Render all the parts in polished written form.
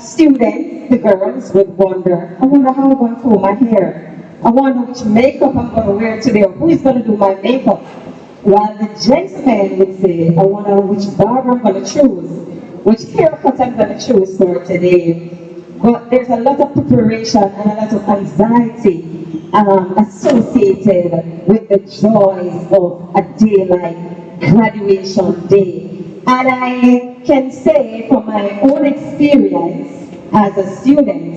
students, the girls, would wonder, I wonder how I'm going to comb my hair. I wonder which makeup I'm going to wear today, or who is going to do my makeup. While the gentleman would say, I wonder which barber I'm going to choose, which haircut I'm going to choose for today. But there's a lot of preparation and a lot of anxiety associated with the joys of a day like graduation day. And I can say from my own experience as a student,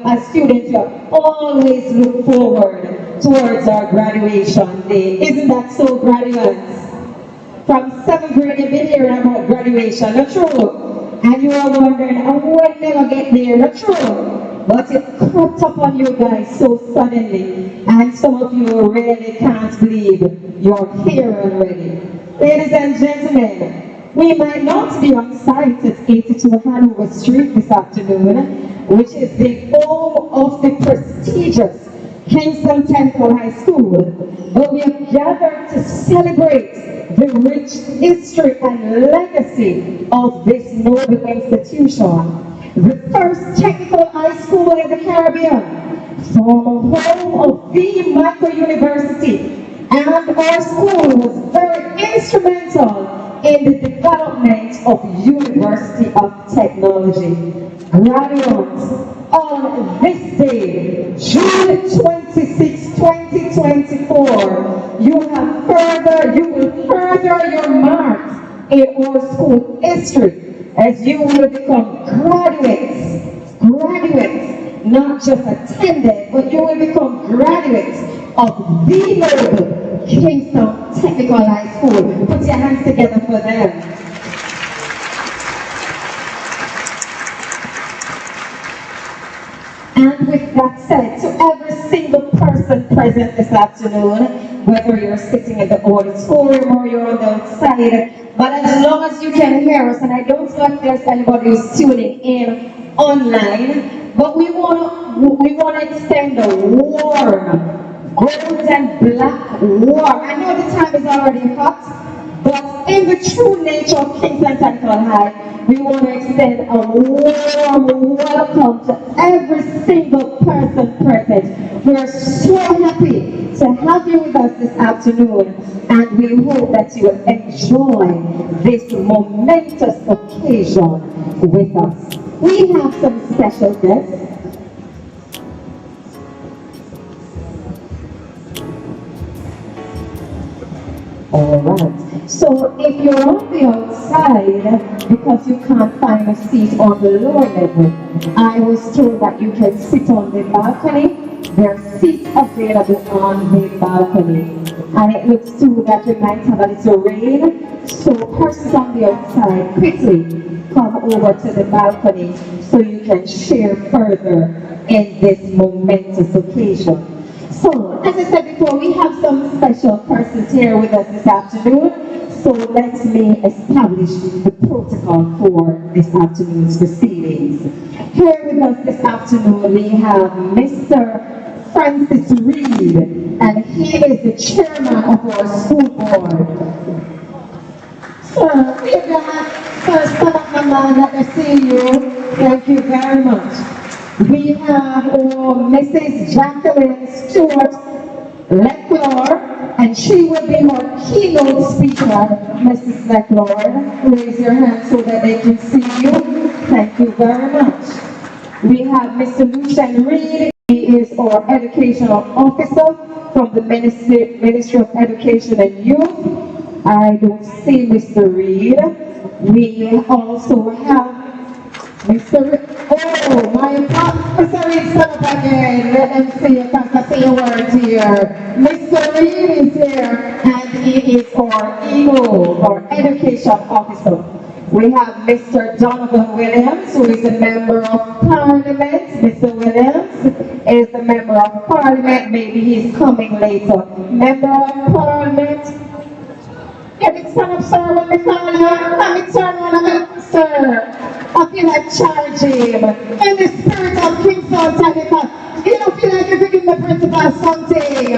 as students, we have always looked forward towards our graduation day. Isn't that so, graduates? From 7th grade, you've been hearing about graduation, not true? And you are wondering, I will never get there, not true? But it crept up on you guys so suddenly, and some of you really can't believe you're here already. Ladies and gentlemen, we might not be on site at 82 Hanover Street this afternoon, which is the home of the prestigious Kingston Technical High School, but we have gathered to celebrate the rich history and legacy of this noble institution. The first technical high school in the Caribbean, from home of the micro-university, and our school was very instrumental in the development of University of Technology. Graduates, on this day, June 26, 2024, you will further your marks in our school history as you will become graduates, not just attended, but you will become graduates of the noble Kingston Technical High School. Put your hands together for them. And with that said, to every single person present this afternoon, whether you're sitting in the auditorium or you're on the outside, but as long as you can hear us, and I don't know if there's anybody who's tuning in online, but we want to extend a warm, gold and black warm. I know the time is already hot, but in the true nature of Kingston Technical High, we want to extend a warm welcome to every single person present. We are so happy to have you with us this afternoon, and we hope that you will enjoy this momentous occasion with us. We have some special guests. Alright. So if you're on the outside because you can't find a seat on the lower level, I was told that you can sit on the balcony. There are seats available on the balcony. And it looks too that we might have a little rain. So persons on the outside, quickly come over to the balcony so you can share further in this momentous occasion. So, as I said before, we have some special persons here with us this afternoon. So let me establish the protocol for this afternoon's proceedings. Here with us this afternoon we have Mr. Francis Reed, and he is the chairman of our school board. So, we're glad first stand up, my man, that I see you. Thank you very much. We have Mrs. Jacqueline Stewart Leclerc, and she will be our keynote speaker. Mrs. Leclerc, raise your hand so that they can see you. Thank you very much. We have Mr. Lucian Reed. He is our educational officer from the Ministry of Education and Youth. I don't see Mr. Reed. We also have Mr. Oh, my Mr. Reed, stand up again. Let them see you, because I say a word here. Mr. Reed is here, and he is our EO, our Education Officer. We have Mr. Donovan Williams, who is a Member of Parliament. Mr. Williams is the Member of Parliament. Maybe he's coming later. Member of Parliament. Can we stand up, sir, when we call you? Let me turn around, sir. I feel like charging in the spirit of Kingston Technical. You don't feel like you're giving the principal something?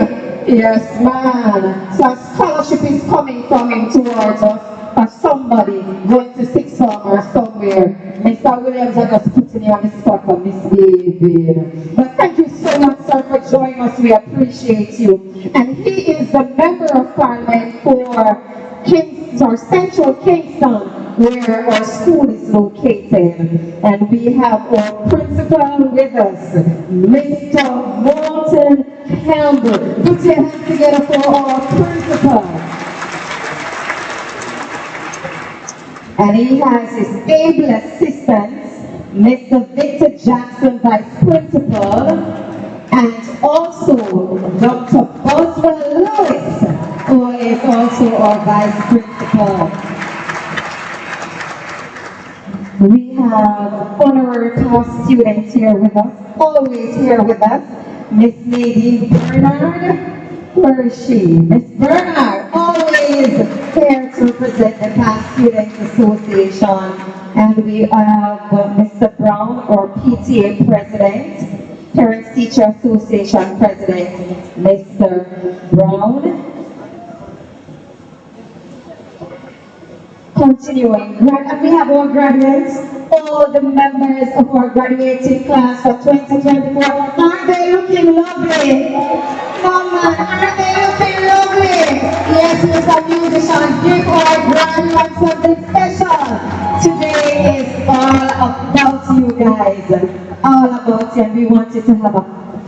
Yes, man. So a scholarship is coming from him towards us. for somebody going to sixth form or somewhere. Mr. Williams, I just putting you on the spot for Miss Baby. But thank you so much, sir, for joining us. We appreciate you. And he is the Member of Parliament for Kingston, or Central Kingston, where our school is located. And we have our principal with us, Mr. Morton Campbell. Put your hands together for our principal. And he has his able assistants, Mr. Victor Jackson, Vice Principal, and also Dr. Boswell Lewis, who is also our Vice Principal. We have honorary past students here with us, always here with us. Miss Nadine Bernard. Where is she? Miss Bernard, always here to represent the Past Students Association. And we have Mr. Brown, our PTA President, Parents Teacher Association President, Mr. Brown. Continuing, and we have our graduates, all the members of our graduating class for 2024. Aren't they looking lovely? Come on, aren't they looking lovely? Yes, Mr. Musician, give our graduates something special. Today is all about you guys, all about you, and we want you to have a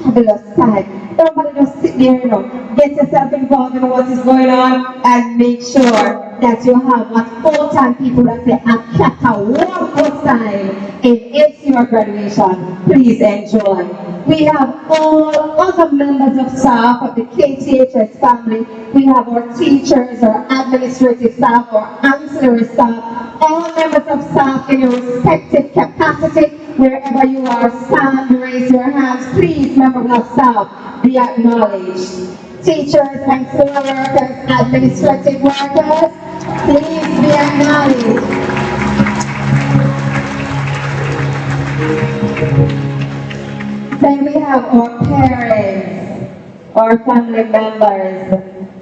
fabulous time. Everybody just sit there, you know, get yourself involved in what is going on, and make sure that you have what full-time people that say, a cat one good time in it's your graduation. Please enjoy. We have all other members of staff of the KTHS family. We have our teachers, our administrative staff, our ancillary staff, all members of staff in your respective capacity. Wherever you are, stand, raise your hands. Please, members of staff, be acknowledged. Teachers, ancillary workers, administrative workers, please be acknowledged. Then we have our parents, our family members,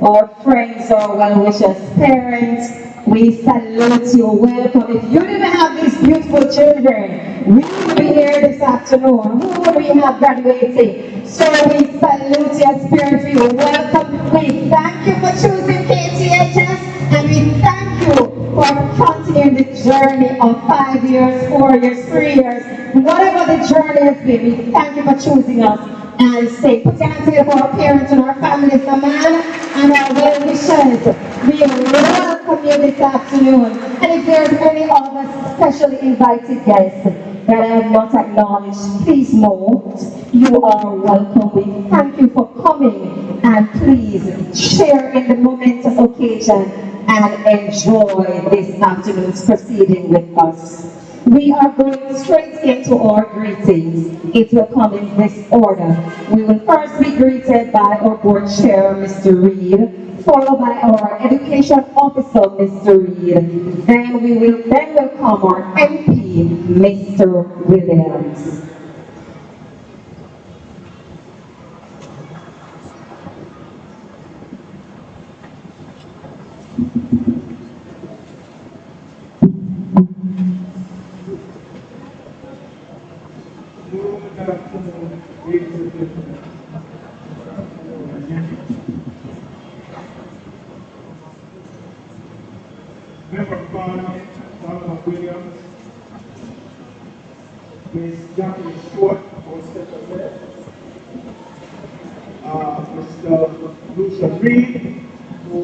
our friends, our well-wishers. Parents, we salute you. Welcome. If you didn't have these beautiful children, we would be here this afternoon. Who would we have graduating? So we salute your spirit for you. Welcome. We thank you for choosing KTHS, and we thank you for continuing the journey of 5 years, 4 years, 3 years, whatever the journey has been. We thank you for choosing us. And say, put your hands together for our parents and our families, the man and our well-wishers. We welcome you this afternoon. And if there's any other specially invited guests that I have not acknowledged, please note, you are welcome. We thank you for coming, and please share in the momentous occasion and enjoy this afternoon's proceeding with us. We are going straight into our greetings. It will come in this order. We will first be greeted by our board chair, Mr. Reed, followed by our education officer, Mr. Reed. Then we will welcome our MP, Mr. Williams. Member of Parliament, Donald Williams, Ms. Jacqueline Short, our special guest, Mr. Lucia Reed, who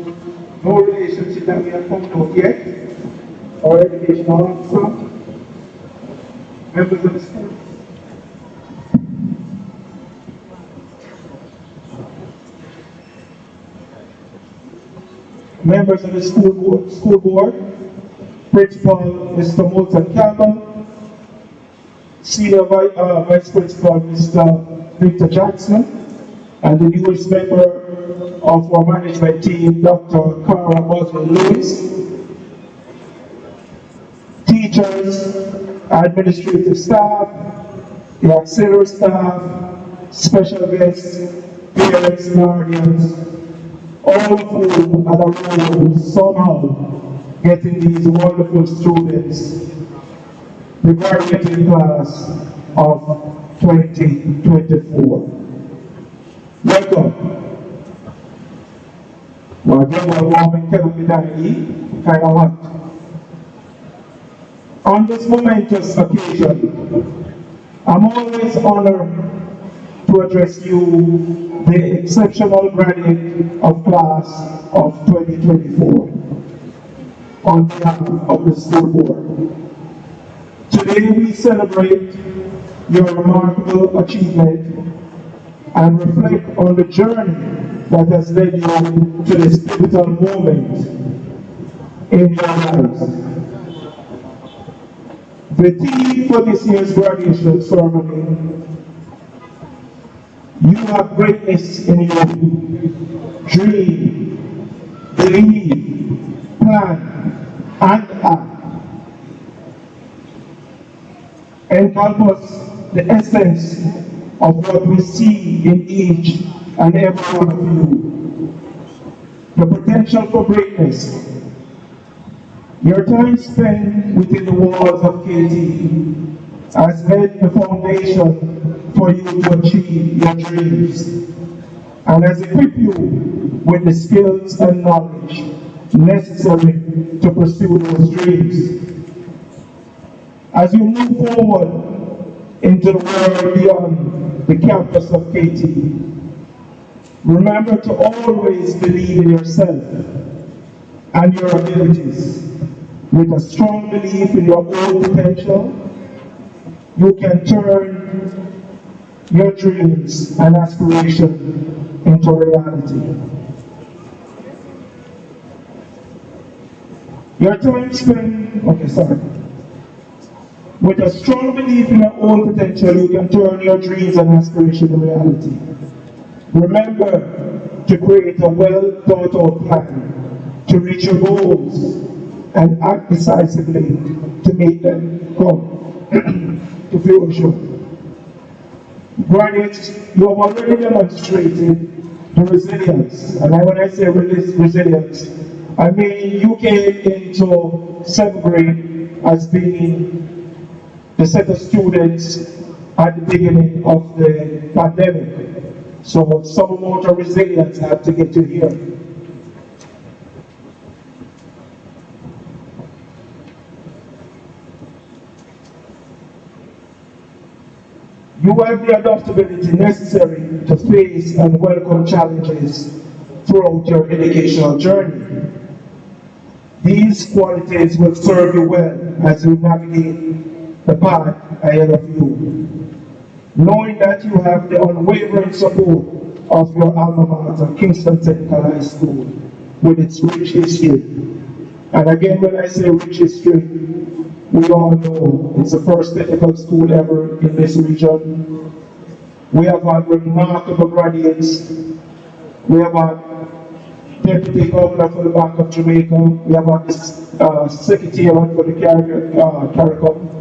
no relationship that we have found out yet, our educational officer, members of the school. Members of the school board, Principal Mr. Morton Campbell, Senior Vice Principal Mr. Victor Jackson, and the newest member of our management team, Dr. Cara Boswell-Lewis, teachers, administrative staff, the auxiliary staff, special guests, parents, guardians, all of whom had a role somehow getting these wonderful students, the graduating class of 2024. Welcome. Well, global warming cannot be done, kind of hot. On this momentous occasion, I'm always honored to address you, the exceptional graduate of class of 2024, on behalf of the school board. Today we celebrate your remarkable achievement and reflect on the journey that has led you to this pivotal moment in your lives. The theme for this year's graduation ceremony: you have greatness in you. Dream, believe, plan, and act. Encompass the essence of what we see in each and every one of you. The potential for greatness. Your time spent within the walls of KT has laid the foundation for you to achieve your dreams and has equipped you with the skills and knowledge necessary to pursue those dreams. As you move forward into the world beyond the campus of KT, remember to always believe in yourself and your abilities. With a strong belief in your own potential, you can turn your dreams and aspirations into reality. Your time spent, with a strong belief in your own potential, you can turn your dreams and aspirations into reality. Remember to create a well thought out plan to reach your goals and act decisively to make them come to fruition. Graduates, you have already demonstrated the resilience, and when I say resilience, I mean you came into 7th grade as being the set of students at the beginning of the pandemic. So some amount of resilience had to get you here. You have the adaptability necessary to face and welcome challenges throughout your educational journey. These qualities will serve you well as you navigate the path ahead of you. Knowing that you have the unwavering support of your alma mater, Kingston Technical High School, with its rich history. And again, when I say rich history, we all know it's the first technical school ever in this region. We have had remarkable graduates. We have had Deputy Governor for the Bank of Jamaica. We have had the Secretary for the CARICOM.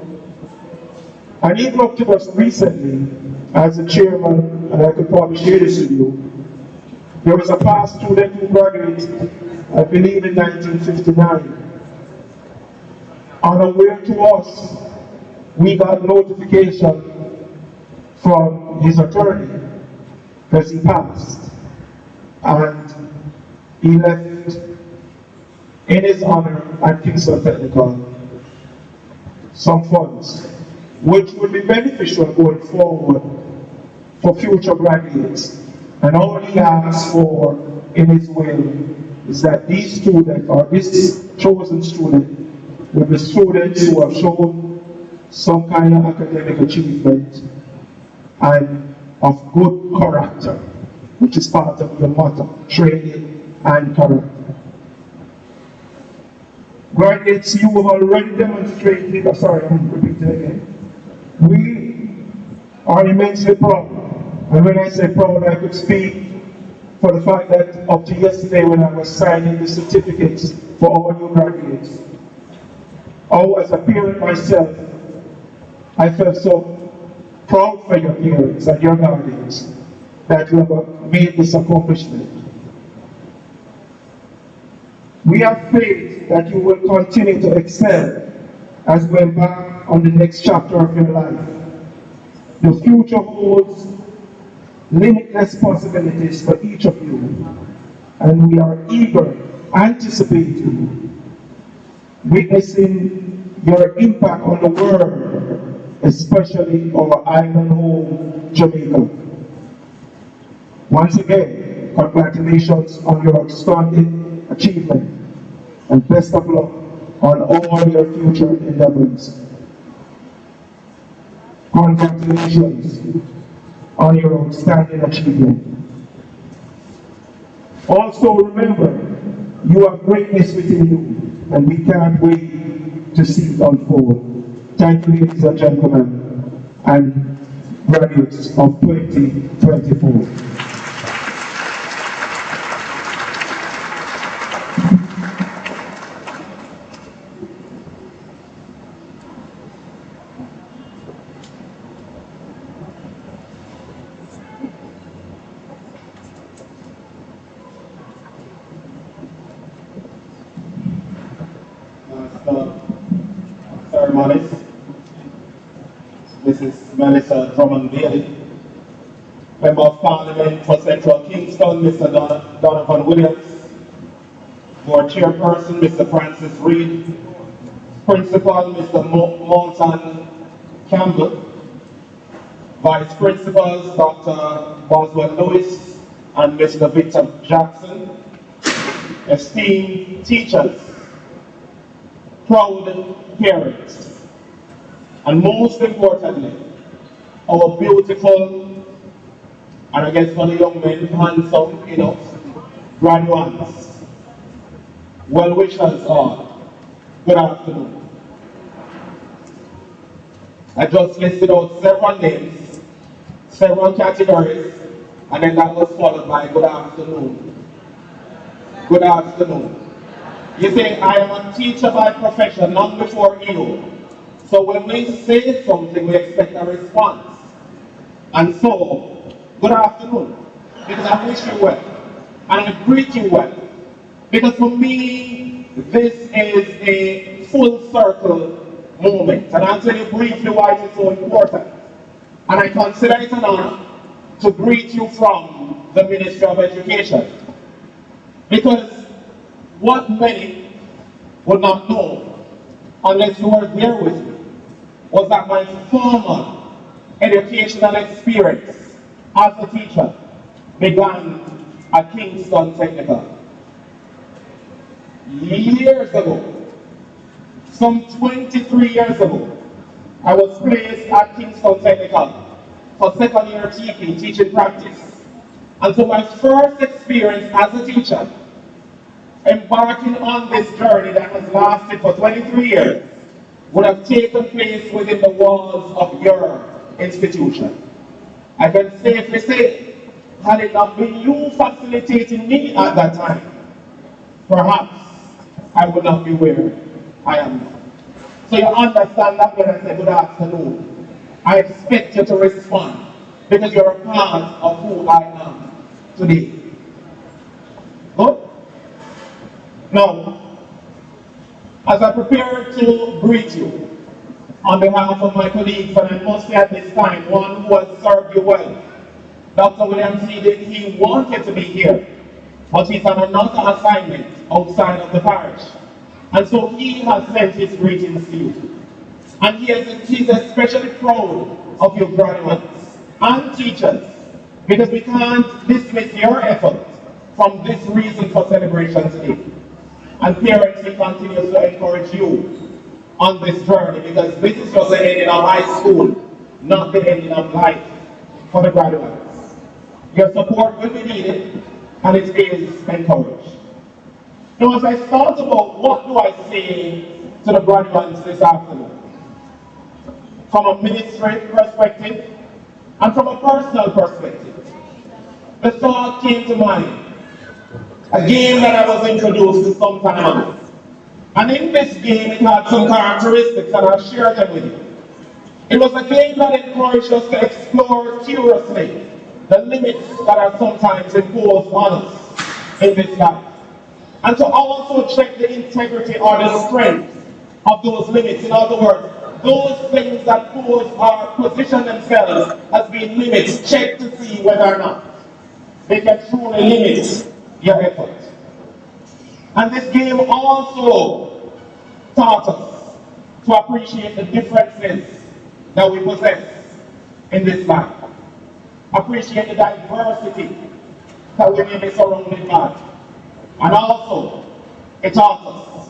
And even up to us recently, as a chairman, and I could probably share this with you, there was a past student who graduated, I believe in 1959. Unaware to us, we got notification from his attorney because he passed, and he left in his honor at Kingston Technical some funds which would be beneficial going forward for future graduates. And all he asks for in his will is that these students, or this chosen student, will be students who have shown some kind of academic achievement and of good character, which is part of your motto, training and character. Graduates, you have already demonstrated, I'm repeating again. We are immensely proud, and when I say proud, I could speak for the fact that up to yesterday when I was signing the certificates for all new graduates, as a parent myself, I felt so proud for your parents and your guardians that you have made this accomplishment. We We have faith that you will continue to excel as we embark on the next chapter of your life. The future holds limitless possibilities for each of you, and we are eager, anticipating, witnessing your impact on the world, especially our island home, Jamaica. Once again, congratulations on your outstanding achievement, and best of luck on all your future endeavors. Congratulations on your outstanding achievement. Also remember, you have greatness within you, and we can't wait to see it unfold. Thank you, ladies and gentlemen, and graduates of 2024. Ceremonies. Mrs. Melissa Drummond Bailey. Member of Parliament for Central Kingston, Mr. Donovan Williams. Board Chairperson, Mr. Francis Reed. Principal, Mr. Moulton Campbell. Vice Principals, Dr. Boswell Lewis and Mr. Victor Jackson. Esteemed teachers, proud parents, and most importantly, our beautiful, and I guess for the young men, handsome, graduates, well-wishers all, good afternoon. I just listed out several names, several categories, and then that was followed by good afternoon. Good afternoon. You say, I am a teacher by profession, not before you. So when we say something, we expect a response. And so, good afternoon. Because I wish you well. And I greet you well. Because for me, this is a full circle moment. And I'll tell you briefly why it is so important. And I consider it an honor to greet you from the Ministry of Education. Because what many would not know, unless you were there with me, was that my formal educational experience as a teacher began at Kingston Technical. Years ago, some 23 years ago, I was placed at Kingston Technical for second year TP, teaching practice. And so my first experience as a teacher, embarking on this journey that has lasted for 23 years, would have taken place within the walls of your institution. I can safely say, had it not been you facilitating me at that time, perhaps I would not be where I am now. So you understand that when I say good afternoon, I expect you to respond, because you're a part of who I am today. Good? Now, as I prepare to greet you on behalf of my colleagues, and I must say at this time, one who has served you well, Dr. Williams, he wanted to be here, but he's on another assignment outside of the parish. And so he has sent his greetings to you. And he's especially proud of your graduates and teachers, because we can't dismiss your effort from this reason for celebration today. And parents, he continues to encourage you on this journey, because this is just the ending of high school, not the ending of life for the graduates. Your support will be needed, and it is encouraged. Now, as I thought about what do I say to the graduates this afternoon, from a ministry perspective and from a personal perspective, the thought came to mind. A game that I was introduced to some time ago. And in this game, it had some characteristics, and I'll share them with you. It was a game that encouraged us to explore curiously the limits that are sometimes imposed on us in this life. and to also check the integrity or the strength of those limits. In other words, those things that pose or position themselves as being limits, check to see whether or not they can truly limit your effort. And this game also taught us to appreciate the differences that we possess in this life. Appreciate the diversity that we may be surrounded by. And also, it taught us,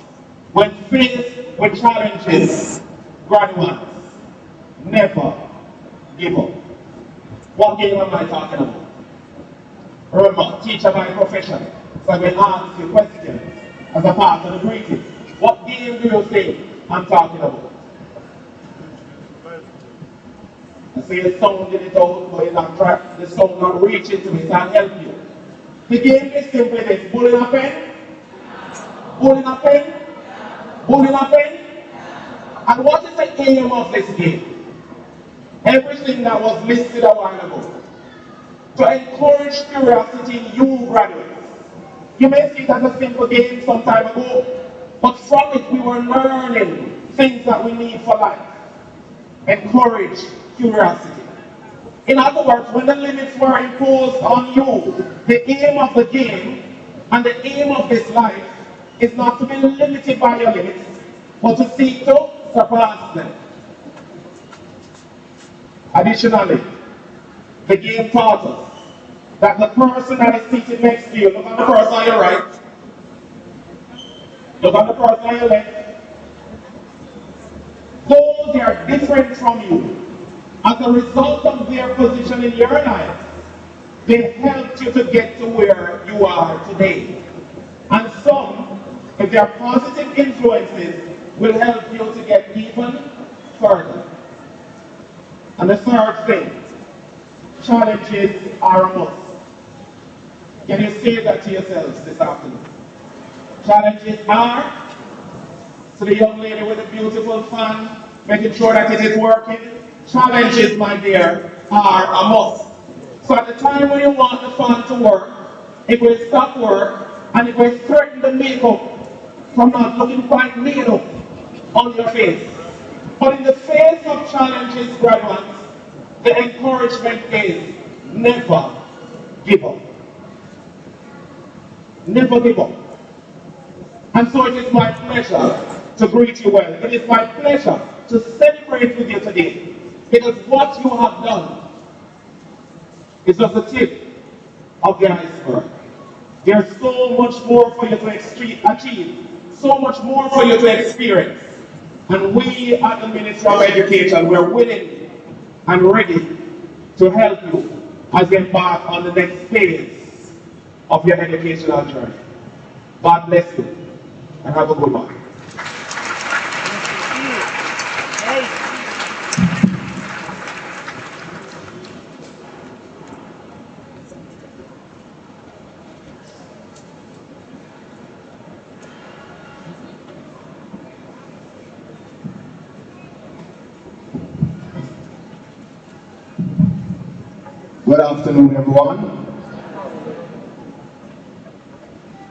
when faced with challenges, graduates, never give up. What game am I talking about? Remember, teacher by profession. So I will ask you questions as a part of the greeting. What game do you think I'm talking about? I see the sound in it out, but it's not track. The sound not reaching to me, so I'll help you. The game is simply this: bull in a pen, bull in a pen, bull in a pen. And what is the aim of this game? Everything that was listed a while ago. To encourage curiosity in you graduates. You may see it as a simple game some time ago, but from it we were learning things that we need for life. Encourage curiosity. In other words, when the limits were imposed on you, the aim of the game and the aim of this life is not to be limited by your limits, but to seek to surpass them. Additionally, the game taught us that the person that is seated next to you, look at the person on your right, look at the person on your left, though they are different from you, as a result of their position in your life, they helped you to get to where you are today. And some, if they are positive influences, will help you to get even further. And the third thing, challenges are a must. Can you say that to yourselves this afternoon? Challenges are, to the young lady with a beautiful fan, making sure that it is working. Challenges, my dear, are a must. So at the time when you want the fan to work, it will stop work and it will threaten the makeup from not looking quite made up on your face. But in the face of challenges, graduates, the encouragement is never give up. Never give up. And so it is my pleasure to greet you well. It is my pleasure to celebrate with you today. Because what you have done is just the tip of the iceberg. There's so much more for you to achieve, so much more for you to experience. And we at the Ministry of Education, we're willing and ready to help you as you embark on the next phase of your educational journey. God bless you and have a good one. Good afternoon, everyone.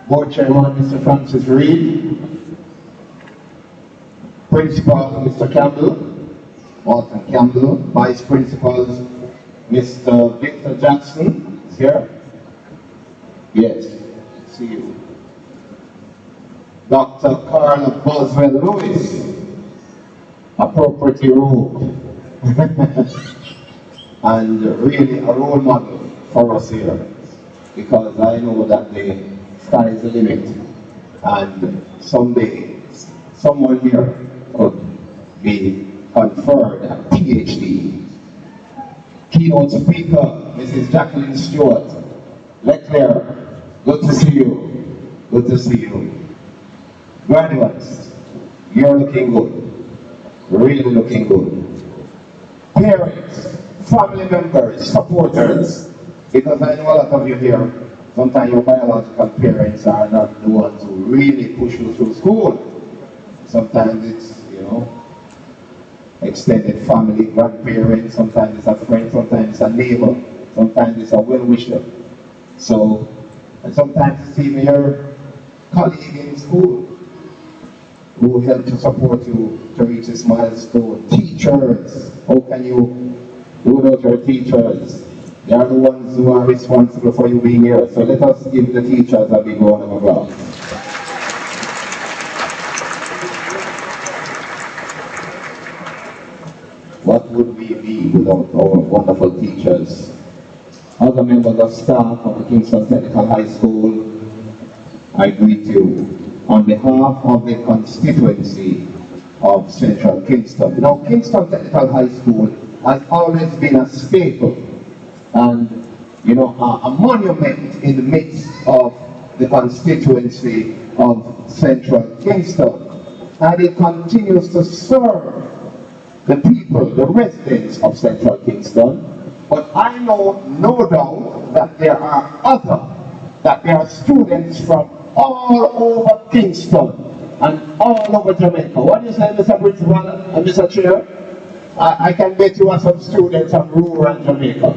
Board Chairman, Mr. Francis Reed, Principal, Mr. Campbell, Walton Campbell, Vice Principals, Mr. Victor Jackson is here. Yes, see you. Dr. Carla Boswell Lewis, appropriately robed. And really a role model for us here, because I know that the sky is the limit, and someday someone here could be conferred a PhD. Keynote speaker, Mrs. Jacqueline Stewart, Leclerc, good to see you, good to see you. Graduates, you're looking good, really looking good. Parents, family members, supporters, because I know a lot of you here, sometimes your biological parents are not the ones who really push you through school. Sometimes it's, extended family, grandparents, sometimes it's a friend, sometimes it's a neighbor, sometimes it's a well-wisher. So, and sometimes it's even your colleague in school who helped to support you to reach this milestone. Teachers, how can you do without your teachers? They are the ones who are responsible for you being here. So let us give the teachers a big round of applause. What would we be without our wonderful teachers? Other members of staff of the Kingston Technical High School, I greet you on behalf of the constituency of Central Kingston. Now, Kingston Technical High School has always been a staple and, you know, a monument in the midst of the constituency of Central Kingston. And it continues to serve the people, the residents of Central Kingston. But I know no doubt that there are students from all over Kingston and all over Jamaica. What do you say, Mr. Principal and Mr. Chair? I can bet you have some students from rural Jamaica.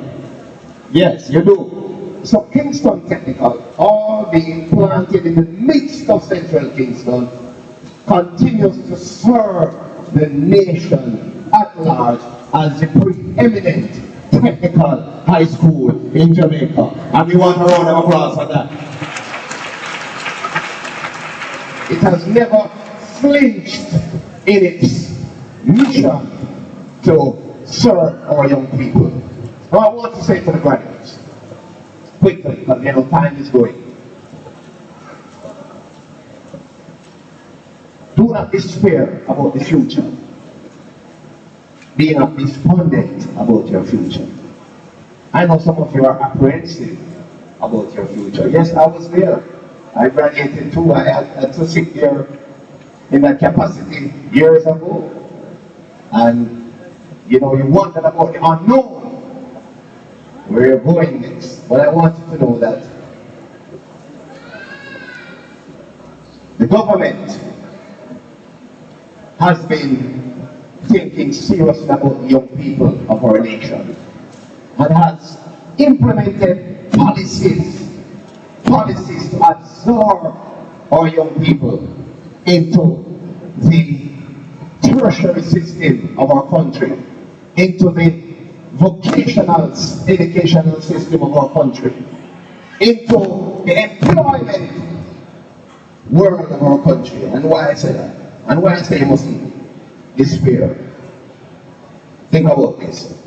Yes, you do. So Kingston Technical, all being planted in the midst of Central Kingston, continues to serve the nation at large as the preeminent technical high school in Jamaica. And we want a round of applause for that. It has never flinched in its mission to serve our young people. Now I want to say to the graduates, quickly, because you know time is going. Do not despair about the future. Be not despondent about your future. I know some of you are apprehensive about your future. Yes, I was there. I graduated too. I had to sit there in that capacity years ago. And, you know, you wondered about the unknown, where you're going next. But I want you to know that the government has been thinking seriously about the young people of our nation and has implemented policies to absorb our young people into the tertiary system of our country, into the vocational educational system of our country, into the employment world of our country. And why I say that? And why I say you mustn't despair. Think about this.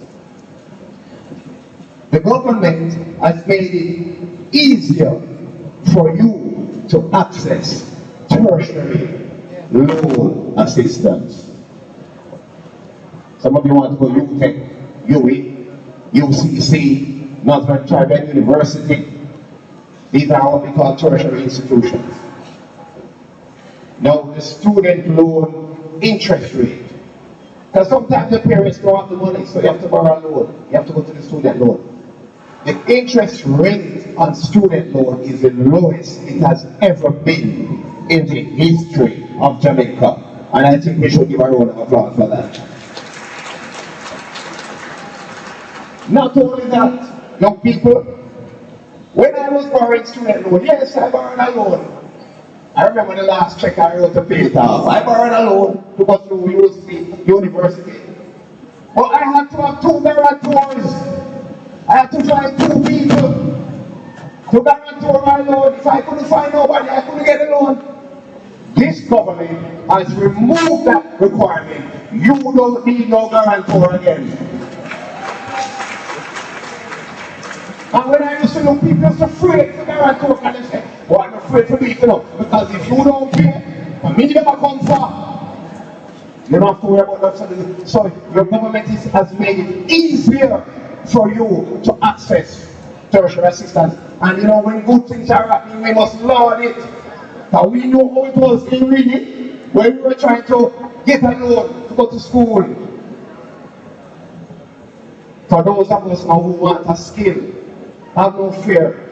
The government has made it easier for you to access tertiary loan assistance. Some of you want to go UTech, UE, UCC, Northern Tribal University. These are what we call tertiary institutions. Now, the student loan interest rate. Because sometimes the parents don't have the money, so you have to borrow a loan. You have to go to the student loan. The interest rate on student loan is the lowest it has ever been in the history of Jamaica. And I think we should give a round of applause for that. Not only that, young people, when I was borrowing student loan, yes, I borrowed a loan. I remember the last check I wrote to pay it off. I borrowed a loan to go through university. But I had to have 2 guarantors. I had to find 2 people to guarantee my loan. If I couldn't find nobody, I couldn't get a loan. This government has removed that requirement. You don't need no guarantor again. And when I used to look, people used to afraid to guarantor, and they say, well, I'm afraid to leave, you know, because if you don't pay, a minimum come far. You don't have to worry about that. So your government has made it easier for you to access tertiary assistance. And you know, when good things are happening, we must laud it. Now we know how it was in really when we were trying to get a loan to go to school. For those of us now who want a skill, have no fear.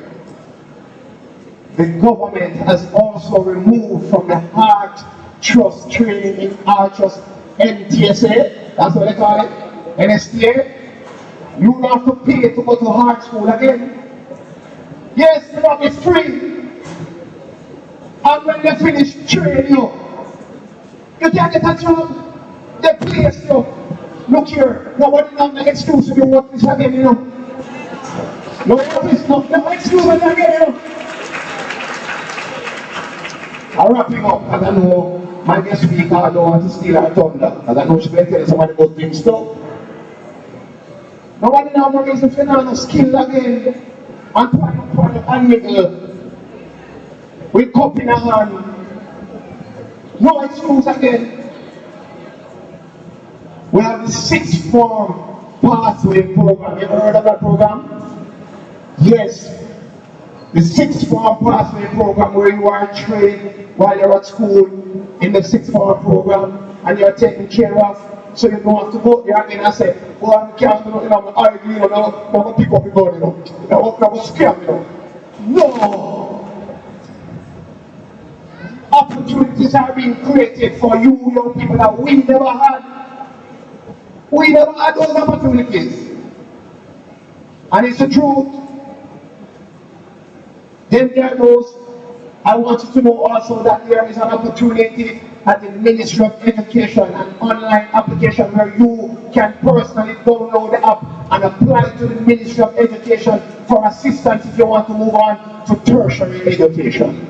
The government has also removed from the Heart Trust training in Heart Trust NTSA, that's what they call it, NSTA. You don't have to pay to go to hard school again. Yes, it's free. And when they finish training you, you can't get a job. They place you. Look here, nobody have the excuse to do what this again, you know. No excuse again, you know. I'm wrapping up, because I know my guest speaker don't want to steal her thunder, because I know she's going to tell somebody good things too. Nobody now no reason for no skill again, and trying to unmiggle with cup in her hand. No excuse again. We have the sixth form pathway program. You ever heard of that program? Yes. The sixth form pathway program where you are trained while you're at school in the sixth form program and you're taken care of. So you don't have to go there again and say, oh, I can't do nothing, I'm arguing, you know, I'm going to pick up the gun, you know. I'm going to scam, you know. No! Opportunities are being created for you young people that we never had. We never had those opportunities. And it's the truth. Then there goes, I want you to know also that there is an opportunity at the Ministry of Education, an online application where you can personally download the app and apply to the Ministry of Education for assistance if you want to move on to tertiary education.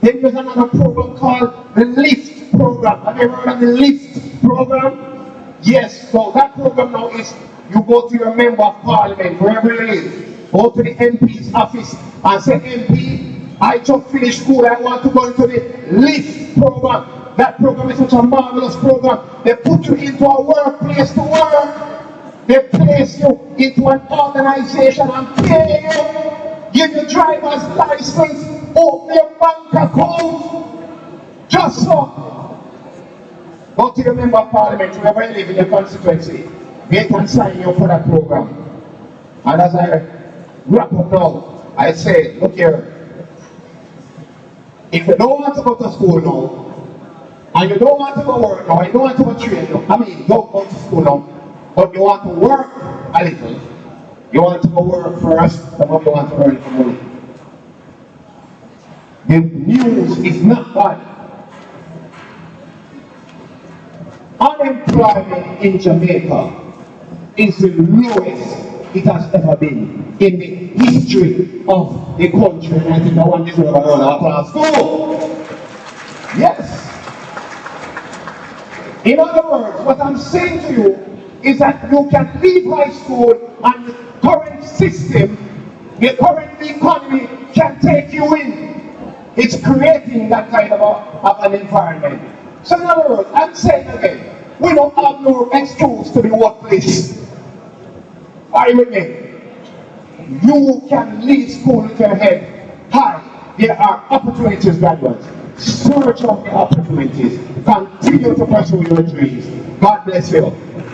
Then there's another program called the LIFT program. Have you ever heard of the LIFT program? Yes, so that program now is you go to your member of parliament, wherever you live, go to the MP's office and say, MP, I just finished school, I want to go into the LIFT program. That program is such a marvelous program. They put you into a workplace to work. They place you into an organization and pay you, give you driver's license, open your bank account. Just so. Go to your member of parliament, wherever you live in your constituency. They can sign you for that program. And as I wrap up now, I say, look here. If you don't want to go to school now, and you don't want to go work now, and you don't want to go train now, I mean, don't go to school now, but you want to work a little, you want to go work first, and what you want to earn some money. The news is not bad. Unemployment in Jamaica is the lowest it has ever been in the history of the country. And I think I want this to have another applause. So, yes. In other words, what I'm saying to you is that you can leave high school and the current system, the current economy can take you in. It's creating that kind of an environment. So in other words, I'm saying again, we don't have no excuse to be worthless. Are you with me? You can leave school with your head high. There are opportunities, graduates. Search out the opportunities. Continue to pursue your dreams. God bless you.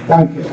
Thank you.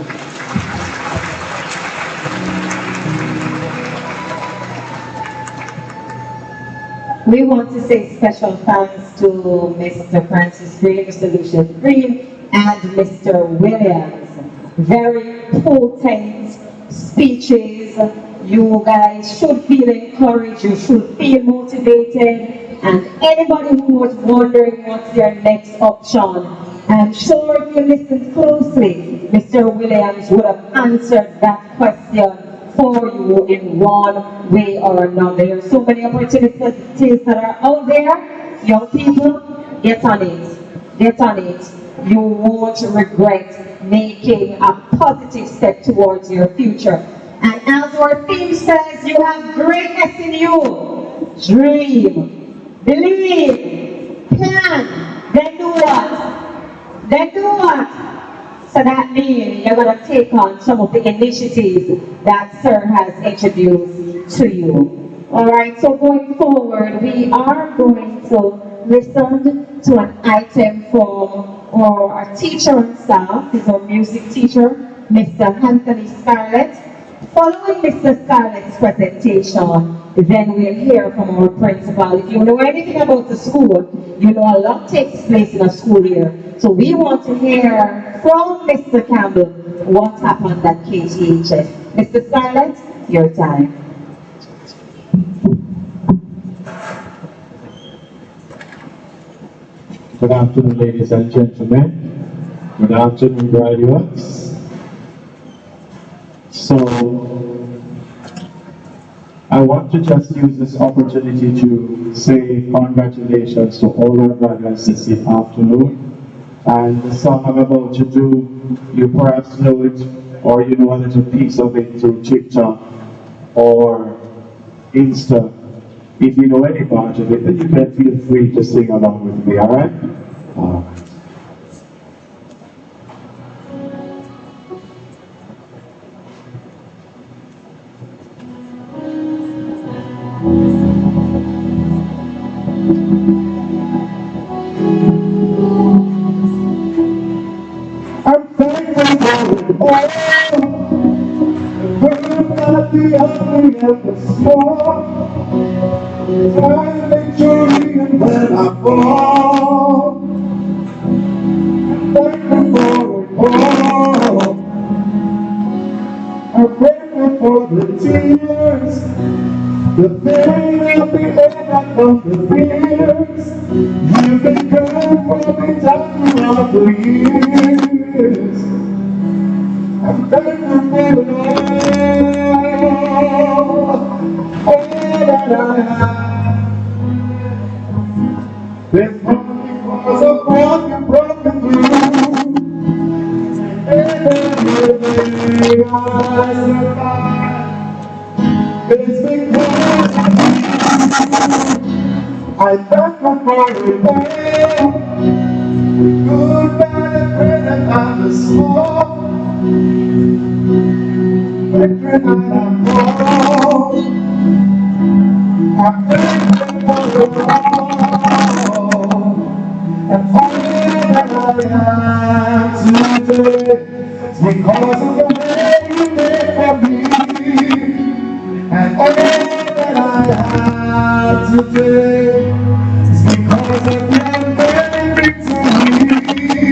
We want to say special thanks to Mr. Francis Green, Mr. Lucius Green, and Mr. Williams. Very potent speeches. You guys should feel encouraged, you should feel motivated, and anybody who was wondering what's their next option, I'm sure if you listened closely, Mr. Williams would have answered that question for you in one way or another. There are so many opportunities that are out there. Young people, get on it. Get on it. You won't regret making a positive step towards your future. And as our theme says, you have greatness in you. Dream, believe, plan, then do what? Then do what? So that means you're going to take on some of the initiatives that Sir has introduced to you. Alright, so going forward, we are going to listen to an item from our teacher and staff. He's our music teacher, Mr. Anthony Scarlett. Following Mr. Scarlett's presentation, then we'll hear from our principal. If you know anything about the school, you know a lot takes place in a school year. So we want to hear from Mr. Campbell what happened at KGHS. Mr. Scarlett, your time. Good afternoon, ladies and gentlemen. Good afternoon, graduates. So, I want to just use this opportunity to say congratulations to all our graduates this afternoon. And the song I'm about to do, you perhaps know it, or you know a little piece of it through TikTok or Insta. If you know any part of it, then you can feel free to sing along with me, alright? I'm thankful for it all. We're not the ugly and the small. Find victory and when I fall. I'm thankful for it all. I'm grateful for the tears, the pain of the air from the fears. You've been good for me down throughout the years. I'm thankful for it all that I have. This morning was a broken through. Everything I survived is because I thank you for it all. Good, bad, and great, and the small. Victory and I'm wrong. I'm thankful for it all. And all that I am today is because of the way you made for me. And all that I have today is because of your many victories.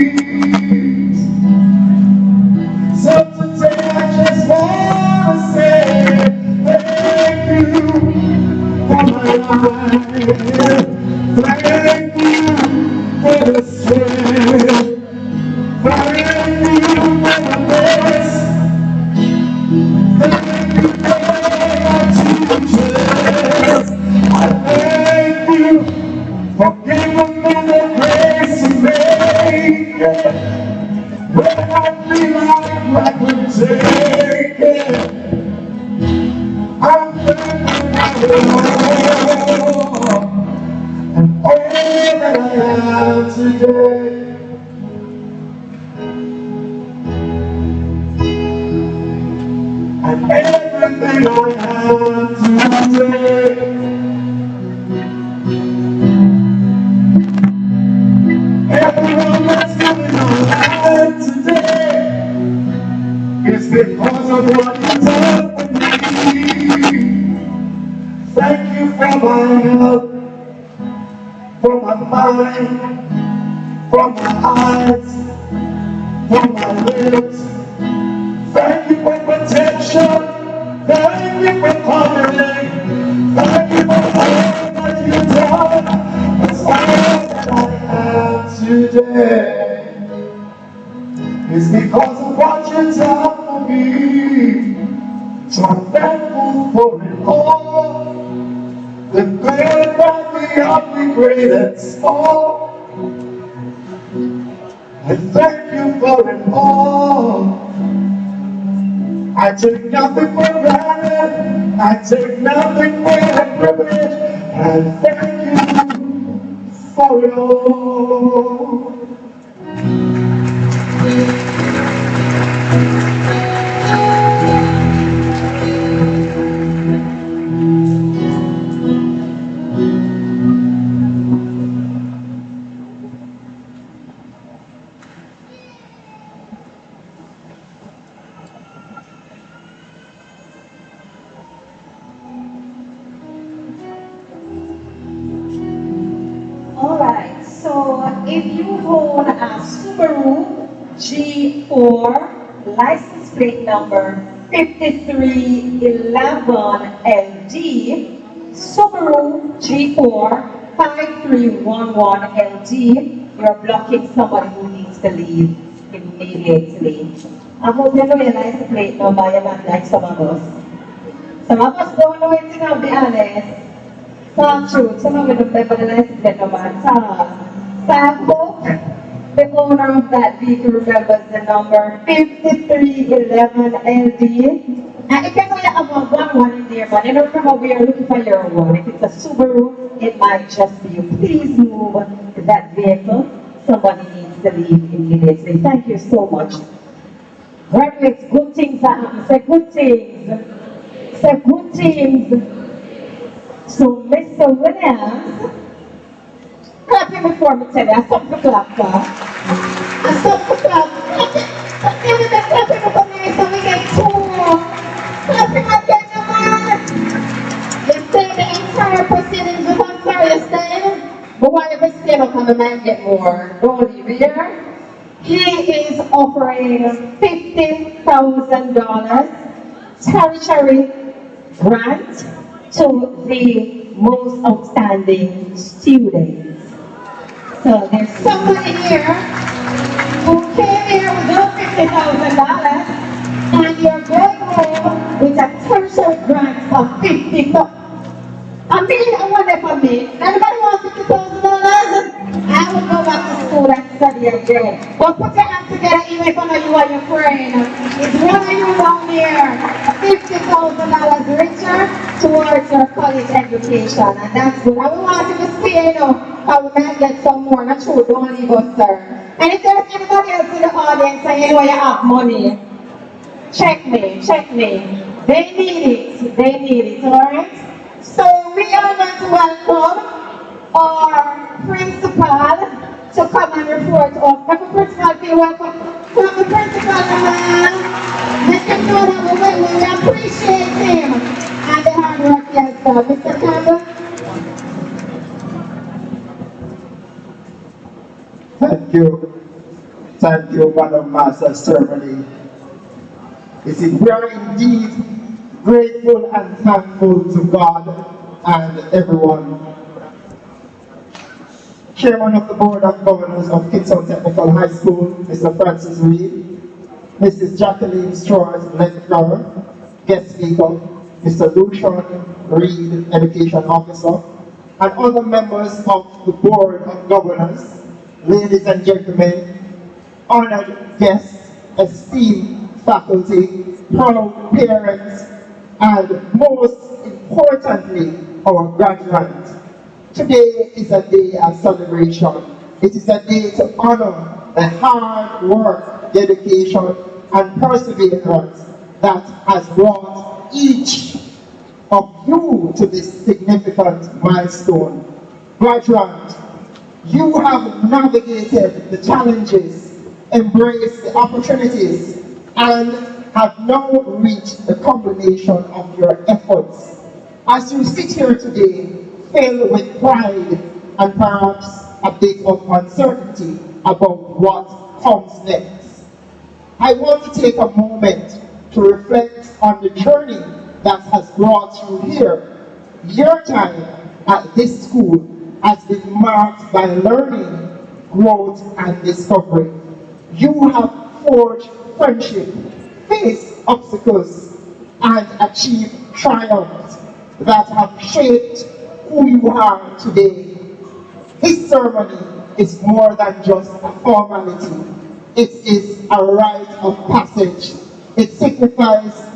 So today I just want to say thank you for my life. Thank you for the strength. Thank you for the grace. Thank you for my teachers. I thank you for giving me the grace to make it. When I feel like I could take it, I'm thankful for it all. And all that I have today. And everything I have today. Everyone that's coming alive today is because of what you've done for me. Thank you for my health, for my mind, for my eyes, for my lips. Thank you for protection. Thank you for covering. Thank you for all that you've done. It's all that I have today. It's because of what you've done for me. So I'm thankful for it all. The good, bad, the ugly, great and small. I thank you for it all. I take nothing for granted. I take nothing for a privilege. And thank you for it all. Alright, so if you own a Subaru G4 license plate number 5311LD, Subaru G4 5311LD, you're blocking somebody who needs to leave immediately. I hope you realize the plate number, you're not like some of us. Some of us don't know it, I'll be honest. Talk truth, some of us don't remember the license plate number at all. So I hope the owner of that vehicle remembers the number 5311LD. And if you know you have a one in there, but you don't remember we are looking for your one. If it's a Subaru, it might just be you. Please move that vehicle. Somebody needs to leave immediately. Thank you so much. Graduates, good things are happening. Say good things. Say good things. So, Mr. Williams, clap him before me tell you. I stop the clap, sir. I stop the clap. Give me the clapping for me so we get two. Clapping again, man. You say the entire proceedings without sorry staying. But while you stay up and the man get more, don't leave here. He is offering $50,000 territory grant to the most outstanding students. So there's somebody here who came here without $50,000 and you're going home with a tertiary grant of $50,000. I wonder for me. Anybody wants $50,000? I will go back to school and study again. But put your hands together even if I know you are your friend. It's one of you down here. $50,000 richer towards your college education. And that's good. I will want you to stay, I will not get some more. Not true, don't leave us, sir. And if there's anybody else in the audience and you know you have money, check me. They need it, alright? So we are going to welcome our principal to come and report on. Can the principal be welcome? Come the principal, man. Let him know that we appreciate him and the hard work he has done. Mr. Campbell? Thank you, Madam Master Ceremony. We are indeed grateful and thankful to God and everyone. Chairman of the Board of Governors of Kingston Technical High School, Mr. Francis Reed, Mrs. Jacqueline Strauss Lecturer, guest speaker, Mr. Lucian Reed, Education Officer, and other members of the Board of Governors, ladies and gentlemen, honored guests, esteemed faculty, proud parents, and most importantly, our graduates. Today is a day of celebration. It is a day to honor the hard work, dedication, and perseverance that has brought each of you to this significant milestone. Graduates, you have navigated the challenges, embraced the opportunities, and have now reached the culmination of your efforts. As you sit here today, filled with pride and perhaps a bit of uncertainty about what comes next, I want to take a moment to reflect on the journey that has brought you here. Your time at this school has been marked by learning, growth, and discovery. You have forged friendship, faced obstacles, and achieved triumphs that have shaped who you are today. This ceremony is more than just a formality. It is a rite of passage. It signifies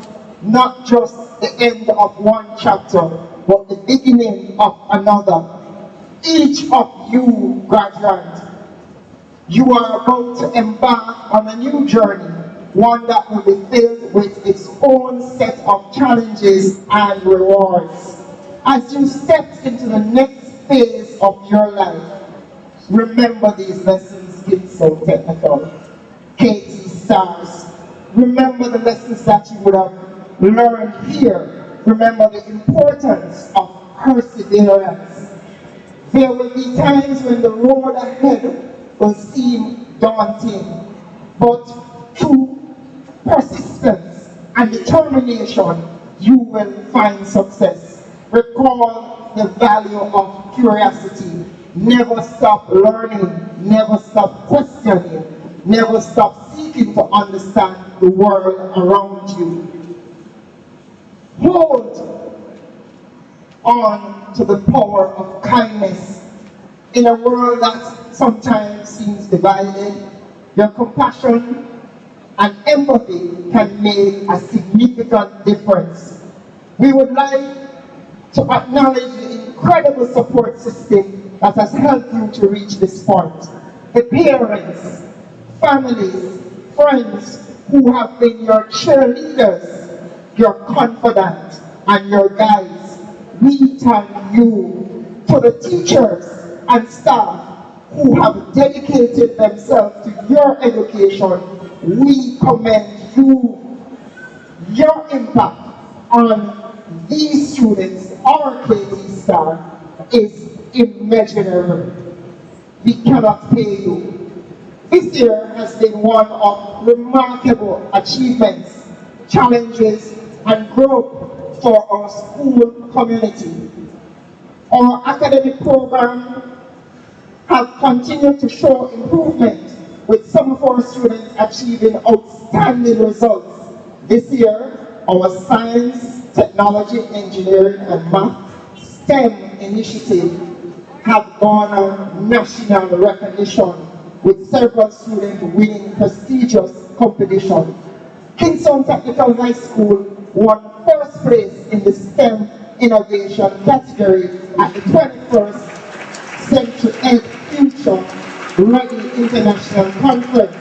not just the end of one chapter, but the beginning of another. Each of you graduates, you are about to embark on a new journey, one that will be filled with its own set of challenges and rewards. As you step into the next phase of your life, remember these lessons, Kingston Technical, KT Stars. Remember the lessons that you would have learned here. Remember the importance of perseverance. There will be times when the road ahead will seem daunting, but through persistence and determination, you will find success. Recall the value of curiosity. Never stop learning, never stop questioning, never stop seeking to understand the world around you. Hold on to the power of kindness. In a world that sometimes seems divided, your compassion and empathy can make a significant difference. We would like to acknowledge the incredible support system that has helped you to reach this point. The parents, families, friends who have been your cheerleaders, your confidant, and your guides. We thank you. To the teachers and staff who have dedicated themselves to your education, we commend you. Your impact on these students, our KT Star, is immeasurable. We cannot pay you. This year has been one of remarkable achievements, challenges, and growth for our school community. Our academic program have continued to show improvement, with some of our students achieving outstanding results. This year, our science, technology, engineering, and math STEM initiative have garnered national recognition, with several students winning prestigious competitions. Kingston Technical High School won first place in the STEM innovation category at the 21st Century Ed Future Ready International Conference.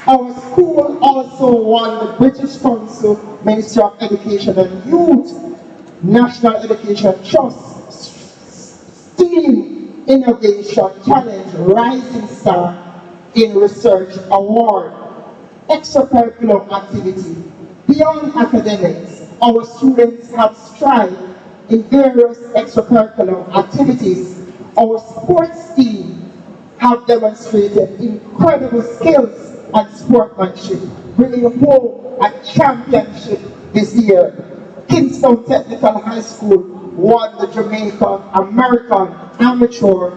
Our school also won the British Council Ministry of Education and Youth National Education Trust STEAM Innovation Challenge Rising Star in Research Award. Extracurricular activity. Beyond academics, our students have strived in various extracurricular activities. Our sports team have demonstrated incredible skills and sportsmanship, bringing home a championship this year. Kingston Technical High School won the Jamaica American Amateur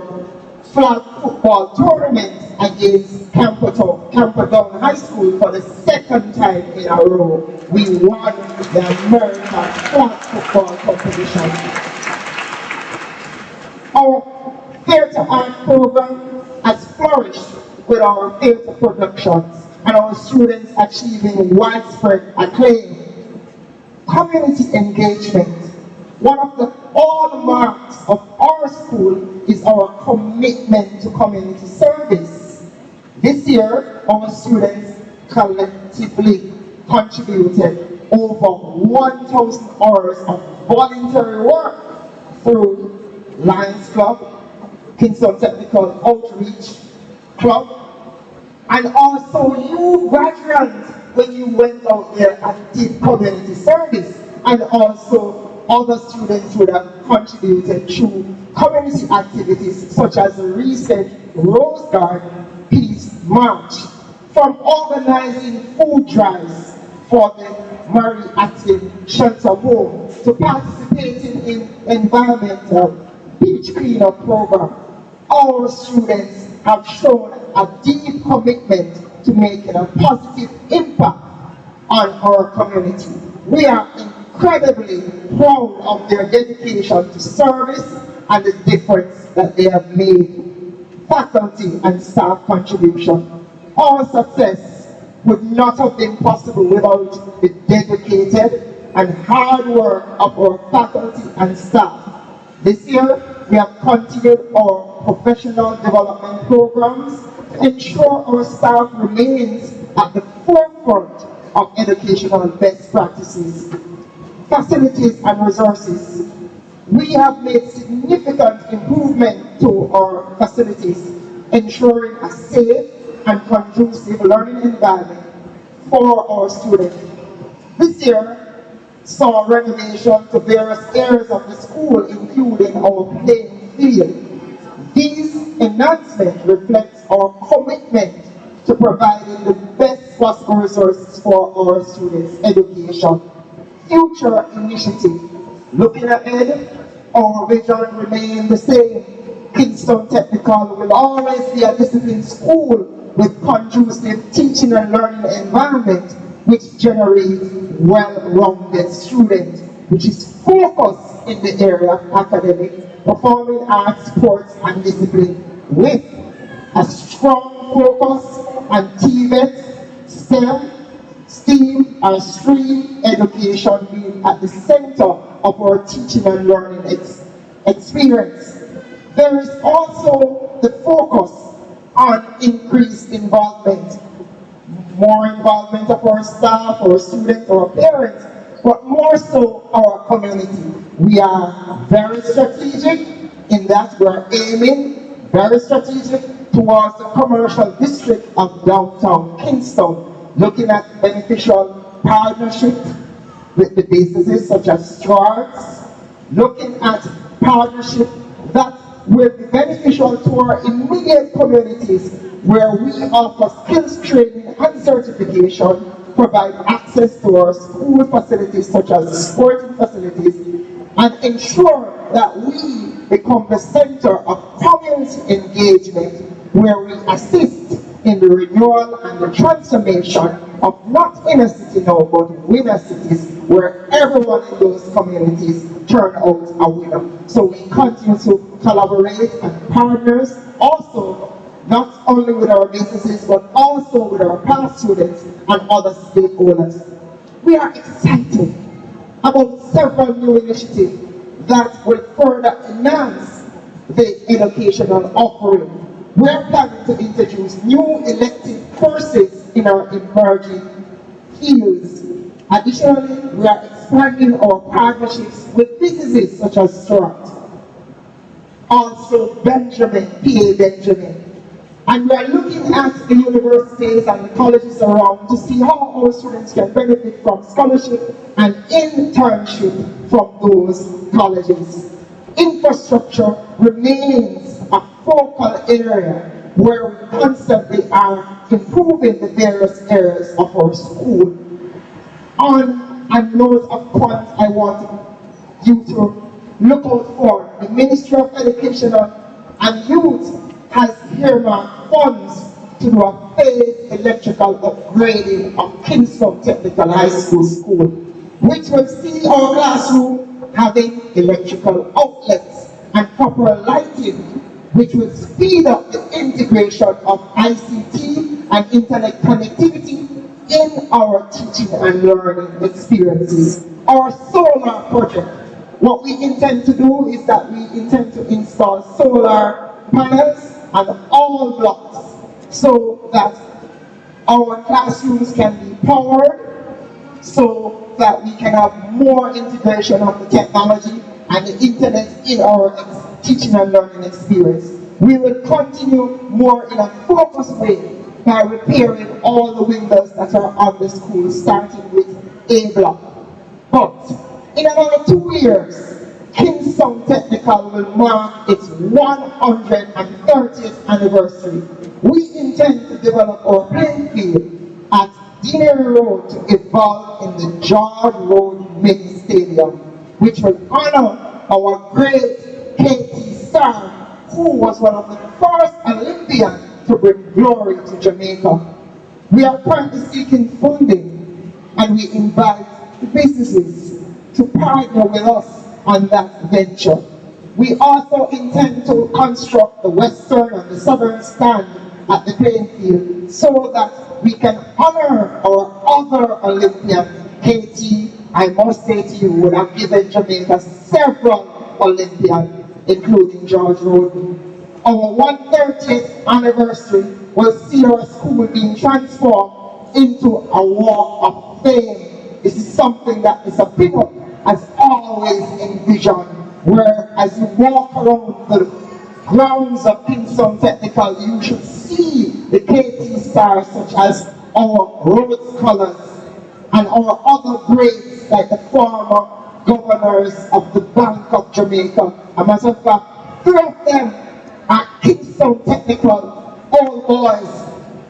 Flag Football Tournament against Camperdown High School for the second time in a row. We won the American Flag Football competition. Our theatre art program has flourished with our theatre productions and our students achieving widespread acclaim. Community engagement. One of the hallmarks of our school is our commitment to community service. This year, our students collectively contributed over 1,000 hours of voluntary work through Lions Club, Kingston Technical Outreach Club, and also you graduates when you went out there and did community service, and also other students would have contributed through community activities such as the recent Rose Garden Peace March, from organizing food drives for the Mary Active Shelter Home to participating in environmental beach cleanup program. Our students have shown a deep commitment to making a positive impact on our community. We are incredibly proud of their dedication to service and the difference that they have made. Faculty and staff contribution. Our success would not have been possible without the dedicated and hard work of our faculty and staff. This year, we have continued our professional development programs to ensure our staff remains at the forefront of educational best practices. Facilities and resources. We have made significant improvement to our facilities, ensuring a safe and conducive learning environment for our students. This year saw renovation to various areas of the school, including our playing field. These enhancements reflect our commitment to providing the best possible resources for our students' education. Future initiative. Looking ahead, our vision remains the same. Kingston Technical will always be a disciplined school with conducive teaching and learning environment which generates well-rounded students, which is focused in the area of academic, performing arts, sports, and discipline with a strong focus on TVET, STEM, STEAM, and STREAM education being at the center of our teaching and learning experience. There is also the focus on increased involvement, more involvement of our staff, our students, our parents, but more so our community. We are very strategic in that we're aiming very strategic towards the commercial district of downtown Kingston, looking at beneficial partnership with the businesses such as Straws, looking at partnership that will be beneficial to our immediate communities where we offer skills training and certification, provide access to our school facilities such as sporting facilities, and ensure that we become the center of community engagement where we assist in the renewal and the transformation of not inner city now, but winner cities, where everyone in those communities turn out a winner. So we continue to collaborate and partners also, not only with our businesses, but also with our past students and other stakeholders. We are excited about several new initiatives that will further enhance the educational offering. We are planning to introduce new elective courses in our emerging fields. Additionally, we are expanding our partnerships with businesses such as Stuart, also Benjamin, PA Benjamin. And we are looking at the universities and the colleges around to see how our students can benefit from scholarship and internship from those colleges. Infrastructure remains a focal area where we constantly are improving the various areas of our school. On a note of points I want you to look out for, the Ministry of Education and Youth has earmarked funds to do a phased electrical upgrading of Kingston Technical High School, which will see our classroom having electrical outlets and proper lighting, which will speed up the integration of ICT and internet connectivity in our teaching and learning experiences. Our solar project, what we intend to do is that we intend to install solar panels on all blocks so that our classrooms can be powered, so that we can have more integration of the technology and the internet in our teaching and learning experience. We will continue more in a focused way by repairing all the windows that are on the school, starting with A block. But in another 2 years, Kingston Technical will mark its 130th anniversary. We intend to develop our playing field at Deanery Road to evolve in the George Road Mini Stadium, which will honor our great KT star, who was one of the first Olympians to bring glory to Jamaica. We are currently seeking funding, and we invite the businesses to partner with us on that venture. We also intend to construct the western and the southern stand at the playing field so that we can honor our other Olympian. KT, I must say to you, would have given Jamaica several Olympians, including George Roden. Our 130th anniversary will see our school being transformed into a walk of fame. This is something that Mr. Pinnock has always envisioned, where as you walk around the grounds of Kingston Technical, you should see the KT stars such as our Rhodes Scholars and our other greats like the former governors of the Bank of Jamaica. As a matter of fact, 3 of them are Kingston Technical old boys.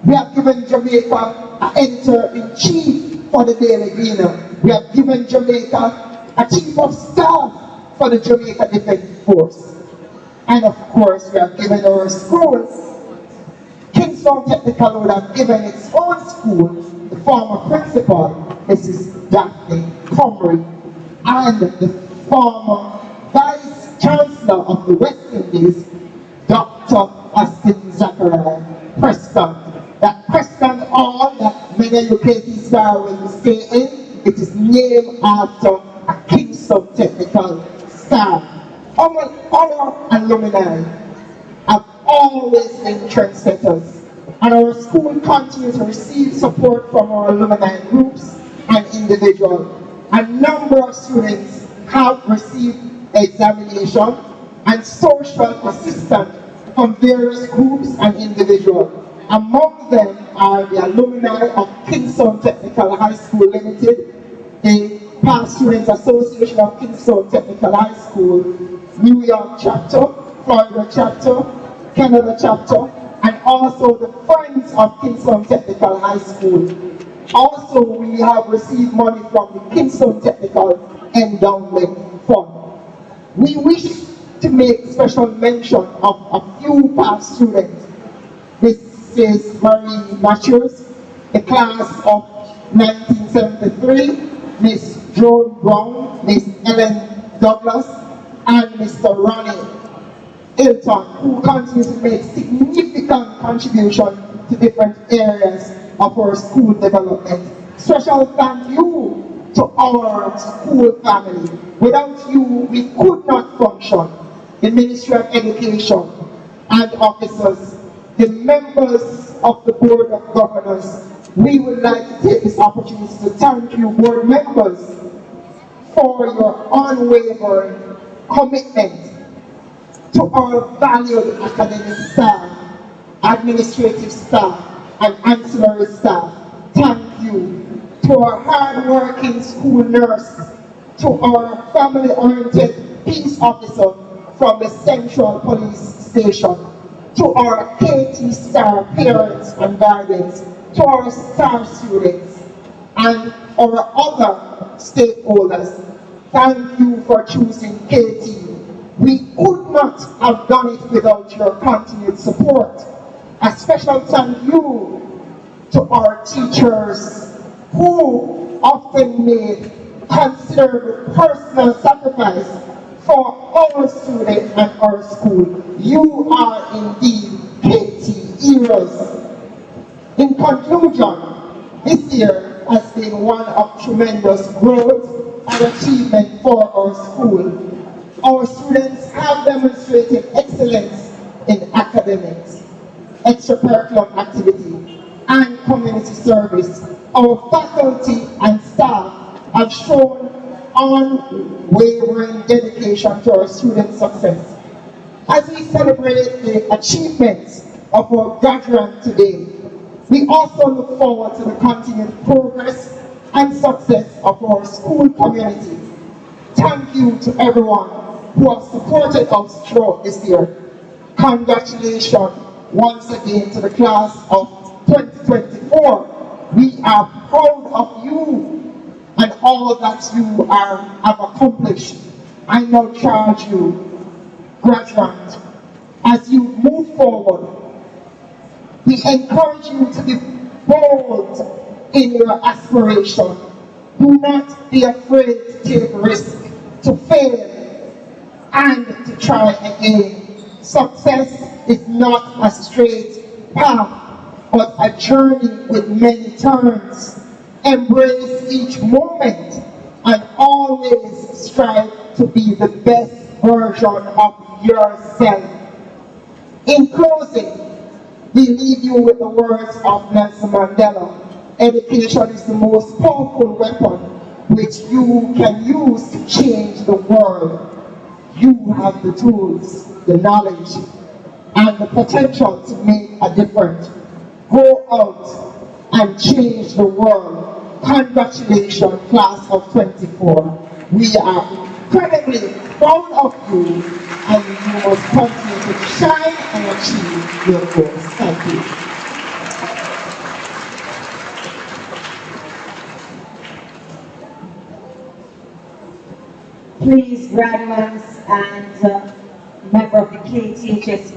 We have given Jamaica an editor-in-chief for the Daily Gleaner. We have given Jamaica a chief of staff for the Jamaica Defense Force. And of course, we have given our schools. Kingston Technical would have given its own school, the former principal, Mrs. Daphne Comrie, and the former Vice Chancellor of the West Indies, Dr. Austin Zachariah Preston. That Preston Hall that many of you star will stay in, it is named after a Kingston Technical star. Our alumni have always been trendsetters, and our school continues to receive support from our alumni groups and individuals. A number of students have received examination and social assistance from various groups and individuals. Among them are the alumni of Kingston Technical High School Limited, the Past Students Association of Kingston Technical High School, New York chapter, Florida chapter, Canada chapter, and also the Friends of Kingston Technical High School. Also, we have received money from the Kingston Technical Endowment Fund. We wish to make special mention of a few past students. Mrs. Marie Matthews, the class of 1973, Miss Joan Brown, Miss Ellen Douglas, and Mr. Ronnie Hilton, who continue to make significant contribution to different areas of our school development. Special thank you to our school family. Without you, we could not function. The Ministry of Education and officers, the members of the Board of Governors, we would like to take this opportunity to thank you, board members, for your unwavering commitment to our valued academic staff, administrative staff, and ancillary staff. Thank you to our hard-working school nurse, to our family-oriented peace officer from the Central Police Station, to our KT Star parents and guardians, to our STAR students, and our other stakeholders. Thank you for choosing KT. We could not have done it without your continued support. A special thank you to our teachers who often made considerable personal sacrifice for our students and our school. You are indeed KT heroes. In conclusion, this year has been one of tremendous growth and achievement for our school. Our students have demonstrated excellence in academics, extracurricular activity, and community service. Our faculty and staff have shown unwavering dedication to our students' success. As we celebrate the achievements of our graduates today, we also look forward to the continued progress and success of our school community. Thank you to everyone who has supported us throughout this year. Congratulations once again to the class of 2024. We are proud of you and all that you have accomplished. I now charge you, graduates, as you move forward, we encourage you to be bold in your aspiration. Do not be afraid to take risks, to fail, and to try again. Success is not a straight path, but a journey with many turns. Embrace each moment and always strive to be the best version of yourself. In closing, we leave you with the words of Nelson Mandela. Education is the most powerful weapon which you can use to change the world. You have the tools, the knowledge, and the potential to make a difference. Go out and change the world. Congratulations, class of 24. We are incredibly proud of you, and you must continue to shine and achieve your goals. Thank you. Please, graduates and member of the KTHS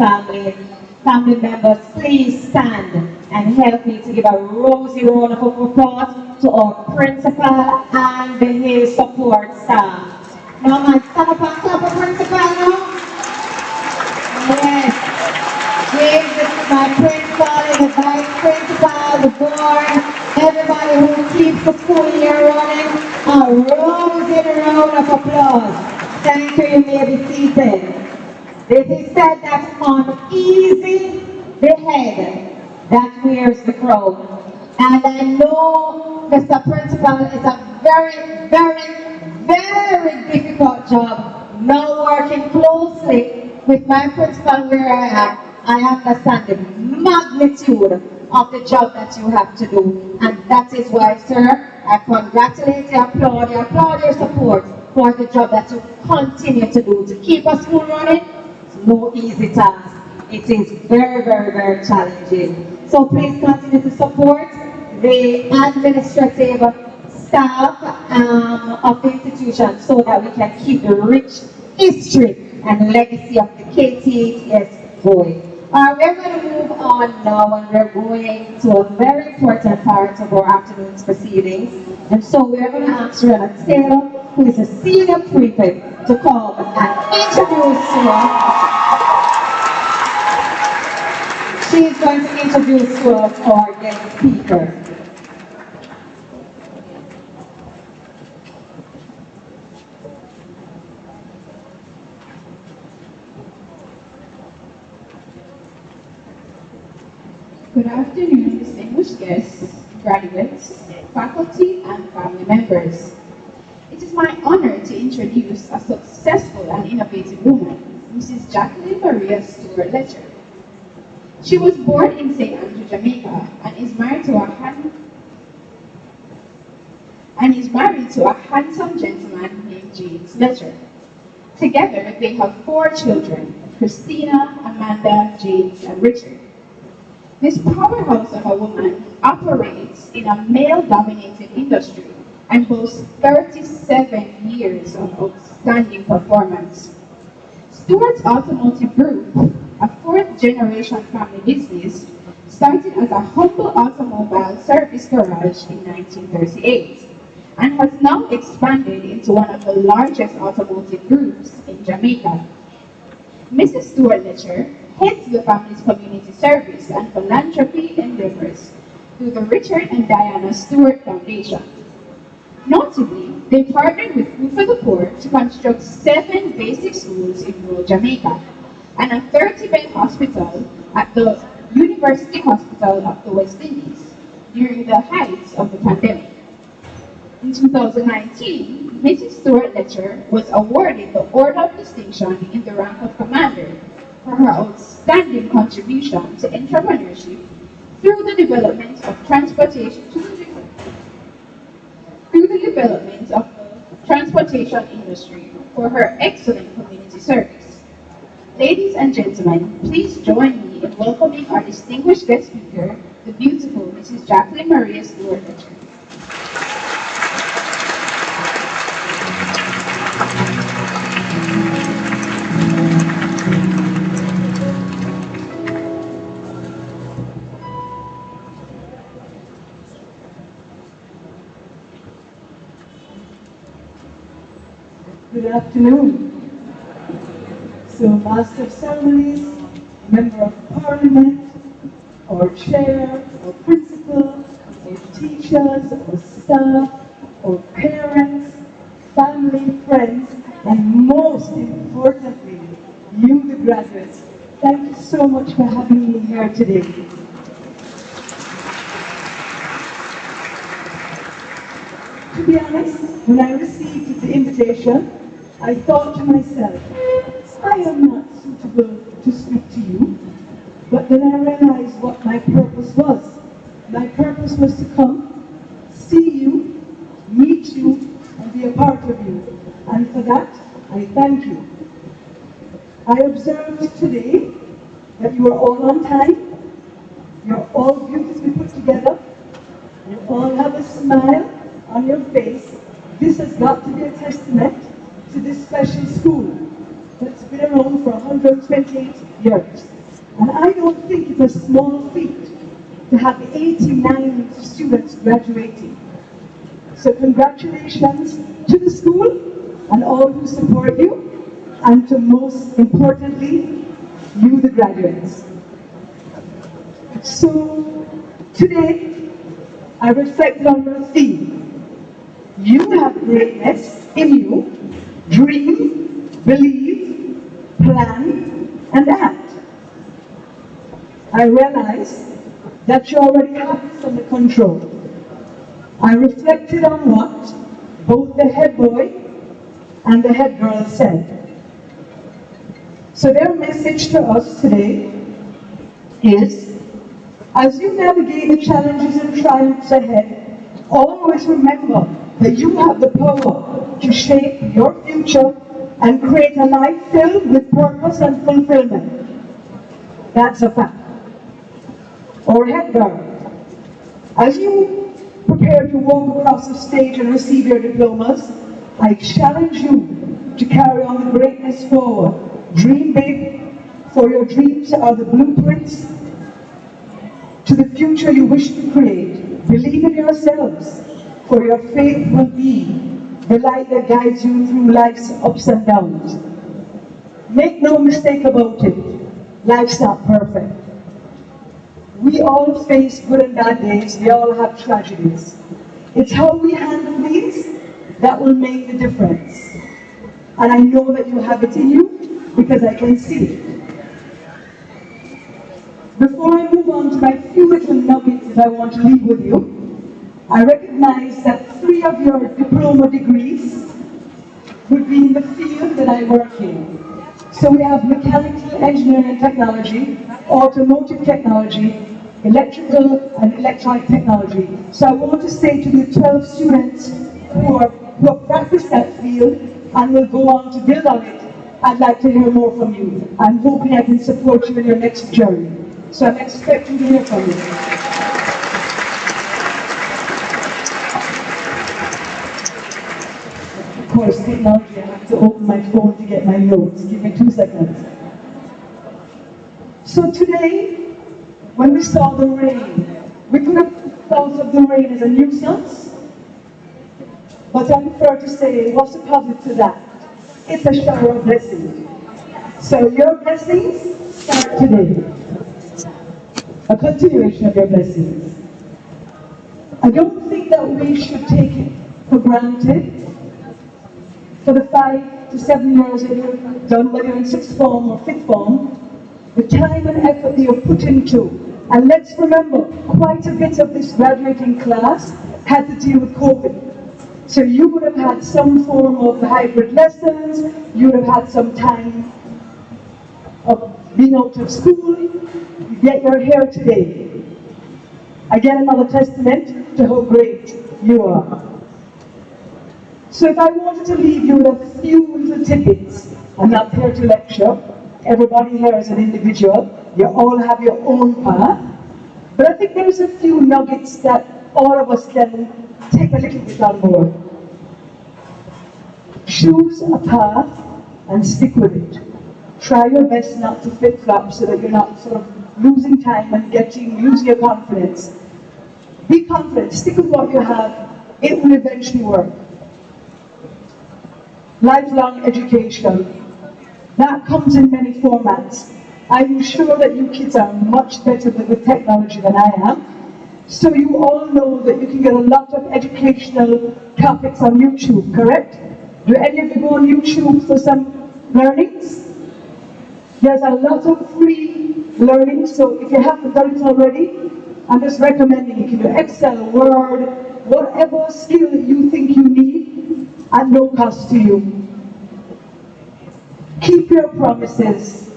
family members, please stand and help me to give a rosy round of applause to our principal and his support staff. Now, man, stand up and clap for principal now. Yes. Give my principal and the vice principal, the board, everybody who keeps the school year running, a rosy round of applause. Thank you, you may be seated. It is said that uneasy the head that wears the crown. And I know Mr. Principal is a very, very, very difficult job. Now working closely with my principal where I am, I understand the magnitude of the job that you have to do. And that is why, sir, I congratulate you, applaud your support for the job that you continue to do to keep us school running. No easy task. It is very, very, very challenging. So please continue to support the administrative staff of the institution so that we can keep the rich history and legacy of the KTHS going. We're going to move on now and we're going to a very important part of our afternoon's proceedings. And so we're going to ask Renata Taylor, who is a senior prefect, to come and introduce to us. She is going to introduce to us our guest speaker. Good afternoon, distinguished guests, graduates, faculty, and family members. It is my honor to introduce a successful and innovative woman, Mrs. Jacqueline Maria Stewart Letcher. She was born in St. Andrew, Jamaica, and is married to a handsome gentleman named James Letcher. Together, they have 4 children: Christina, Amanda, James, and Richard. This powerhouse of a woman operates in a male-dominated industry and boasts 37 years of outstanding performance. Stewart's Automotive Group, a 4th-generation family business, started as a humble automobile service garage in 1938 and has now expanded into one of the largest automotive groups in Jamaica. Mrs. Stewart Letcher heads the family's community service and philanthropy endeavors through the Richard and Diana Stewart Foundation. Notably, they partnered with Food for the Poor to construct 7 basic schools in rural Jamaica and a 30-bed hospital at the University Hospital of the West Indies during the height of the pandemic. In 2019, Mrs. Stewart Letcher was awarded the Order of Distinction in the rank of Commander for her outstanding contribution to entrepreneurship through the development of transportation industry for her excellent community service. Ladies and gentlemen, please join me in welcoming our distinguished guest speaker, the beautiful Mrs. Jacqueline Maria Stewart Letcher. Good afternoon. So, Master of Ceremonies, Member of Parliament, our Chair, our Principal, our teachers, our staff, our parents, family, friends, and most importantly, you the graduates. Thank you so much for having me here today. To be honest, when I received the invitation, I thought to myself, I am not suitable to speak to you. But then I realized what my purpose was. My purpose was to come, see you, meet you, and be a part of you. And for that, I thank you. I observed today that you are all on time, you're all beautifully put together, you all have a smile on your face. This has got to be a testament to this special school. that's been around for 128 years. And I don't think it's a small feat to have 89 students graduating. So congratulations to the school and all who support you, and to most importantly, you the graduates. So today, I reflected on your theme. You have greatness in you. Dream, believe, plan, and act. I realized that you already have this under control. I reflected on what both the head boy and the head girl said. So their message to us today is, as you navigate the challenges and triumphs ahead, always remember that you have the power to shape your future and create a life filled with purpose and fulfillment. That's a fact. Or head girl, as you prepare to walk across the stage and receive your diplomas, I challenge you to carry on the greatness forward. Dream big, for your dreams are the blueprints to the future you wish to create. Believe in yourselves, for your faith will be the light that guides you through life's ups and downs. Make no mistake about it, life's not perfect. We all face good and bad days, we all have tragedies. It's how we handle these that will make the difference. And I know that you have it in you because I can see it. Before I move on to my few little nuggets that I want to leave with you, I recognize that 3 of your diploma degrees would be in the field that I work in. So we have mechanical engineering and technology, automotive technology, electrical and electronic technology. So I want to say to the 12 students who have practiced that field and will go on to build on it, I'd like to hear more from you. I'm hoping I can support you in your next journey. So I'm expecting to hear from you. Of course, technology, I have to open my phone to get my notes. Give me 2 seconds. So today, when we saw the rain, we could have thought of the rain as a nuisance, but I prefer to say, what's the positive to that? It's a shower of blessings. So your blessings start today. A continuation of your blessings. I don't think that we should take it for granted. For the 5 to 7 years that you've done, whether you're in 6th form or 5th form, the time and effort that you've put into. And let's remember, quite a bit of this graduating class had to deal with COVID. So you would have had some form of hybrid lessons, you would have had some time of being out of school, yet you're here today. Again, another testament to how great you are. So if I wanted to leave you with a few little tidbits, I'm not here to lecture, everybody here is an individual, you all have your own path, but I think there's a few nuggets that all of us can take a little bit on board. Choose a path and stick with it. Try your best not to flip-flop so that you're not sort of losing time and losing your confidence. Be confident, stick with what you have, it will eventually work. Lifelong education, that comes in many formats. I'm sure that you kids are much better with technology than I am. So you all know that you can get a lot of educational topics on YouTube, correct? Do any of you go on YouTube for some learnings? There's a lot of free learning, so if you haven't done it already, I'm just recommending you can do Excel, Word, whatever skill that you think you need at no cost to you. Keep your promises.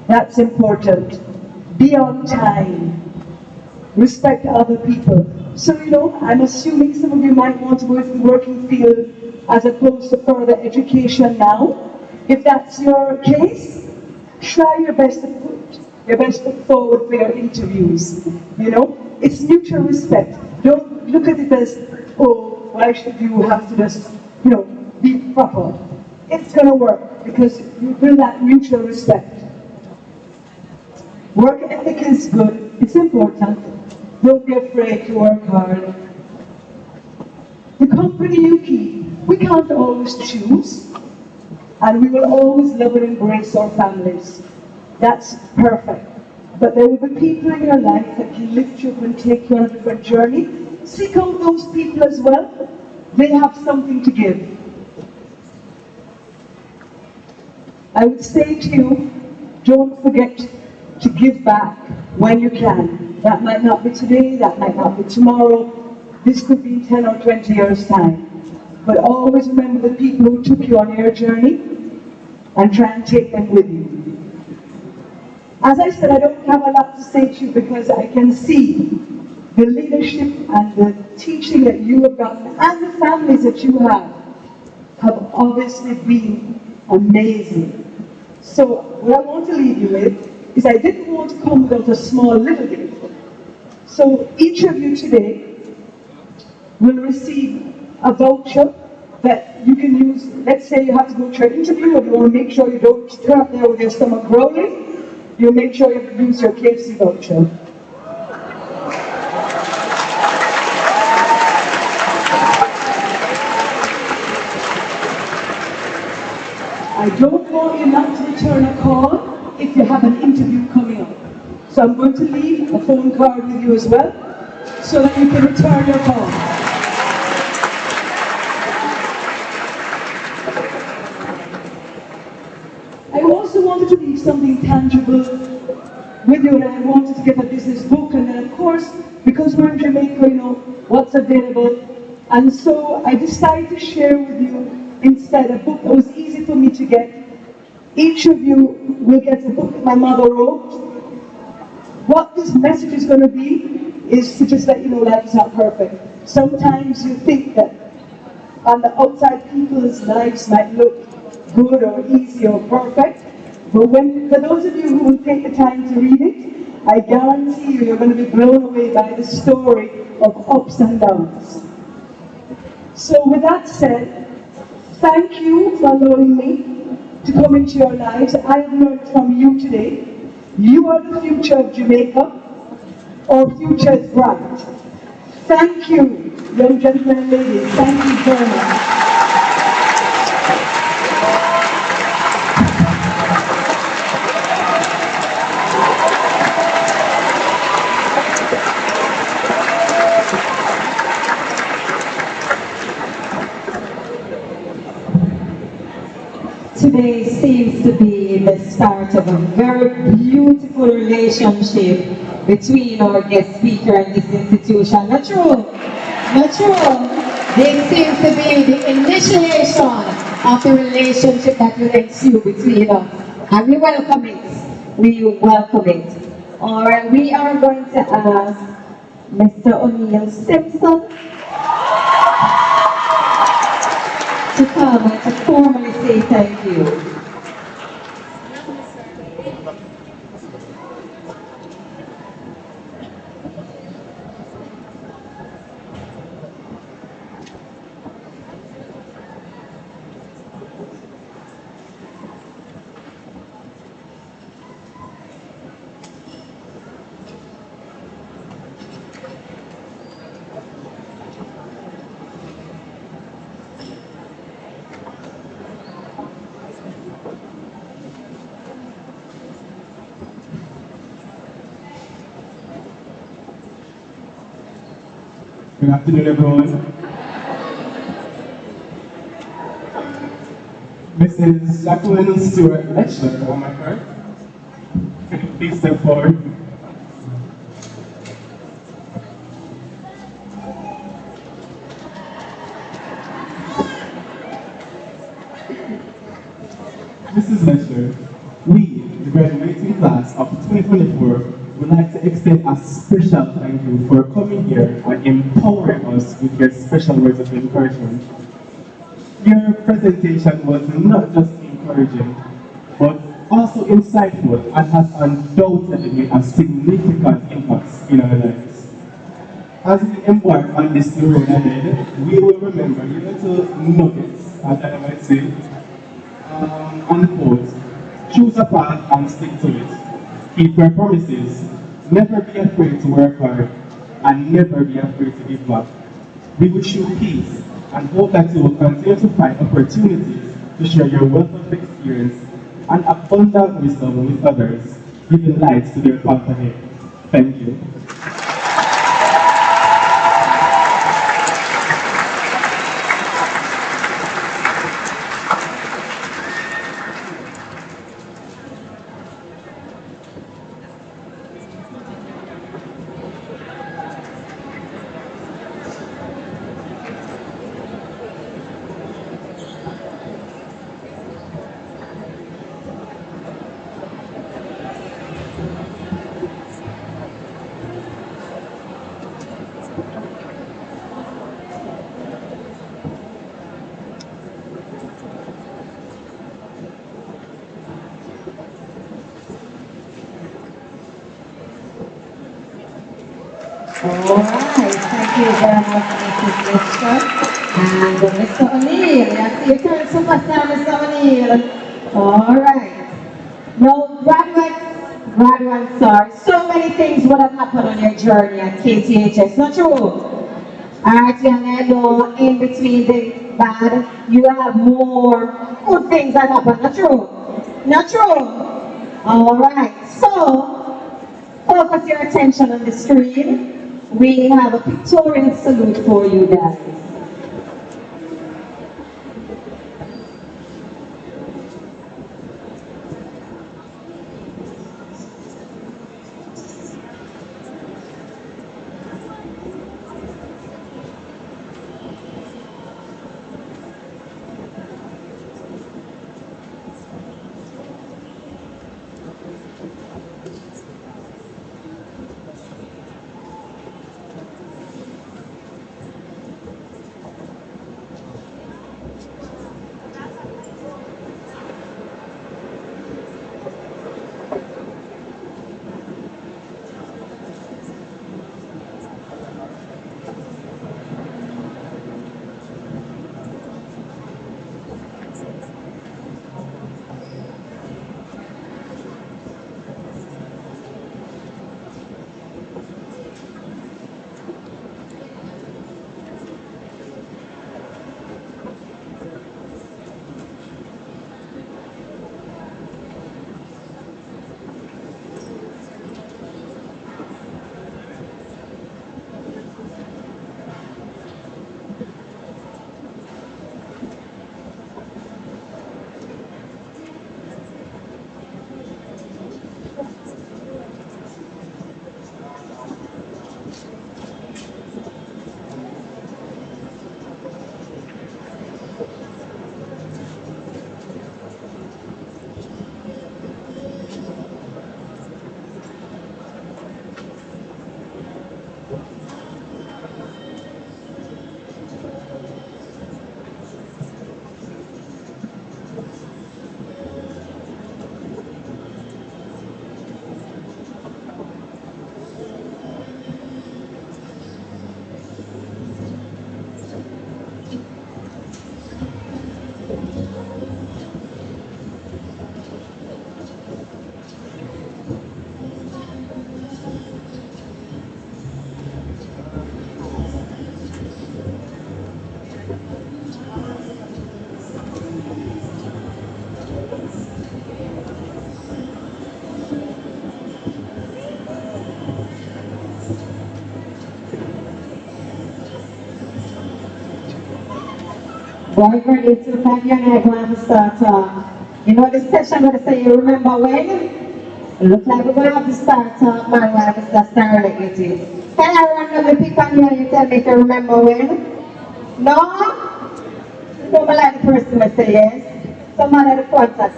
That's important. Be on time. Respect other people. So, I'm assuming some of you might want to go into the working field as opposed to further education now. If that's your case, try your best to put your best foot forward for your interviews. It's mutual respect. Don't look at it as, oh, why should you have to just, be proper. it's going to work because you build that mutual respect. Work ethic is good, it's important. Don't be afraid to work hard. The company you keep, we can't always choose, and we will always love and embrace our families. That's perfect. But there will be people in your life that can lift you up and take you on a different journey. Seek out those people as well. They have something to give. I would say to you, don't forget to give back when you can. That might not be today, that might not be tomorrow. This could be in 10 or 20 years' time. But always remember the people who took you on your journey and try and take them with you. As I said, I don't have a lot to say to you because I can see the leadership and the teaching that you have gotten and the families that you have obviously been amazing. So what I want to leave you with is I didn't want to come without a small little gift. So each of you today will receive a voucher that you can use. Let's say you have to go to an interview and you want to make sure you don't turn up there with your stomach growling. You make sure you use your KFC voucher. I don't want you not to return a call if you have an interview coming up. So I'm going to leave a phone card with you as well, so that you can return your call. I also wanted to leave something tangible with you, and I wanted to get a business book, and then of course, because we're in Jamaica, you know, what's available. And so I decided to share with you instead a book that was easy for me to get. Each of you will get a book that my mother wrote. What this message is going to be is to just let you know life is not perfect. Sometimes you think that on the outside people's lives might look good or easy or perfect, but for those of you who will take the time to read it, I guarantee you're going to be blown away by the story of ups and downs. So with that said, thank you for allowing me to come into your lives. I have learned from you today. You are the future of Jamaica. Our future is bright. Thank you, young gentlemen and ladies. Thank you very much. Today seems to be the start of a very beautiful relationship between our guest speaker and this institution. Not true? Not true? This seems to be the initiation of the relationship that will ensue between us. And we welcome it. We welcome it. Alright, we are going to ask Mr. O'Neill Simpson to come and to formally say thank you. Good afternoon, everyone. Mrs. Jacqueline Stewart Lecture, on my card. Please step forward. Mrs. Lecture, we, the graduating class of 2024, would like to extend a special thank you for coming here and empowering us with your special words of encouragement. Your presentation was not just encouraging, but also insightful and has undoubtedly made a significant impact in our lives. As we embark on this new road ahead, we will remember your little nuggets, as I might say, on the quote, choose a path and stick to it. Keep your promises. Never be afraid to work hard and never be afraid to give back. We wish you peace and hope that you will continue to find opportunities to share your wealth of experience and abundant wisdom with others, giving light to their path ahead. Thank you. Alright, thank you very much, Mrs. Lester. And Mr. O'Neill, I see you turn superstar, Mr. O'Neill. Alright. Now, graduates, sorry, so many things would have happened on your journey at KTHS, not true? Alright, and I know in between the bad, you have more good things that happen, not true? Not true? Alright, so, focus your attention on the screen. We have a pictorial salute for you guys. Right ready to have your name going to start. You know this session going to say you remember when? It looks like we're going to have to start man, we're going to have to start staring at you. Can I randomly pick on you and you tell me if you remember when? No? You don't like the person that say yes. Someone at the front side.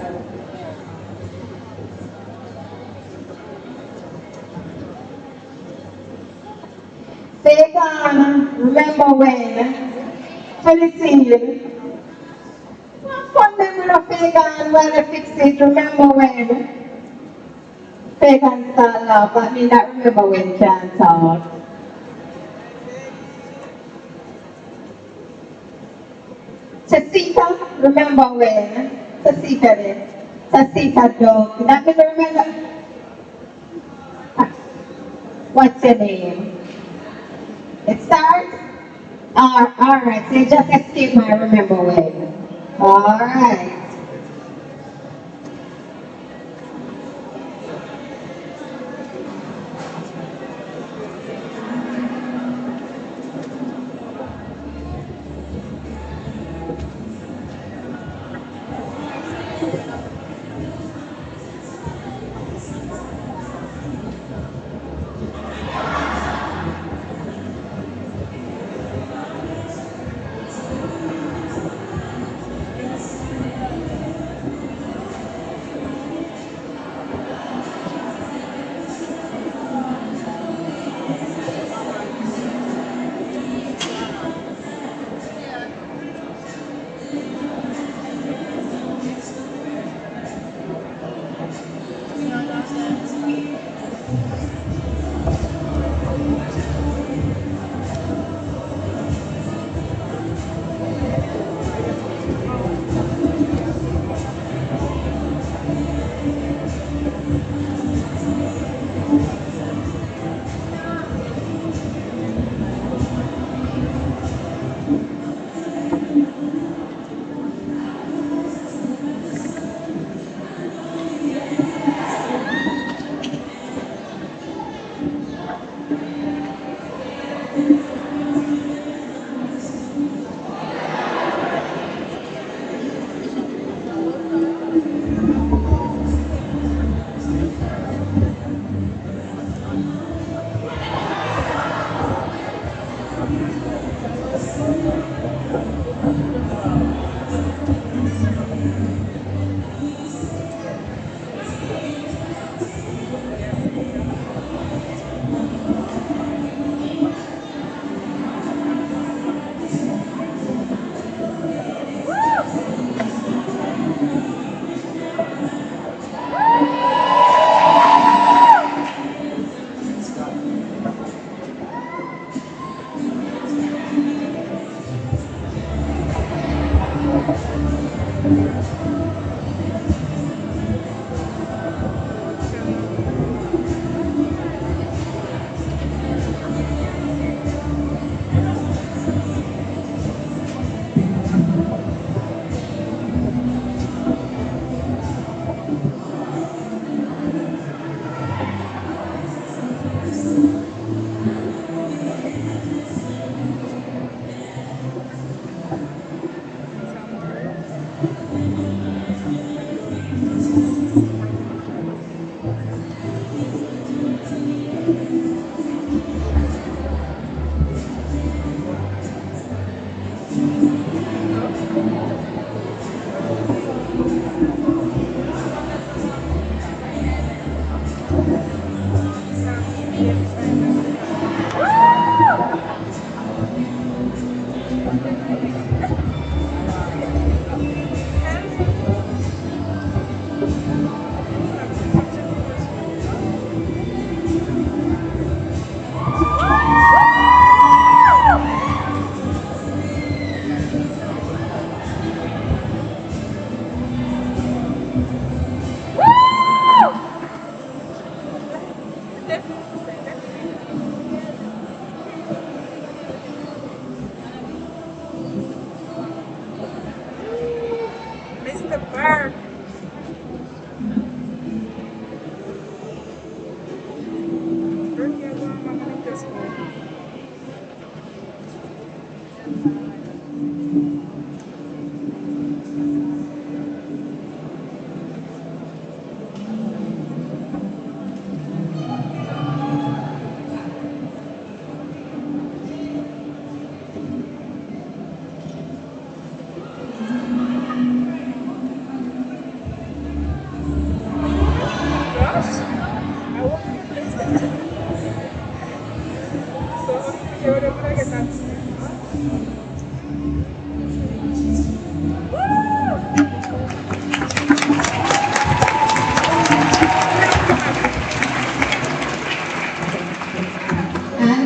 Fagan, remember when? Felicity. What fun memory of Fagan when I fix it, remember when? Fagan start laugh, that means that remember when can't talk. Tessita, remember when? Sasika there. Sasika dog. That me remember. What's your name? It starts? Alright, so you just escaped my remember when. Alright.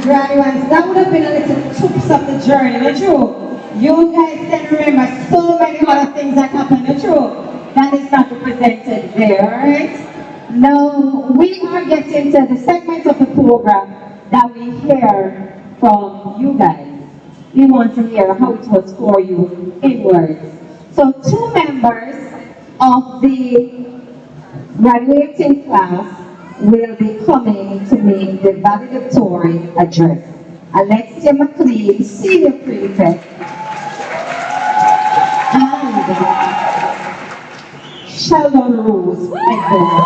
Graduates, that would have been a little tips of the journey, the true. You guys can remember so many other things that happened, the true. that is not represented there, right? Now, we are getting to the segment of the program that we hear from you guys. We want to hear how it was for you in words. So 2 members of the graduating class will be coming to make the valedictory address. Alexia McLean, Senior Prefect, and Sheldon Rose, Edward.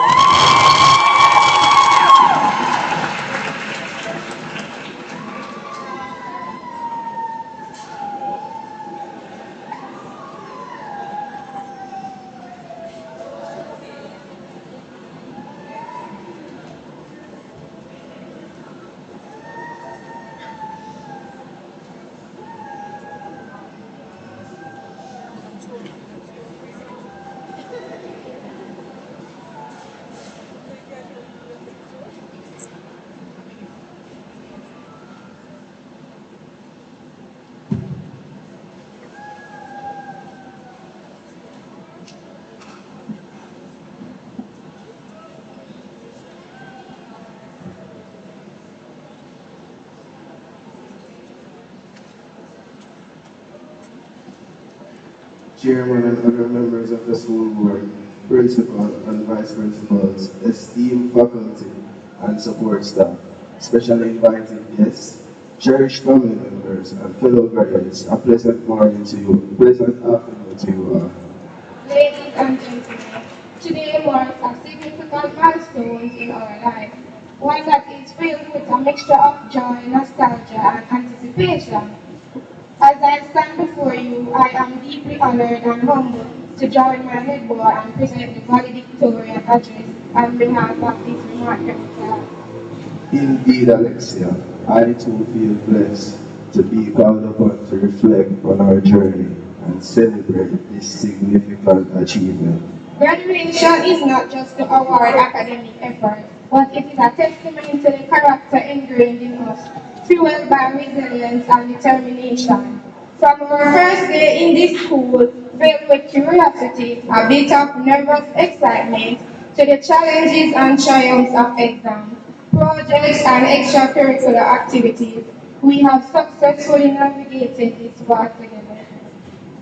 Chairman and other members of the school board, principal and vice principals, esteemed faculty and support staff, specially invited guests, cherished family members, and fellow graduates, a pleasant morning to you, pleasant afternoon to you all. Ladies and gentlemen, today marks a significant milestone in our life, one that is filled with a mixture of joy, nostalgia, and anticipation. As I stand before you, I am deeply honored and humbled to join my head boy and present the valedictory address on behalf of this remarkable class. Indeed, Alexia, I too feel blessed to be called upon to reflect on our journey and celebrate this significant achievement. Graduation is not just to award academic effort, but it is a testament to the character ingrained in us, fueled by resilience and determination. From our first day in this school, filled with curiosity, a bit of nervous excitement, to the challenges and triumphs of exams, projects and extracurricular activities, we have successfully navigated this path together.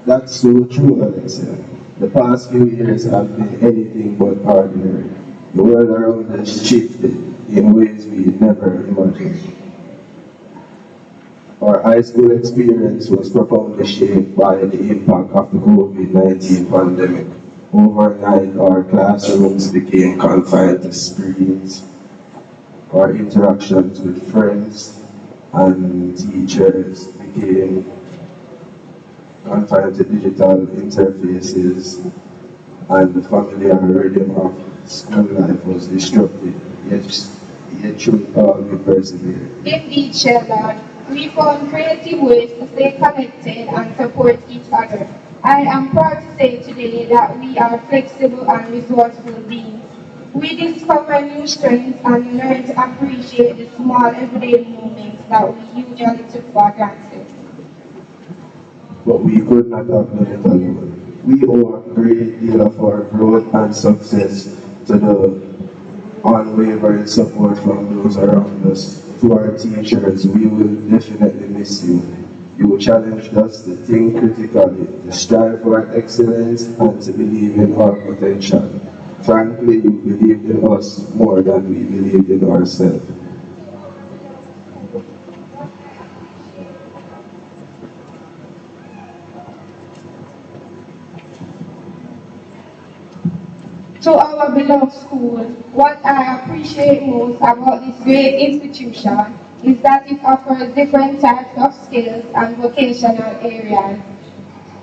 That's so true, Alexia. The past few years have been anything but ordinary. The world around us shifted in ways we never imagined. Our high school experience was profoundly shaped by the impact of the COVID-19 pandemic. Overnight, our classrooms became confined to screens. Our interactions with friends and teachers became confined to digital interfaces, and the familiar rhythm of school life was disrupted. Yet through it all, we persevered. Indeed, Sheldon, we found creative ways to stay connected and support each other. I am proud to say today that we are flexible and resourceful beings. We discover new strengths and learn to appreciate the small everyday moments that we usually took for granted. But we could not have done it alone. We owe a great deal of our growth and success to the unwavering support from those around us. To our teachers, we will definitely miss you. You challenged us to think critically, to strive for excellence, and to believe in our potential. Frankly, you believed in us more than we believed in ourselves. To our beloved school, what I appreciate most about this great institution is that it offers different types of skills and vocational areas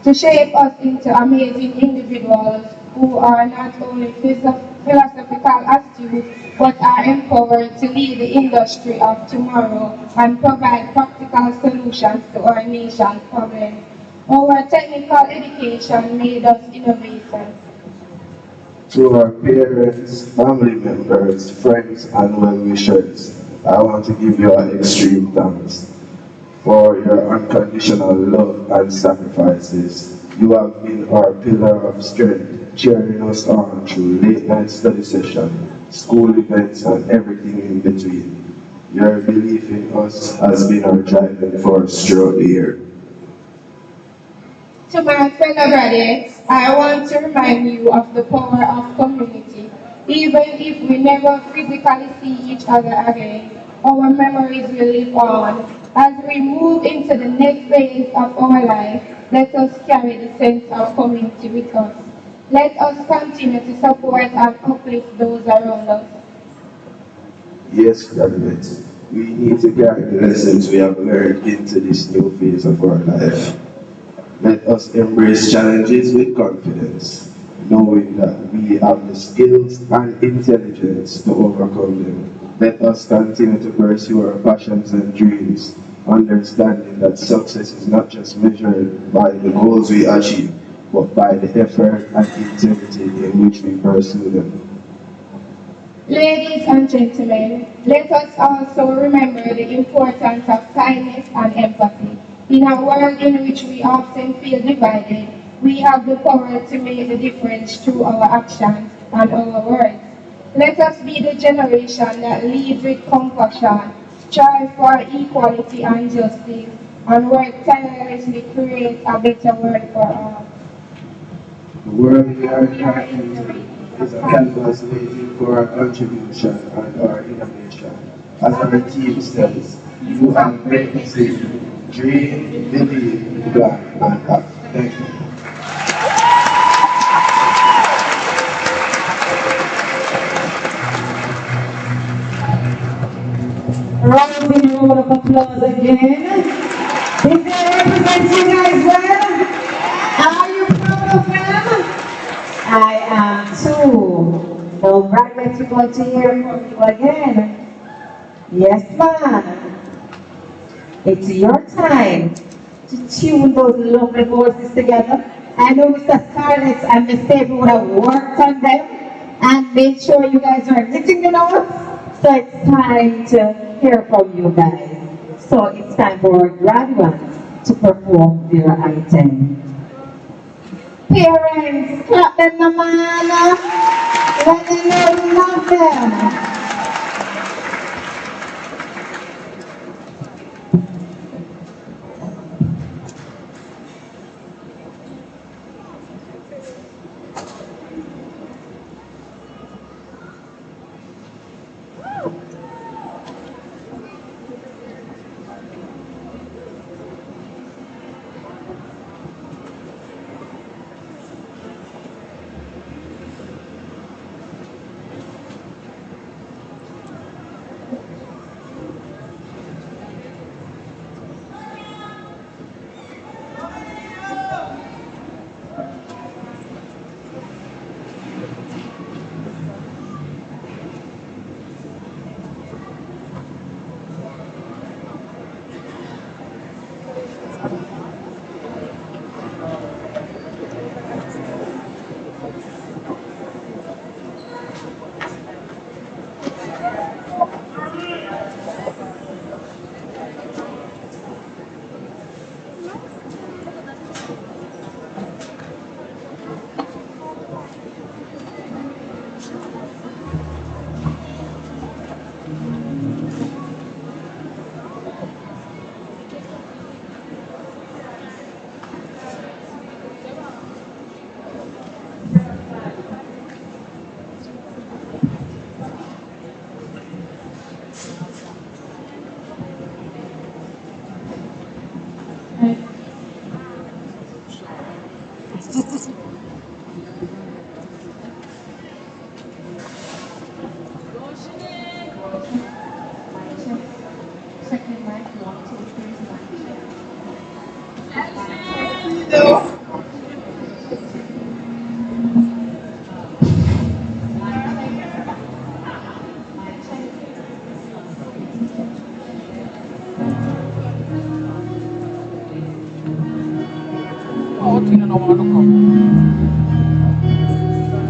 to shape us into amazing individuals who are not only philosophical astute, but are empowered to lead the industry of tomorrow and provide practical solutions to our nation's problems. Our technical education made us innovators. To our parents, family members, friends, and well-wishers, I want to give you our extreme thanks for your unconditional love and sacrifices. You have been our pillar of strength cheering us on through late night study session, school events, and everything in between. Your belief in us has been our driving force throughout the year. To my fellow graduates, I want to remind you of the power of community. Even if we never physically see each other again, our memories will live on. As we move into the next phase of our life, let us carry the sense of community with us. Let us continue to support and uplift those around us. Yes, graduates, we need to carry the lessons we have learned into this new phase of our life. Let us embrace challenges with confidence, knowing that we have the skills and intelligence to overcome them. Let us continue to pursue our passions and dreams, understanding that success is not just measured by the goals we achieve, but by the effort and integrity in which we pursue them. Ladies and gentlemen, let us also remember the importance of kindness and empathy. In a world in which we often feel divided, we have the power to make the difference through our actions and our words. Let us be the generation that leads with compassion, strive for equality and justice, and work tirelessly to create a better world for all. The world we are entering is a canvas waiting for our contribution and our innovation. As our team says, you have greatness in you. Dream, believe, plan, and act. Thank you. Rousing round of applause again. Did they represent you guys well? Are you proud of them? I am too. Now, graduates, we're going to hear from you again. Yes, ma'am. It's your time to tune those lovely voices together. I know Mr. Scarlett and Miss David would have worked on them and made sure you guys are hitting the notes. So it's time to hear from you guys. So it's time for our graduates to perform their item. Parents, clap them the man. Let them know you love them.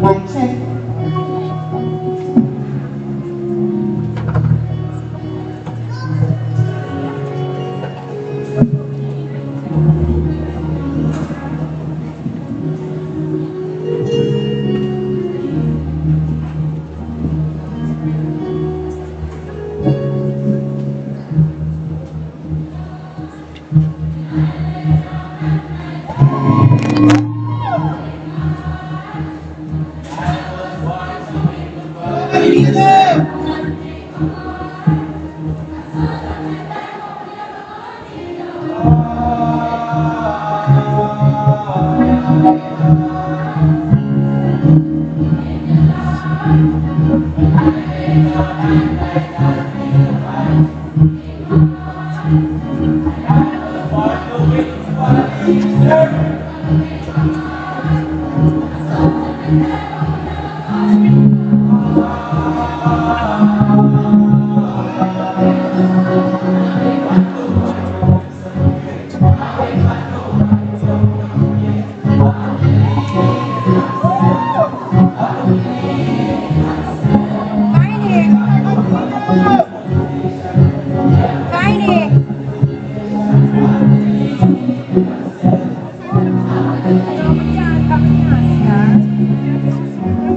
Mic check.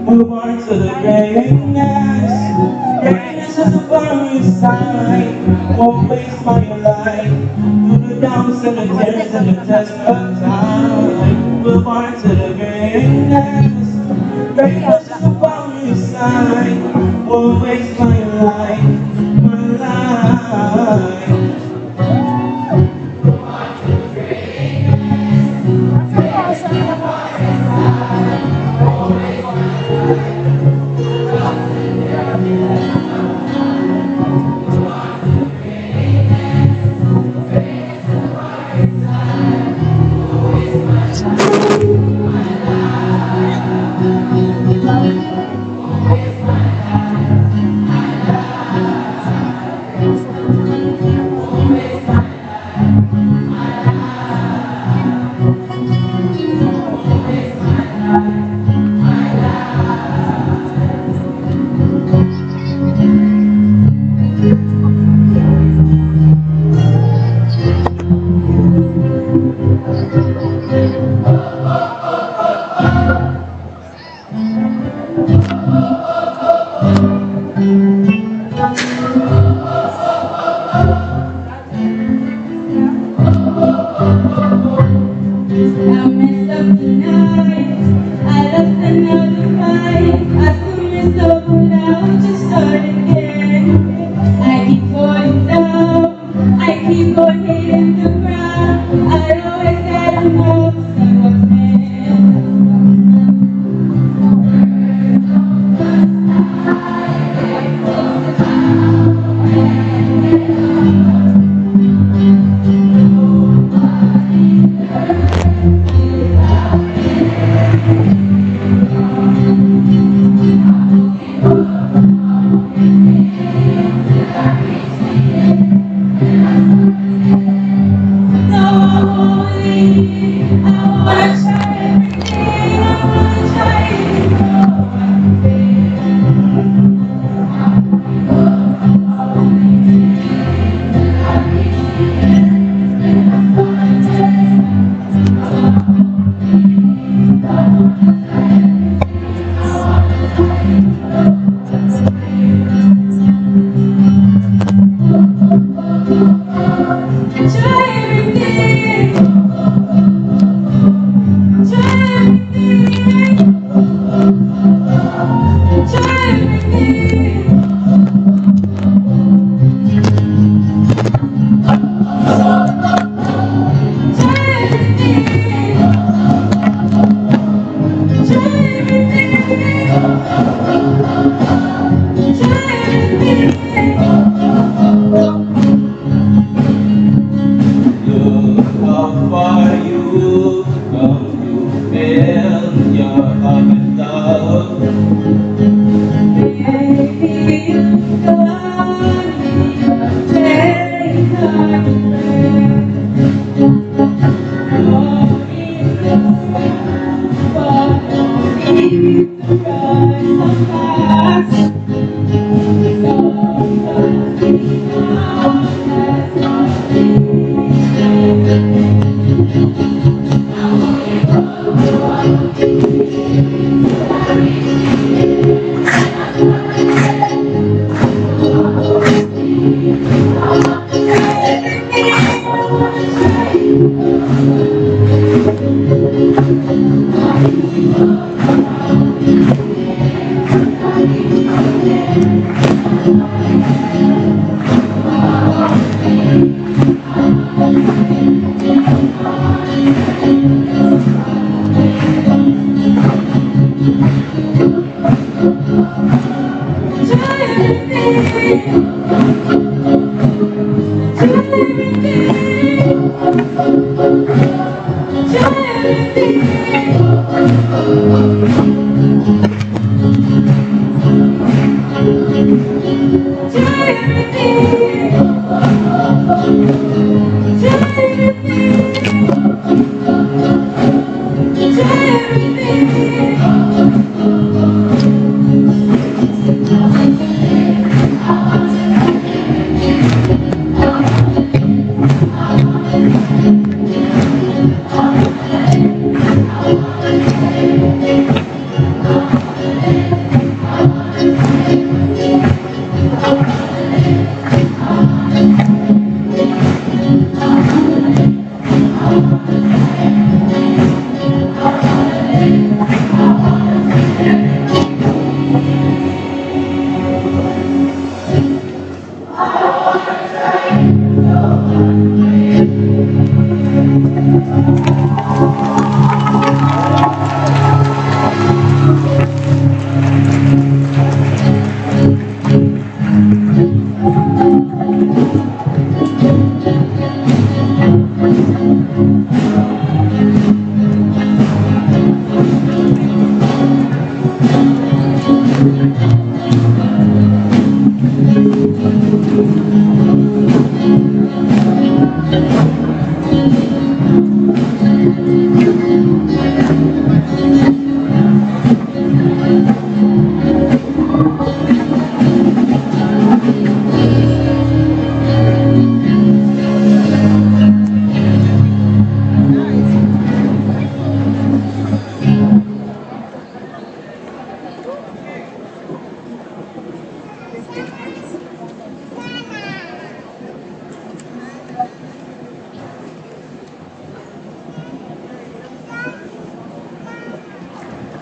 Move on to the greatness. Greatness is a very sign. Won't waste my life. Through the downs and the tears and the test of time. Move on to the greatness. Greatness is a very sign. Won't waste my life. My life.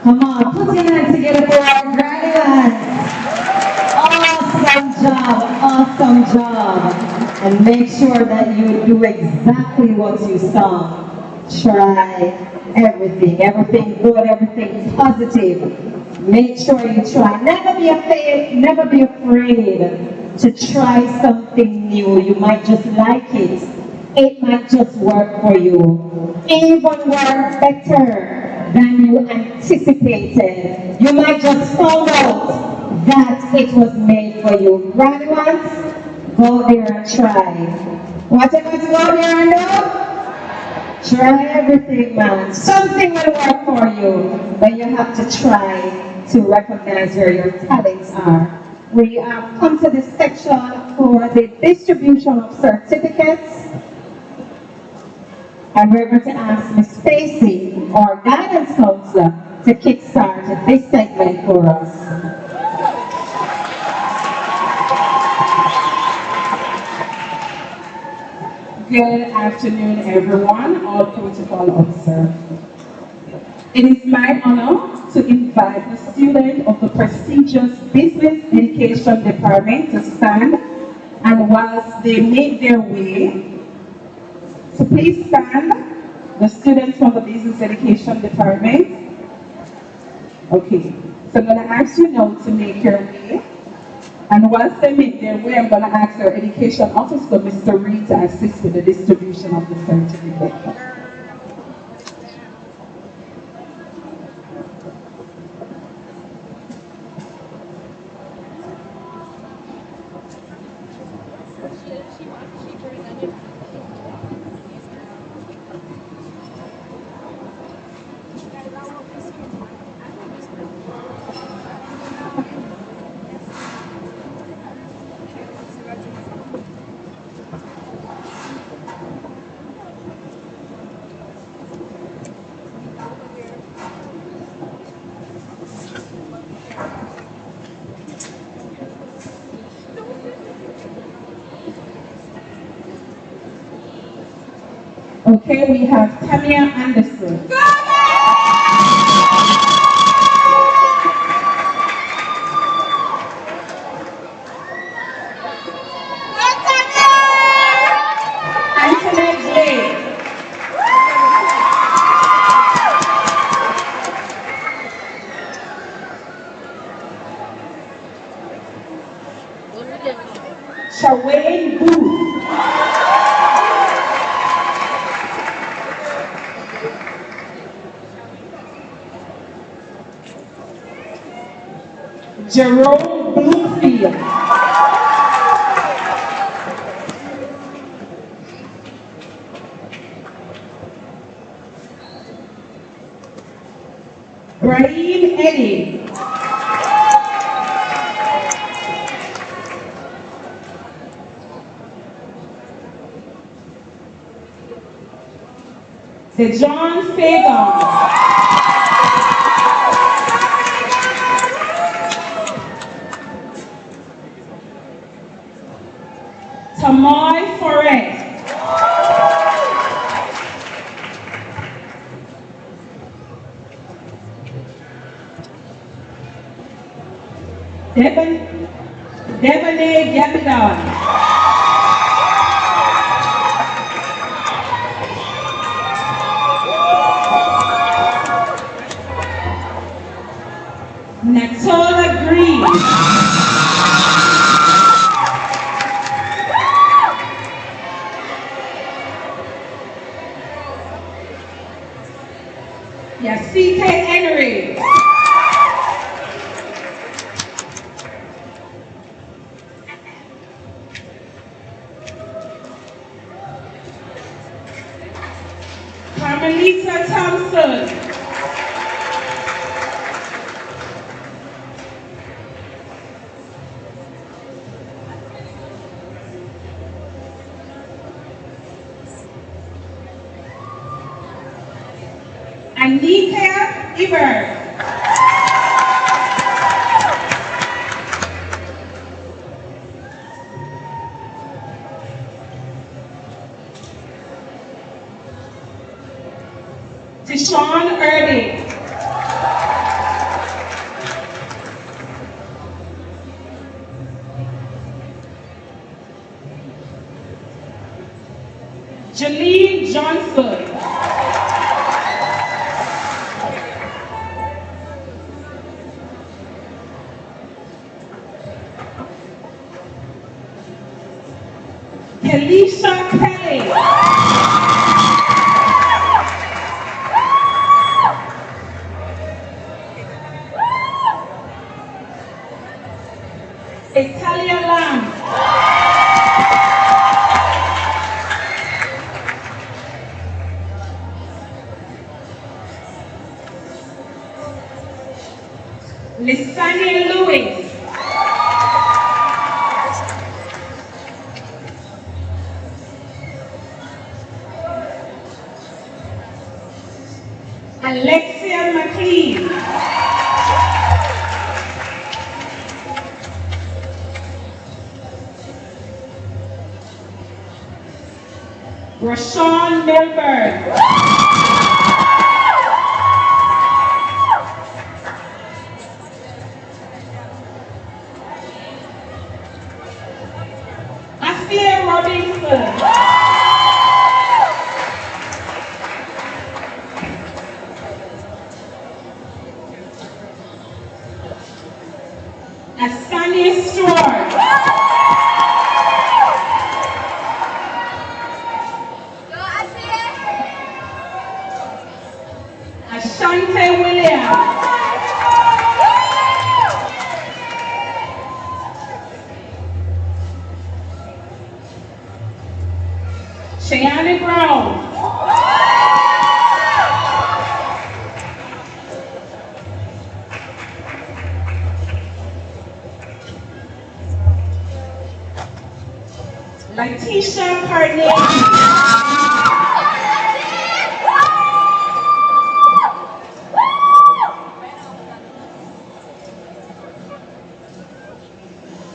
Come on, put your hands together for our graduates. Awesome job. And make sure that you do exactly what you saw. Try everything good, everything positive. Make sure you try. Never be afraid to try something new. You might just like it. It might just work for you. Even work better than you anticipated. You might just find out that it was made for you. Graduates, go there and try. Whatever to go there and do, try everything, man. Something will work for you, but you have to try to recognize where your talents are. We have come to this section for the distribution of certificates. And we're going to ask Ms. Stacy, our guidance counselor, to kickstart this segment for us. Good afternoon, everyone, all protocol observed. It is my honor to invite the student of the prestigious Business Education Department to stand, and whilst they make their way, so please stand, the students from the Business Education Department. Okay, so I'm going to ask you now to make your way. And once they make their way, I'm going to ask our education officer, Mr. Reed, to assist with the distribution of the certificate. Okay, we have Tamia Anderson. Antoinette Blake. Shawayne Booth. Jerome Bloomfield. Brahim Eddie. John Fagan. Tamoy Forrest. Debonay Gabidon. Natola Green. C.K. Henry. Carmelita Thompson. Anika Iber. Deshaun Irving. Janine Johnson. Kelisha Kelly. Italia Lam. Lissania Lewis. Alexia McLean. Rashawn Milburn. Asia Robinson. Asani Stewart. Ashante Williams. Cheyenne Brown. Letitia Carnegie.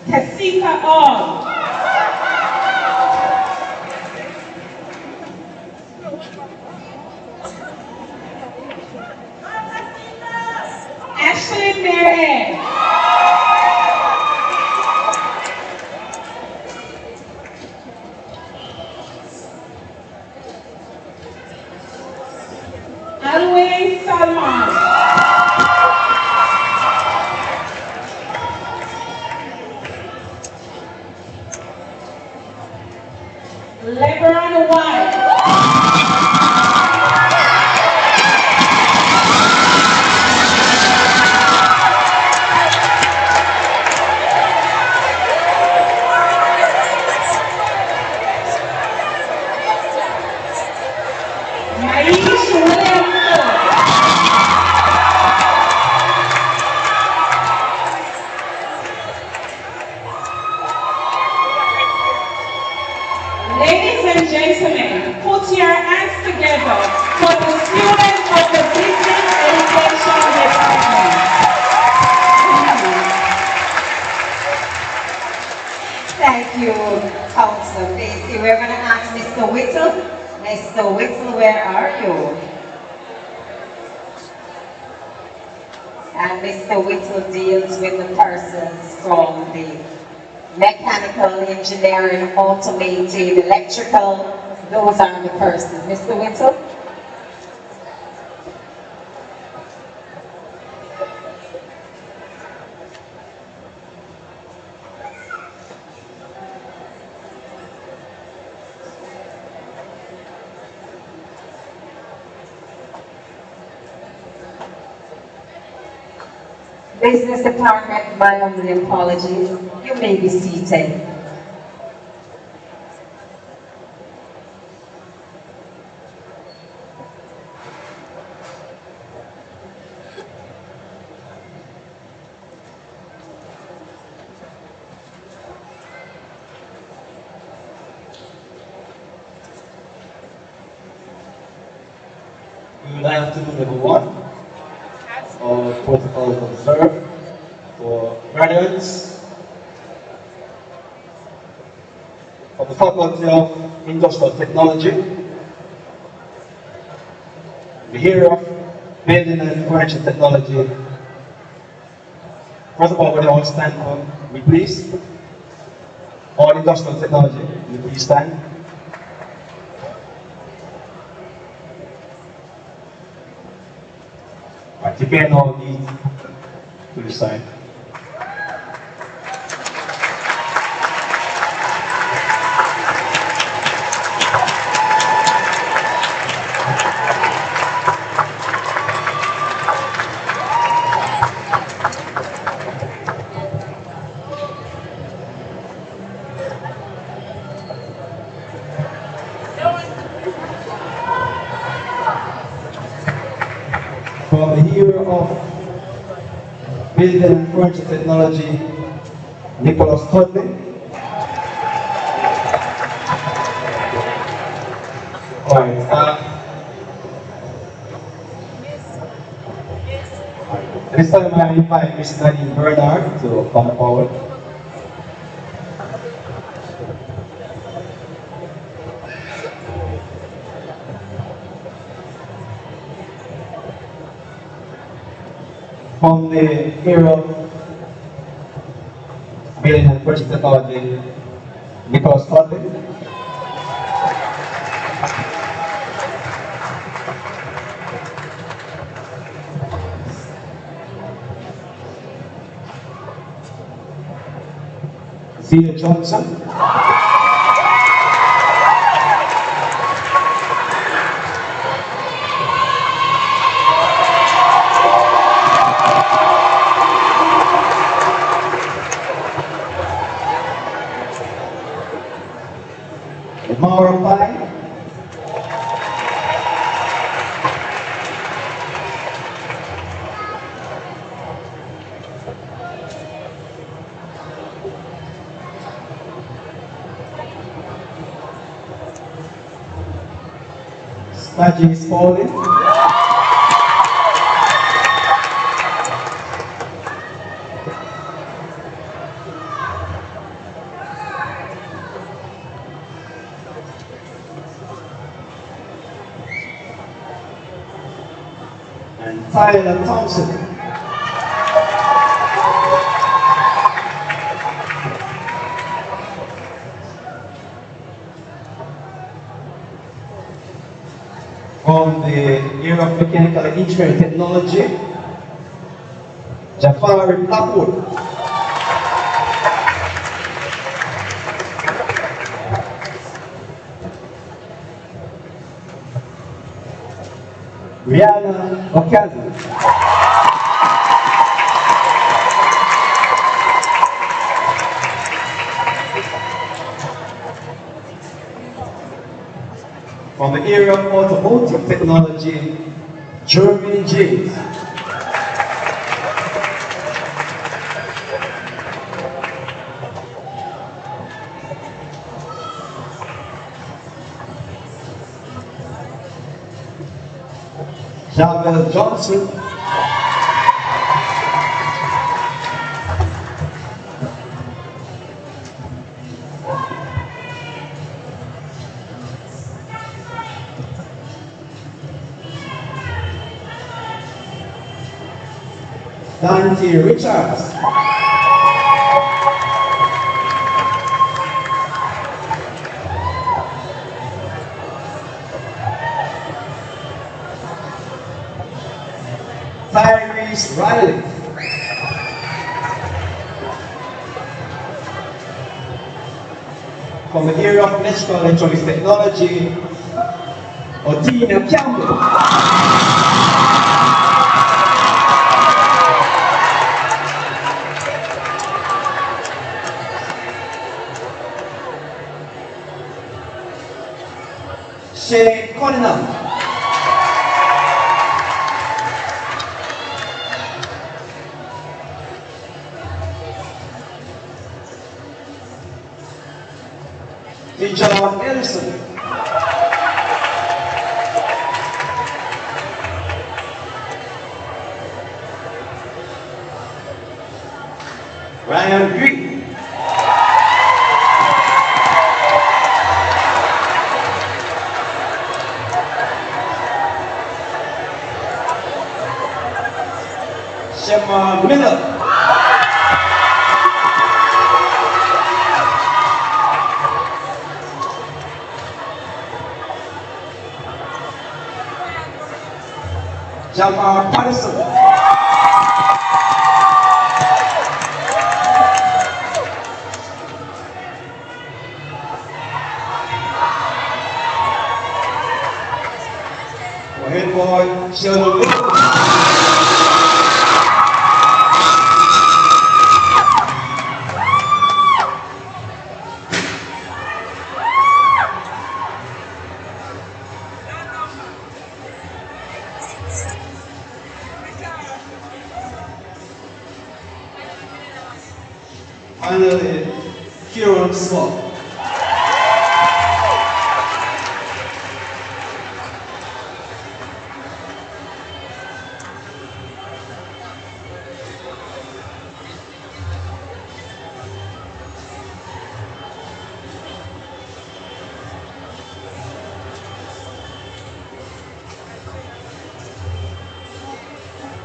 Kasika Og. Ashley Merritt. Alway Salman. LeBron White. Maish Williamson. Ladies and gentlemen, put your hands together for the students of the Business Education Department. Thank you, Councillor Facey. We're going to ask Mr. Whittle. Mr. Whittle, where are you? And Mr. Whittle deals with the persons from the mechanical, engineering, automated, electrical. Those are the persons. Mr. Whittle? Business Department, my only apologies. You may be seated. Good afternoon, everyone. All protocols observed for graduates of the Faculty of Industrial Technology, the area of Building and Information Technology. First of all, would you all stand for me, please? All Industrial Technology, will you please stand? you can all lead to the side. From the hero of building and furniture technology, Nicholas Tudley. Alright, this time I invite Miss Nadine Bernard to come forward. From the hero of building and furniture technology, Nicholas Tudley. Zia Johnson. Maura Pai. Staji Spaulding. And Tyler Thompson. From the area of mechanical engineering technology, Jafari Tapur. Rihanna Okazi. From the area of automotive technology, Jeremy James. Javel Johnson. Dante Richards. Tyrese Riley. From the area of electrical electronics technology, Otina Campbell. Shay Cunningham. John Ellison. Ryan Green. Shema Miller. Jamar Patterson. Finally, Kieran Swap.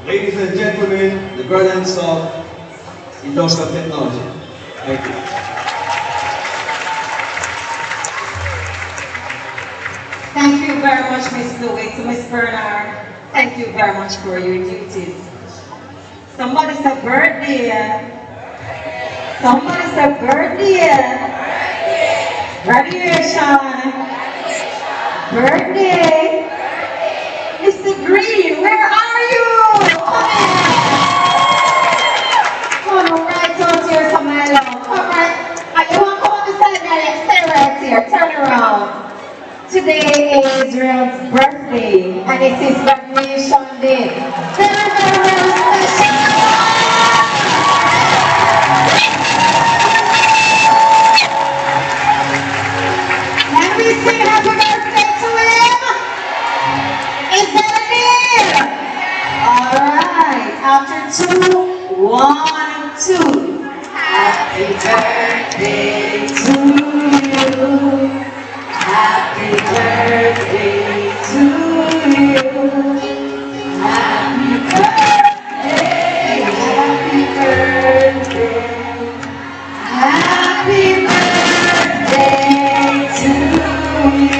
Ladies and gentlemen, the guardians of industrial technology. Thank you. Thank you very much, Miss Louis. To Miss Bernard, thank you very much for your duties. Somebody said birthday. Somebody said birthday. Graduation. Birthday. Mr. Green, where are you? Come on, right out here, somebody alone. Come right. You want to come on the side there? Stay right here. Turn around. Today is Real's birthday, and it's his graduation day. Very, very, very special. Can we sing happy birthday to him? Is that a deal? Alright, after 2, 1, 2. Happy birthday to you. Happy birthday to you. Happy birthday, happy birthday. Happy birthday to you.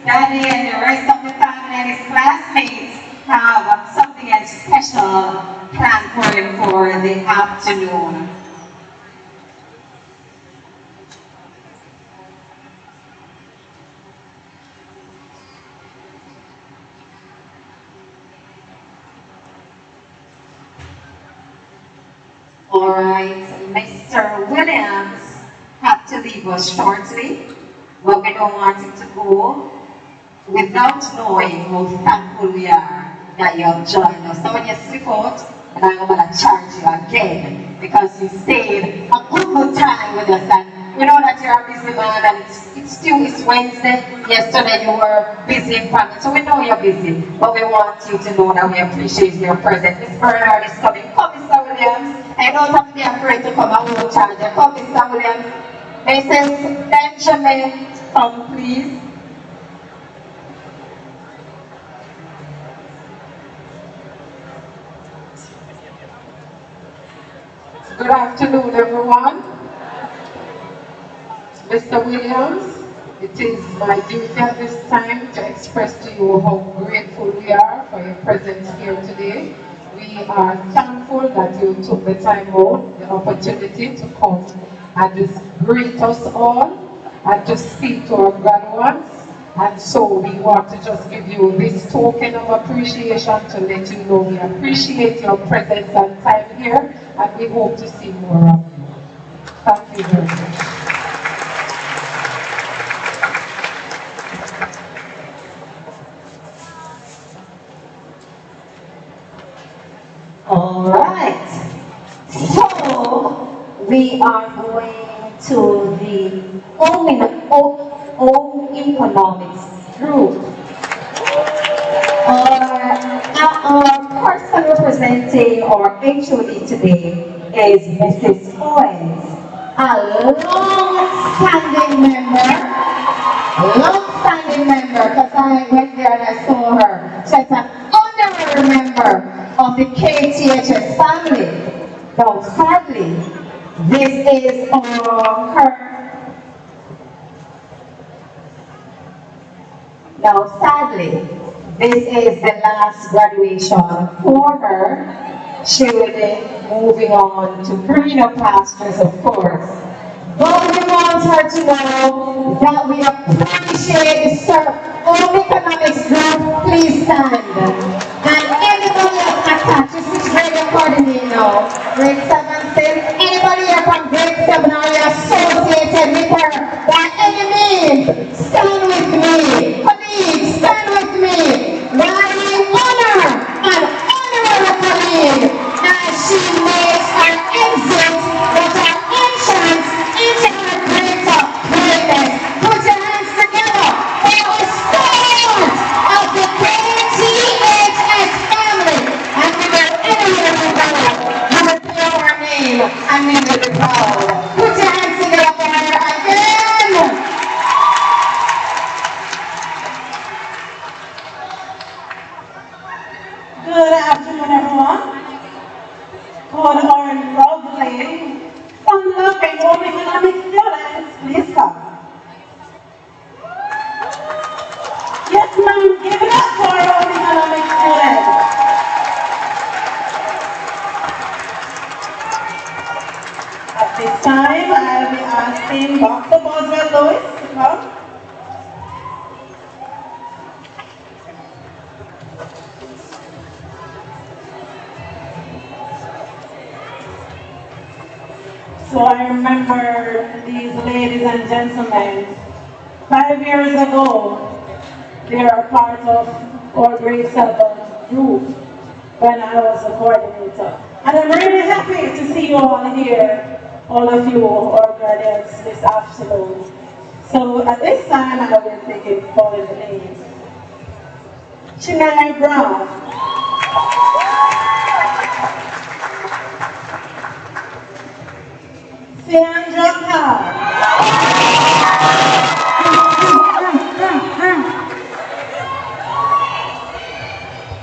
Daddy and the rest of the family and his classmates have something else special planned for him for the afternoon. All right, Mr. Williams had to leave us shortly, but we don't want him to go without knowing how thankful we are that you have joined us. So when you slip out, and I'm going to charge you again because you stayed a good time with us. And we know that you're a busy man, and it's Wednesday. Yesterday you were busy in family, so we know you're busy. But we want you to know that we appreciate your presence. Miss Bernard is coming. Come, Mr. Williams. I don't have to be afraid to come. I won't charge you. Come, Mr. Williams. Mrs. Benjamin, come please. Good afternoon, everyone. Mr. Williams, it is my duty at this time to express to you how grateful we are for your presence here today. We are thankful that you took the time out, the opportunity to come and just greet us all and to speak to our graduates. And so we want to just give you this token of appreciation to let you know we appreciate your presence and time here, and we hope to see more of you. Thank you very much. All right. So we are going to the home economics group. Our person representing our HOD today is Mrs. Owens, a long-standing member, because I went there and I saw her. She's an honorary member of the KTHS family. Now, sadly, this is her Now, sadly, this is the last graduation for her. She will be moving on to greener pastures, of course. But we want her to know that we appreciate the all economics group. Please stand. And anybody else attached, this is grade coordinator now. Grade 7 says, anybody here from grade 7 are you associated with her by any means? Stand with me. Colleagues, stand with me. While we honor an honorary colleague as she makes her exit with her entrance into her greater greatness. Put your hands together for the start of the KTHS family. And we will anywhere we go, we will play our name and we will be proud. Put your hands together for her again. Good afternoon, everyone. For our lovely, fun-loving home economics students, please come. Yes, ma'am, give it up for our home economics students. At this time, I'll be asking Dr. Boswell Lewis to come. So I remember these ladies and gentlemen, 5 years ago, they are part of our grade 7 group when I was a coordinator. And I'm really happy to see you all here, all of you, our guardians, this afternoon. So at this time, I will begin calling the names. Shania Brown. Sandra Powell.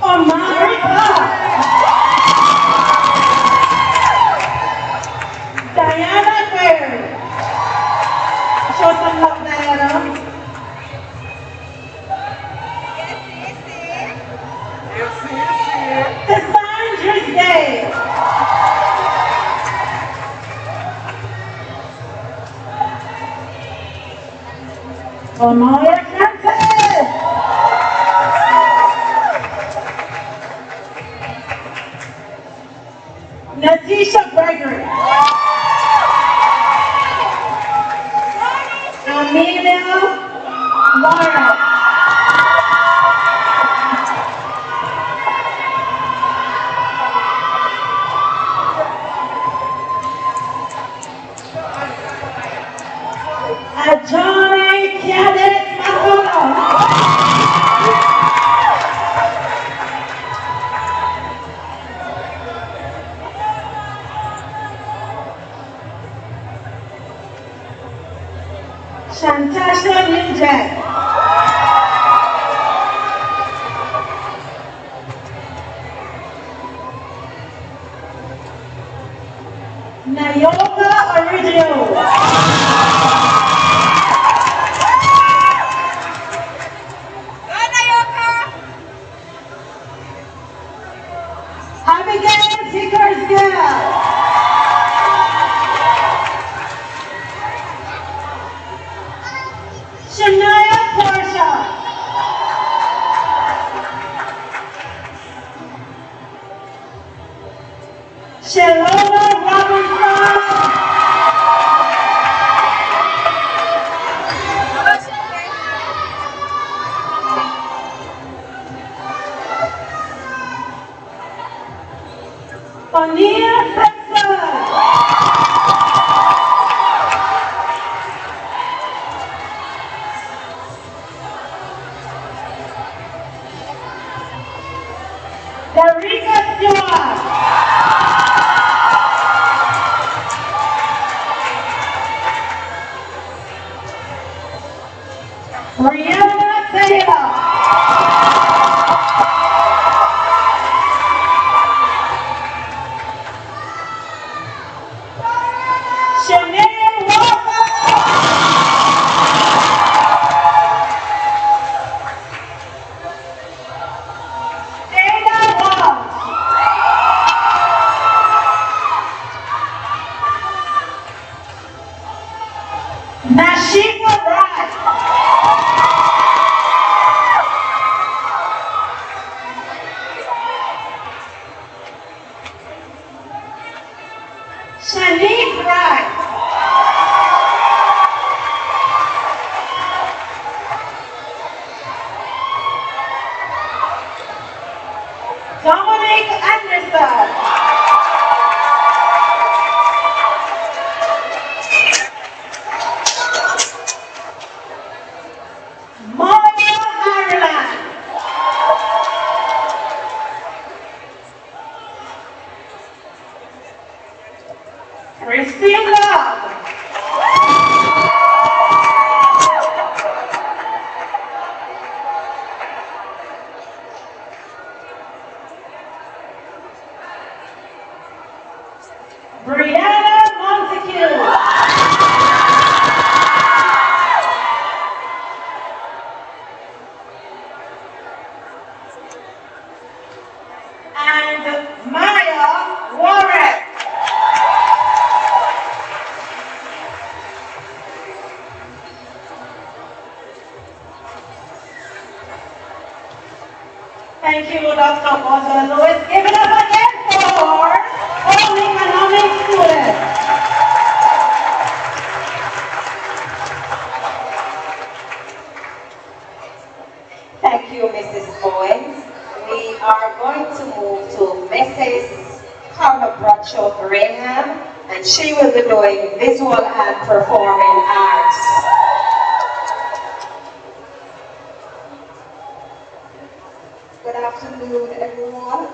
Omari Clark. Diana Berry. Show some love, Diana. Cassandra's Day. Amaya Canton. Natisha Gregory. Amelia Laura. Johnny Cadet Macola. Shantasha Ninja. Nayoka Original. Abigail Tickersgill. Shania Portia. Shalona Robinson. O'Neill Sexton. Darica Stewart. Brianna Taylor. Chanel Walker. Shanika Wright. Shanique Wright. Dominic Anderson. Monica Ireland. Christine Love. Brianna Montague. And Maya Warren. Thank you, Dr. Boswell Lewis. Give it up again for all economics students. Thank you, Mrs. Owens. We are going to move to Mrs. Carla Bradshaw Graham, and she will be doing visual and performing arts. Good afternoon, everyone.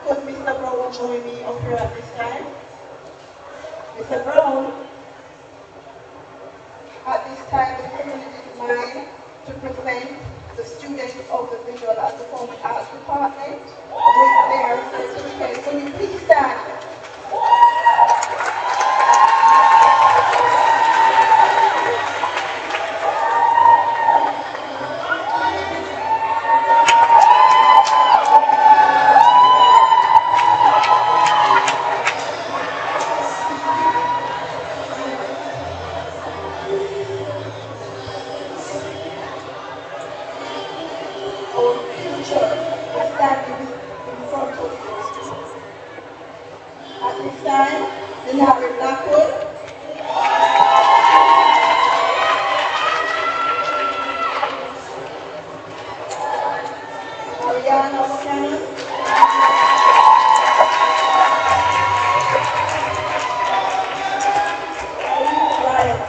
Could Mr. Brown join me up here at this time? Mr. Brown, at this time, the privilege is mine to present the students of the Visual and Performing Arts Department with their certificate. Will you please stand? Our future is standing in front of us. At this time, Denari Blackwood, Ariana Buchanan, Ryan.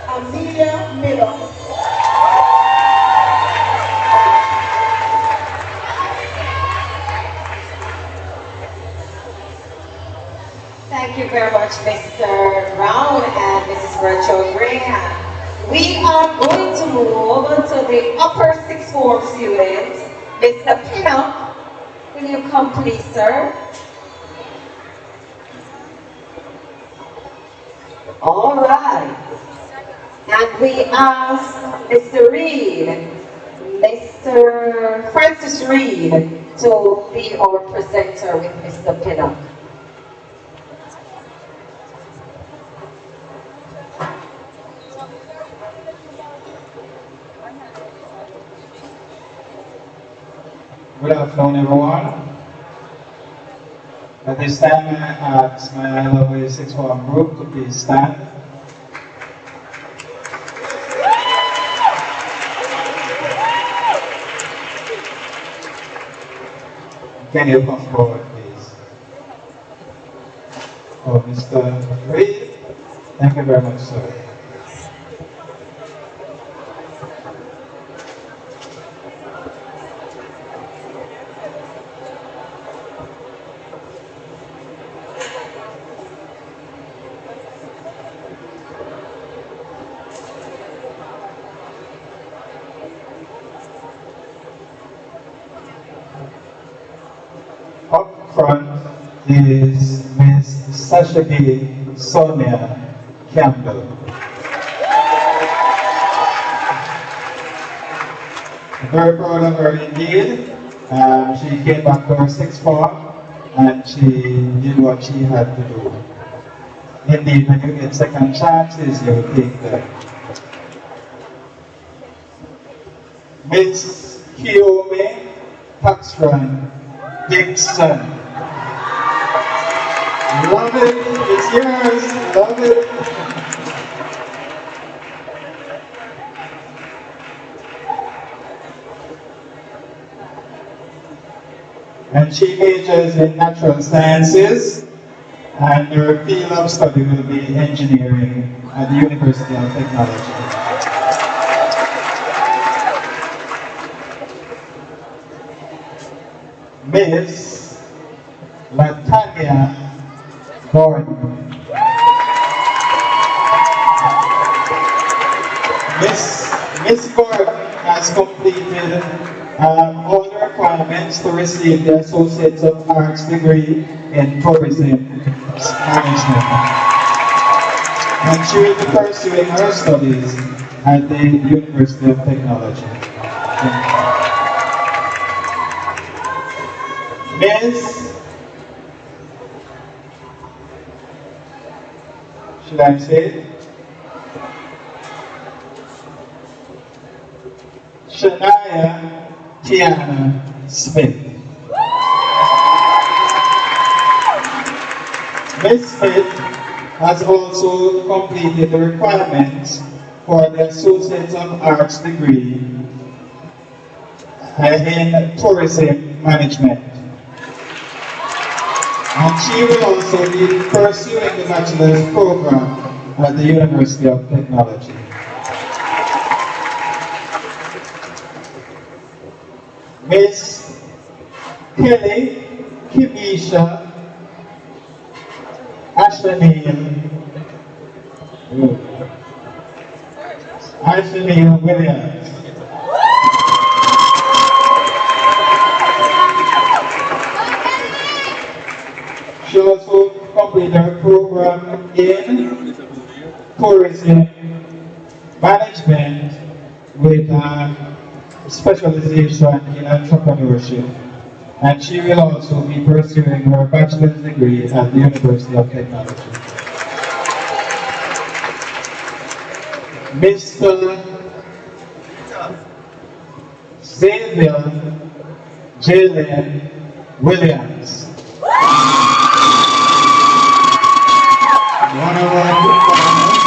Amelia Miller. Thank you very much, Mr. Brown and Mrs. Bradshaw Graham. We are going to move to the upper sixth form students. Mr. Pinnock, will you come please, sir? All right. And we ask Mr. Reed, Mr. Francis Reed, to be our presenter with Mr. Pinnock. Good afternoon, everyone. At this time, I ask my lovely sixth form group to please stand. Can you come forward, please? Oh, Mr. Reed, thank you very much, sir. Up front is Miss Sashagi Sonia Campbell. Very proud of her indeed. She came back to her sixth form and she did what she had to do. Indeed, when you get second chances, you take them. Miss Kiyomi Paxton Kingston. Love it, it's yours, love it. And she majors in natural sciences, and her field of study will be engineering at the University of Technology. Miss Latanya Gordon. Miss Gordon has completed all the requirements to receive the Associate of Arts degree in Tourism Management. And she will be pursuing her studies at the University of Technology. Miss, should I say it? Shania Tiana Smith. Ms. Smith has also completed the requirements for the Associate of Arts degree in Tourism Management. And she will also be pursuing the bachelor's program at the University of Technology. Miss Kelly Kimisha Ashanil Williams. She also completed her program in tourism management with specialization in entrepreneurship, and she will also be pursuing her bachelor's degree at the University of Technology. Mr. Xavier Jalen Williams. One of our performers,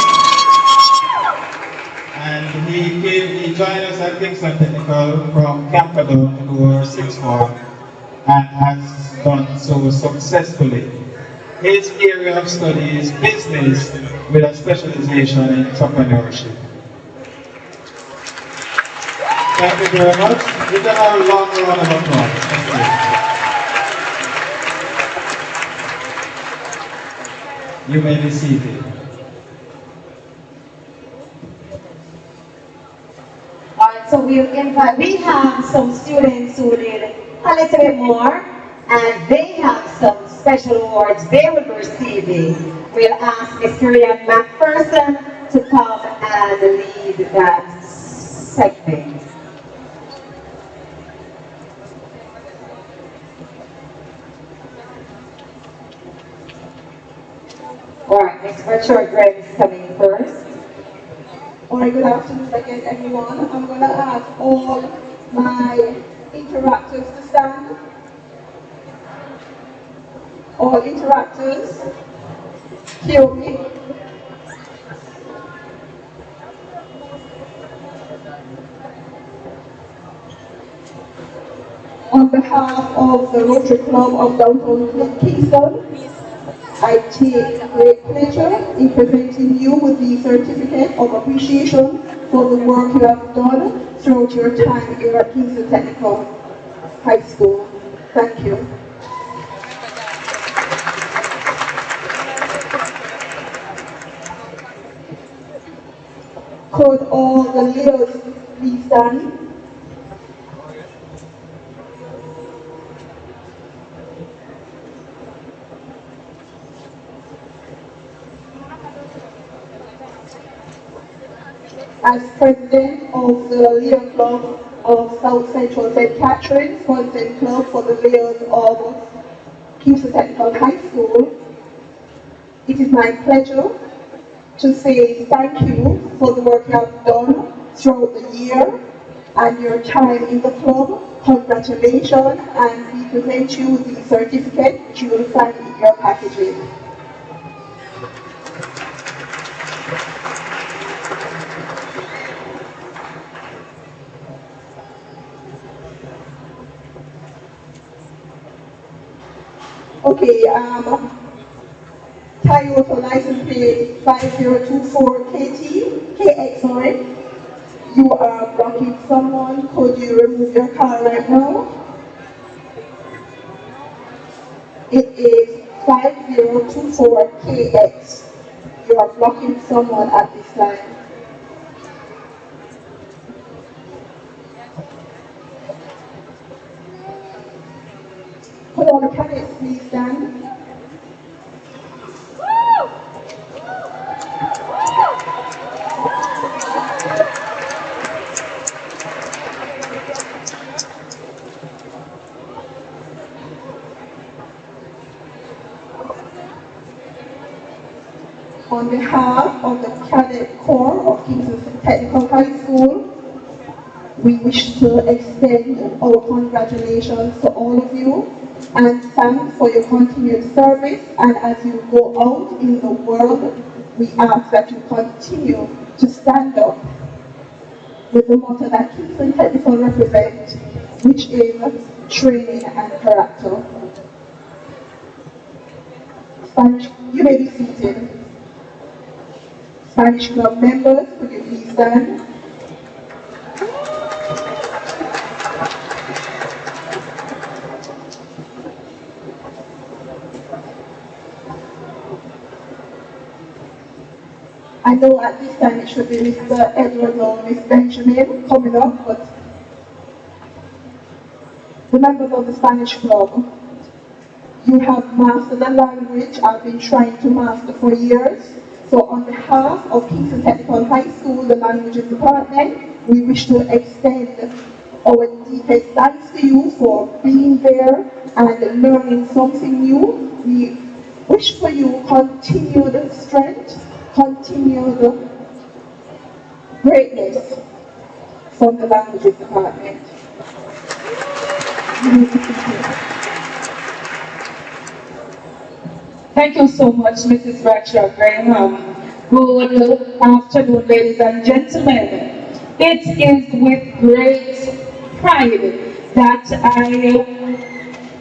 and he joined us at Kingston Technical from Camperdown to do our sixth form and has done so successfully. His area of study is business with a specialization in entrepreneurship. Thank you very much. Give them a long round of applause. Thank you. You may be seated. Alright, so we have some students who did a little bit more, and they have some special awards they will be receiving. We'll ask Mr. Ryan McPherson to come and lead that segment. Alright, Mr. Richard Graham is coming first. Alright, good afternoon again, everyone. I'm going to ask all my interactors to stand. All interactors, hear me. On behalf of the Rotary Club of Downtown Kingston, I take great pleasure in presenting you with the certificate of appreciation for the work you have done throughout your time here at Kingston Technical High School. Thank you. Could all the leaders please stand? as president of the Lear Club of South Central St. Catherine's, Content Club for the Layers of Kingston Technical High School, it is my pleasure to say thank you for the work you have done throughout the year and your time in the club. Congratulations, and we present you with the certificate which you will find in your packaging. Okay, Toyota license plate 5024 KX, sorry. You are blocking someone. Could you remove your car right now? It is 5024 KX. You are blocking someone at this time. Could all the candidates please stand? On behalf of the Cadet Corps of Kingston Technical High School, we wish to extend our congratulations to all of you and thanks for your continued service. And as you go out in the world, we ask that you continue to stand up with the motto that Kingston Technical represents, which is training and character. Spanish, you may be seated. Spanish Club members, could you please stand? I know at this time it should be Mr. Edward or Miss Benjamin coming up, but the members of the Spanish Club, you have mastered the language I've been trying to master for years. So on behalf of Kingston Technical High School, the Languages Department, we wish to extend our deepest thanks to you for being there and learning something new. We wish for you continued strength, continued greatness from the Languages Department. Thank you so much, Mrs. Bradshaw Graham. Good afternoon, ladies and gentlemen. It is with great pride that I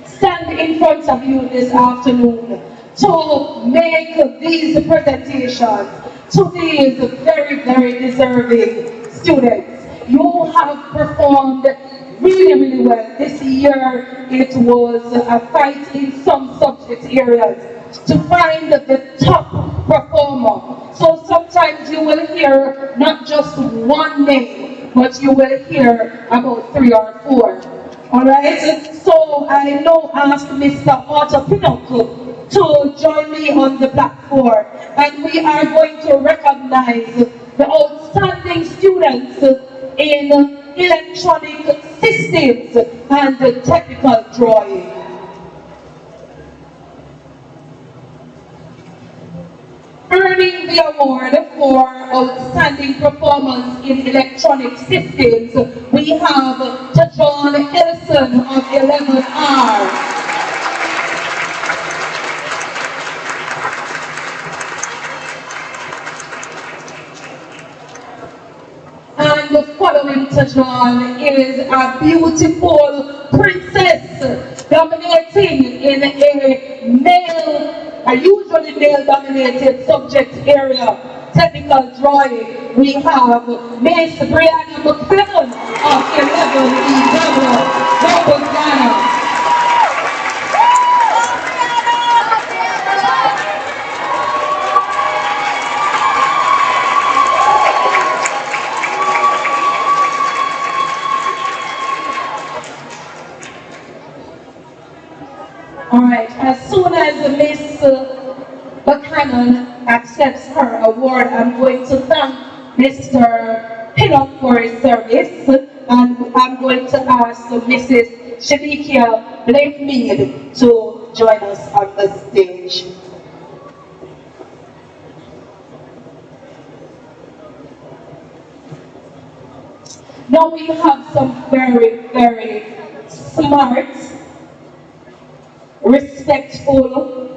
stand in front of you this afternoon to make these presentations to these very, very deserving students. You have performed really, really well. This year, it was a fight in some subject areas to find the top performer. So sometimes you will hear not just one name, but you will hear about 3 or 4. All right? So I now ask Mr. Otto Pinocchio to join me on the platform, and we are going to recognize the outstanding students in electronic systems and technical drawing. Earning the award for outstanding performance in electronic systems, we have John Ellison of 11R. And following John is a beautiful princess dominating in a usually male-dominated subject area, technical drawing. We have Miss Brianna McFadden of 11E, Nova Ghana. Alright, as soon as Miss Buchanan accepts her award, I'm going to thank Mr. pin up for a service, and I'm going to ask Mrs. Shanikia Blakemead to join us on the stage. Now we have some very, very smart, respectful,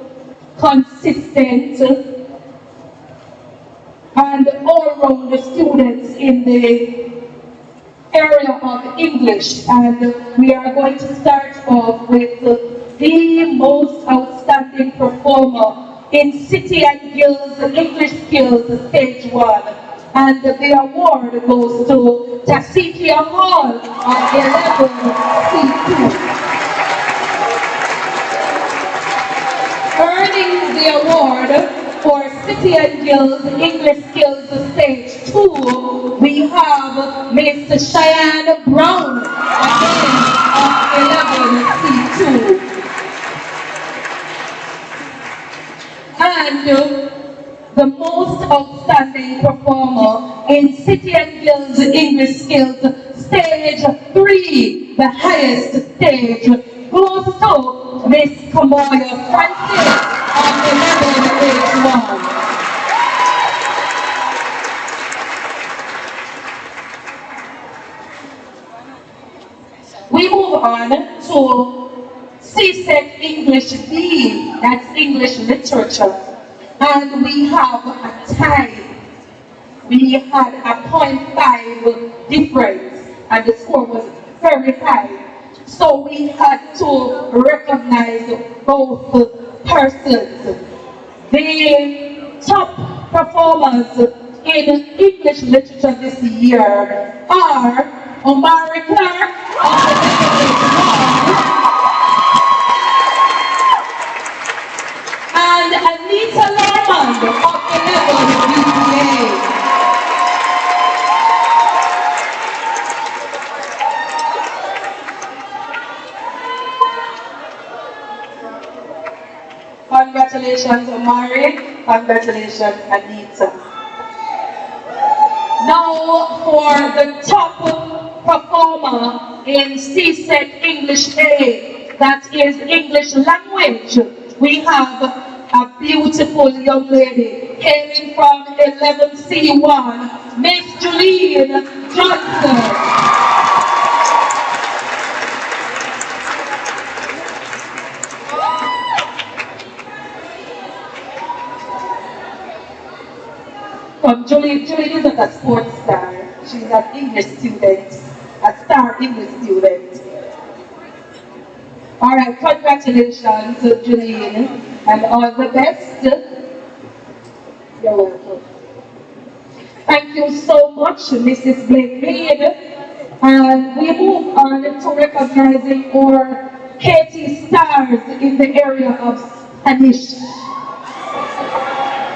consistent, and all-round students in the area of English. And we are going to start off with the most outstanding performer in City and Guilds English Skills Stage 1. And the award goes to Tasikia Hall of 11C2. Earning the award for City and Guilds English Skills Stage 2, we have Miss Cheyenne Brown, again of 11C2. And the most outstanding performer in City and Guilds English Skills Stage 3, the highest stage, goes to Miss Kamoya Francis of 11H1. We move on to CSEC English B, that's English Literature. And we have a tie. We had a 0.5 difference, and the score was very high. So we had to recognize both persons. The top performers in English literature this year are Omari Clark and Anita Lormand of 11 BPA. Congratulations, Omari. Congratulations, Anita. Now for the top performer in CSEC English A, that is English language. We have a beautiful young lady hailing from 11C1, Miss Julian Johnson. Julie isn't a sports star. She's an English student, a star English student. All right, congratulations to Julian and all the best. You're welcome. Thank you so much, Mrs. Blakemead. And we move on to recognizing our KT stars in the area of Spanish.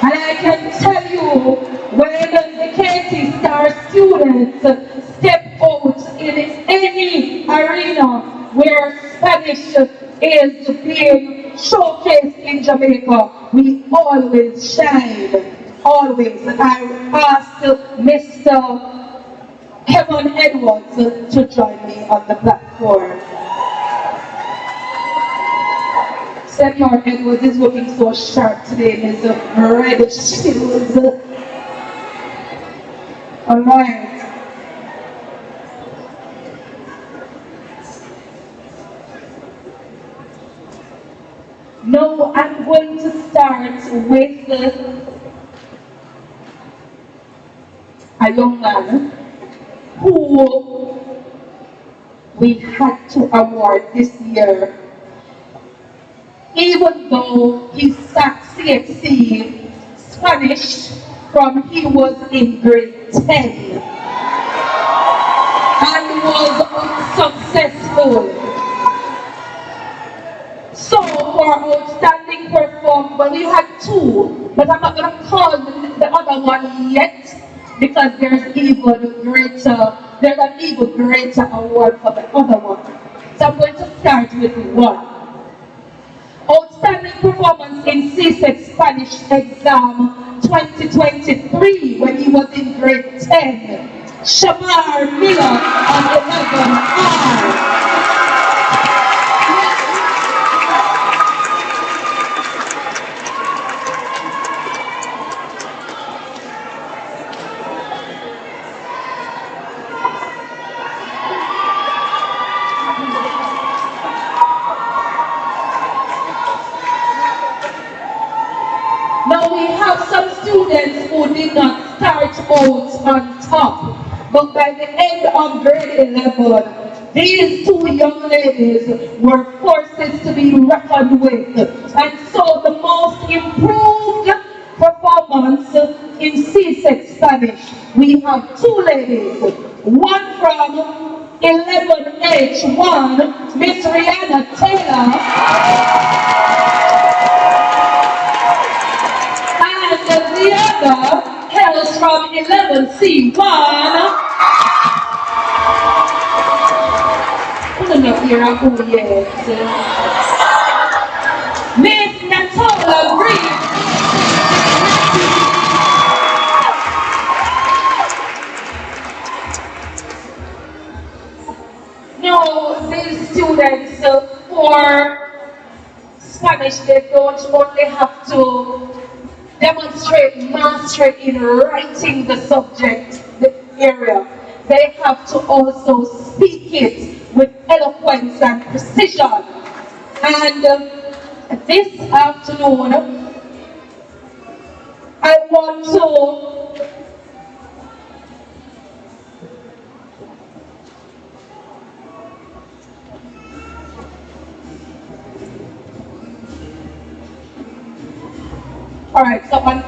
And I can tell you, when the KT Star students step out in any arena where Spanish is being showcased in Jamaica, we always shine, always. I asked Mr. Kevin Edwards to join me on the platform. Senor Edwards is looking so sharp today in his red shoes. All right. Now I'm going to start with a young man who we had to award this year, even though he sat CXC Spanish from he was in grade 10 and was unsuccessful. So for outstanding performance, well, we had two, but I'm not going to call the other one yet because there's an even greater award for the other one. So I'm going to start with one. Outstanding performance in CSEC Spanish exam 2023 when he was in grade 10. Shamar Miller of 11R. Now we have some students who did not start out on top, but by the end of grade 11, these two young ladies were forces to be reckoned with. And so the most improved performance in C6 Spanish, we have two ladies, one from 11H1, Miss Rihanna Taylor, the other hails from 11C1. Put up here, I'll go yet. Miss Natola Green. Now, these students for Spanish, they don't only have to demonstrate mastery in writing the subject, the area. They have to also speak it with eloquence and precision. And this afternoon, I want to all right, someone.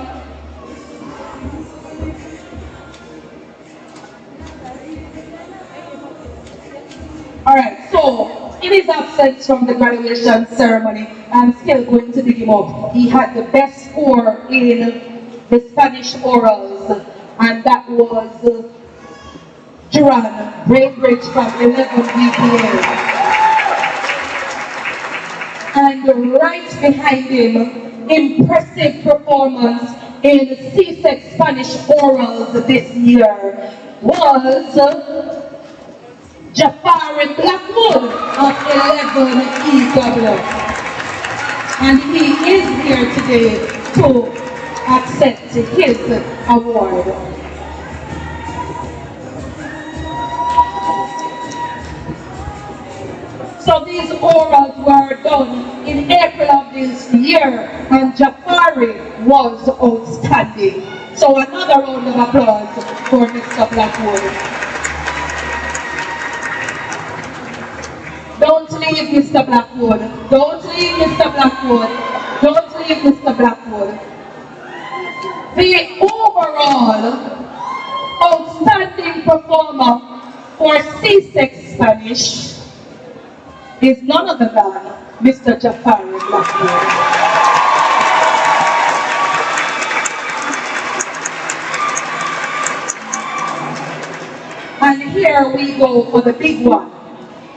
All right, so in his absence from the graduation ceremony, I'm still going to dig him up. He had the best score in the Spanish orals, and that was Duran Brainbridge from 11 BPA. And right behind him, impressive performance in C6 Spanish orals this year was Jafari Blackwood of 11 EW. And he is here today to accept his award. So these orals were done in April of this year, and Jafari was outstanding. So another round of applause for Mr. Blackwood. Don't leave Mr. Blackwood. Don't leave Mr. Blackwood. Don't leave Mr. Blackwood. The overall outstanding performer for C6 Spanish is none other than Mr. Jafari Blackwood. And here we go for the big one,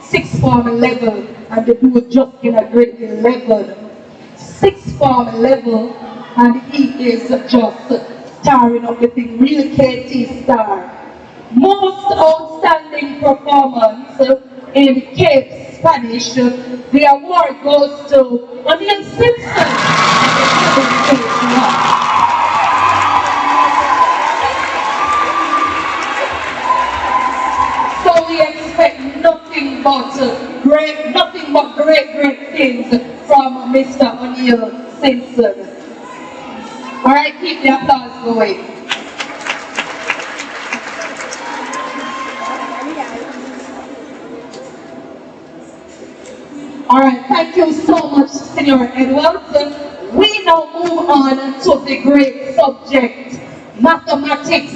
6th form level, and the dude just in a grade 11. 6th form level, and he is just starring up the thing, real KT star. Most outstanding performance in Cape Spanish, the award goes to O'Neill Simpson. So we expect nothing but great things from Mr. O'Neill Simpson. All right, keep the applause going. All right, thank you so much, Senior Edwards. We now move on to the great subject, mathematics.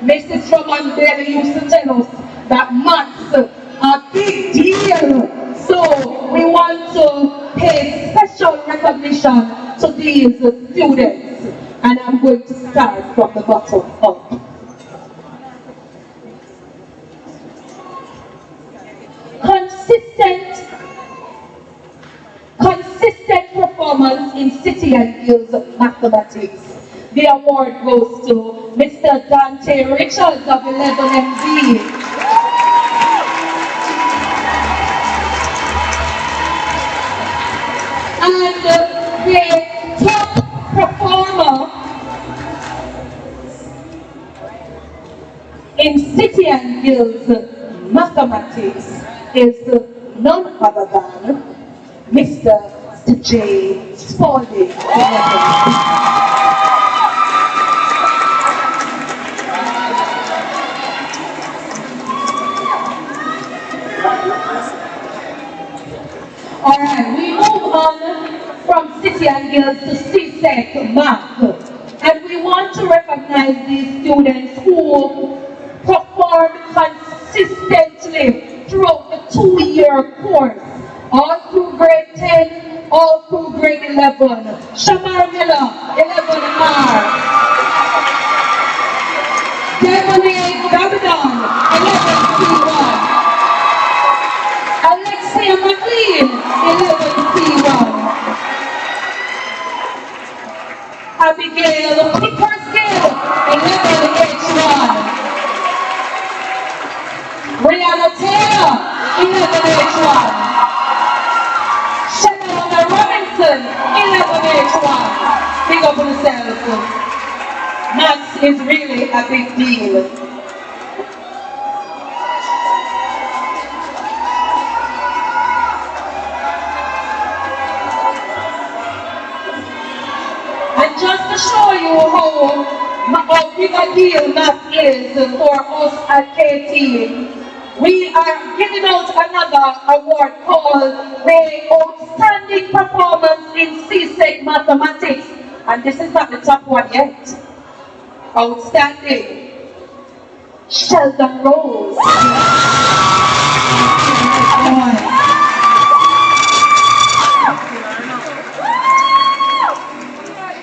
Mrs. Roman Bailey used to tell us that maths a big deal. So we want to pay special recognition to these students. And I'm going to start from the bottom up. Consistent performance in City and Guilds mathematics. The award goes to Mr. Dante Richards of 11MB. And the top performer in City and Guilds Mathematics is none other than Mr. J. Spalding. Alright, we move on from City and Guilds to CSEC Math. And we want to recognize these students who performed consistently throughout the 2-year course, all through grade 10, all through grade 11. Shamar Miller, 11R. Devonay Gabidon, 11C1. Alexia McLean, 11C1. Abigail Pictorial, 11H1. Brianna Taylor, 11H1. Shannon Robinson, 11H1. Big up on yourself. Maths is really a big deal. And just to show you how big a deal math is for us at KT, we are giving out another award called the Outstanding Performance in CSEC Mathematics. And this is not the top one yet. Outstanding. Sheldon Rose.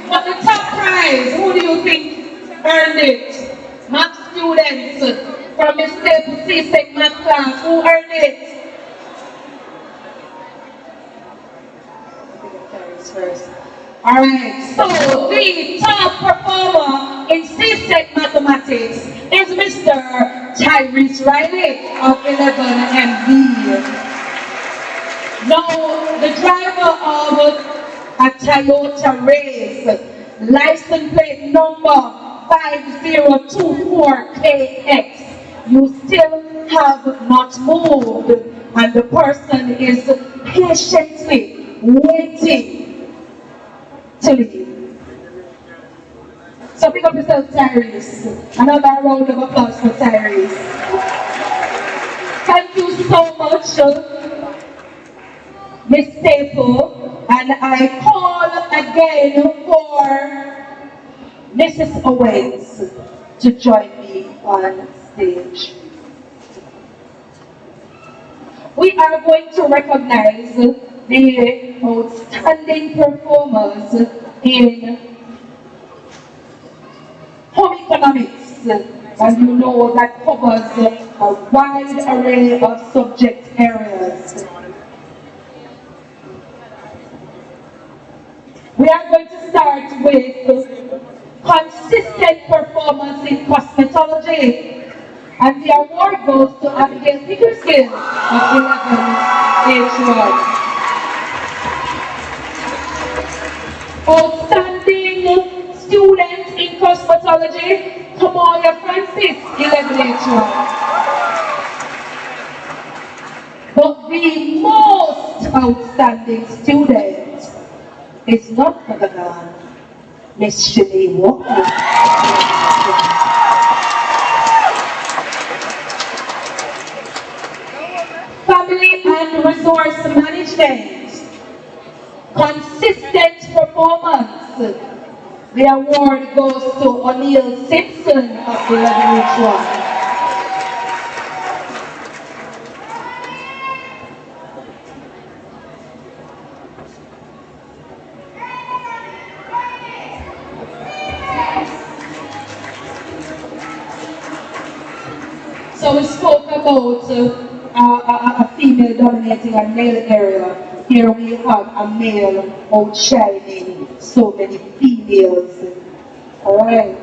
But the top prize, who do you think earned it? Math students from the Staple CSEC Math class, who earned it? First. Alright, so the top performer in CSEC Mathematics is Mr. Tyrese Riley of 11MB. Now, the driver of a Toyota Race, license plate number 5024KX. You still have not moved, and the person is patiently waiting to leave. So pick up yourself, Tyrese. Another round of applause for Tyrese. Thank you so much, Miss Staple, and I call again for Mrs. Owens to join me on stage. We are going to recognize the outstanding performers in home economics, and you know that covers a wide array of subject areas. We are going to start with consistent performance in cosmetology, and the award goes to Abigail Pictorial of 11H1. Outstanding student in cosmetology, Kamoya Francis, 11H1. But the most outstanding student is not other than Miss Shanae Walker. Family and resource management. Consistent performance. The award goes to O'Neill Simpson of 11H1. So we spoke about a female dominating a male area. Here we have a male outshining so many females. All right.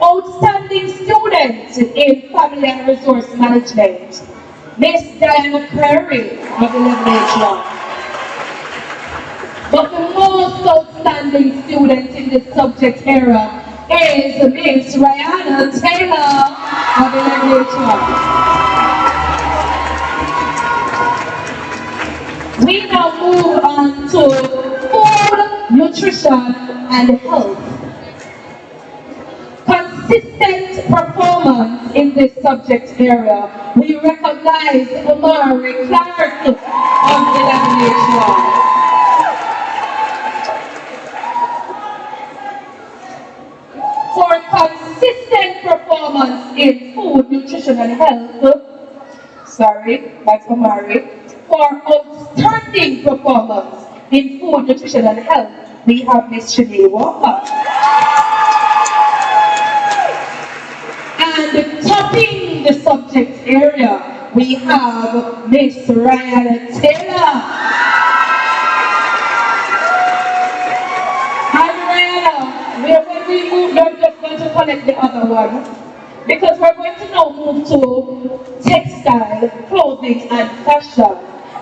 Outstanding student in Family and Resource Management, Miss Diana Curry of 11H1. But the most outstanding student in this subject area is Miss Rihanna Taylor of 11H1. We now move on to food, nutrition, and health. Consistent performance in this subject area. We recognize Omari Clark of 11H1. For consistent performance in food, nutrition, and health, that's Omari. For outstanding performance in food, nutrition, and health, we have Miss Shanae Walker. And topping the subject area, we have Miss Rihanna Taylor. And Rihanna, when we move, you're just going to connect the other one. Because we're going to now move to textile, clothing, and fashion.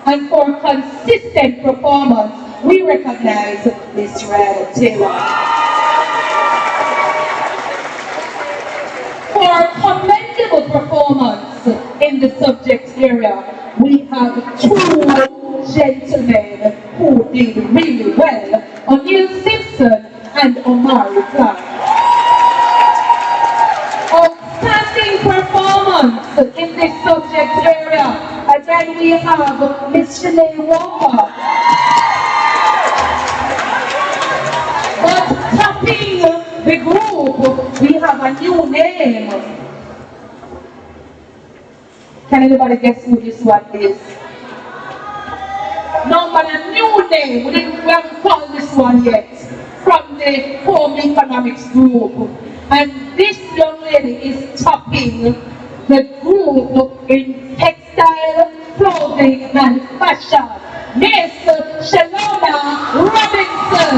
And for consistent performance, we recognize Miss Rihanna Taylor. For commendable performance in the subject area, we have two gentlemen who did really well, O'Neill Simpson and Omari Clark. Outstanding performance in this subject area. Again, we have Miss Shanae Walker. But topping the group, we have a new name. Can anybody guess who this one is? No, but a new name. We haven't called this one yet. From the home economics group. And this young lady is topping the group in textile, clothing, and fashion. Miss Shalona Robinson.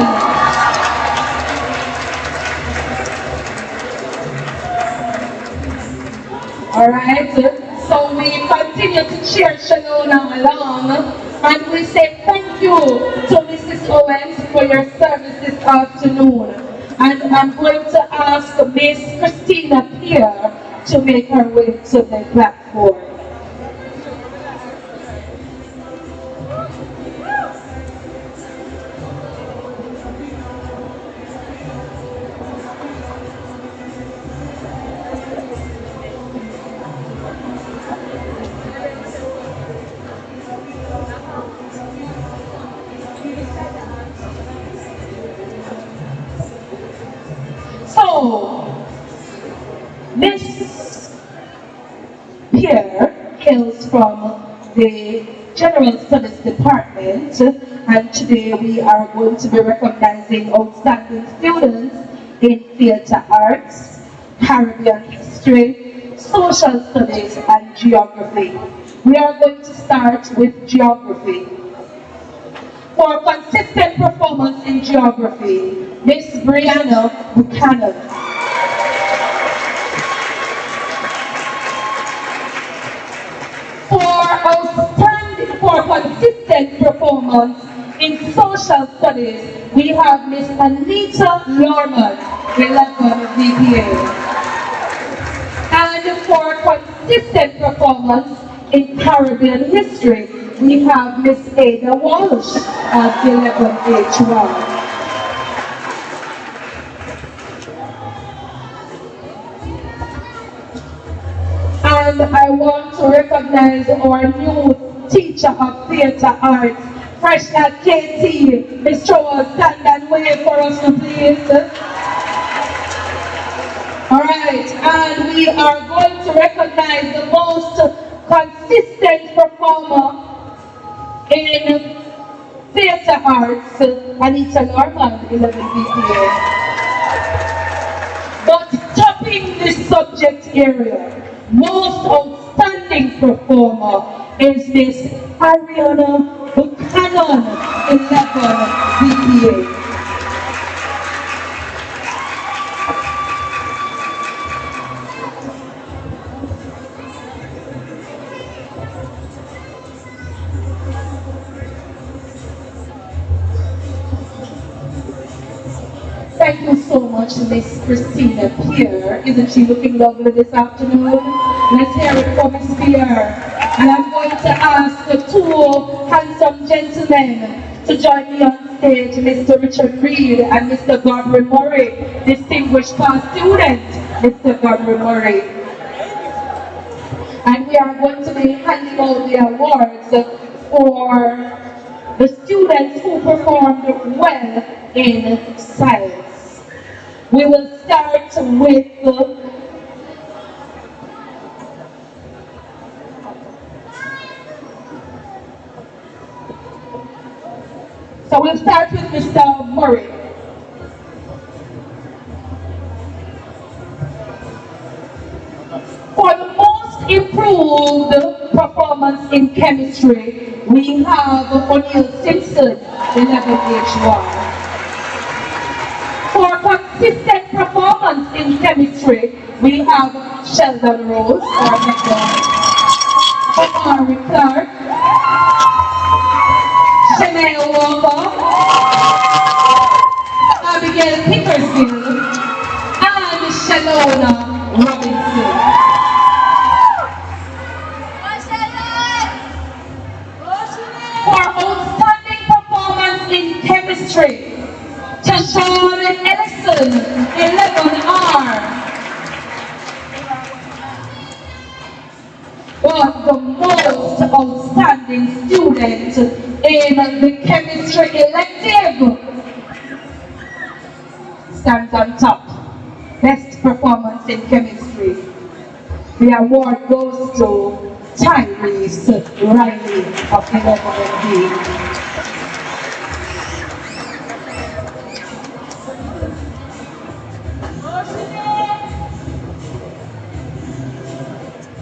Alright, so we continue to cheer Shalona along, and we say thank you to Mrs. Owens for your service this afternoon. And I'm going to ask Miss Christina Pierre to make her way to the platform. So, Miss Pierre hails from the General Studies Department, and today we are going to be recognizing outstanding students in theatre arts, Caribbean history, social studies, and geography. We are going to start with geography. For consistent performance in geography, Miss Brianna Buchanan. For consistent performance in social studies, we have Miss Anita Lorman, 11 VPA. And for consistent performance in Caribbean history, we have Miss Ada Walsh at 11H1. And I want to recognize our new teacher of theatre arts, fresh at KT, Miss Trowell, stand and wave for us, please. Alright, and we are going to recognize the most consistent performer in theatre arts, Anita Norman, 11 VPA. But topping this subject area, most outstanding performer is Miss Ariana Buchanan. Canon 11 BPA. Thank you so much, Miss Christina Pierre. Isn't she looking lovely this afternoon? Let's hear it for Miss Pierre. And I'm going to ask the two handsome gentlemen to join me on stage, Mr. Richard Reed and Mr. Godfrey Murray, distinguished past student, Mr. Godfrey Murray. And we are going to be handing out the awards for the students who performed well in science. We will start with Mr. Murray. For the most improved performance in chemistry, we have O'Neill Simpson, 11H1. For consistent performance in chemistry, we have Sheldon Rose, or Mr. Omari Clark, Shanae Walker, Abigail Pictorial, and Shalona Robinson. For outstanding performance in chemistry, Tashawn Ellison, 11R, was the most outstanding student in the chemistry elective. Stands on top. Best performance in chemistry. The award goes to Tyrese Riley of 11B.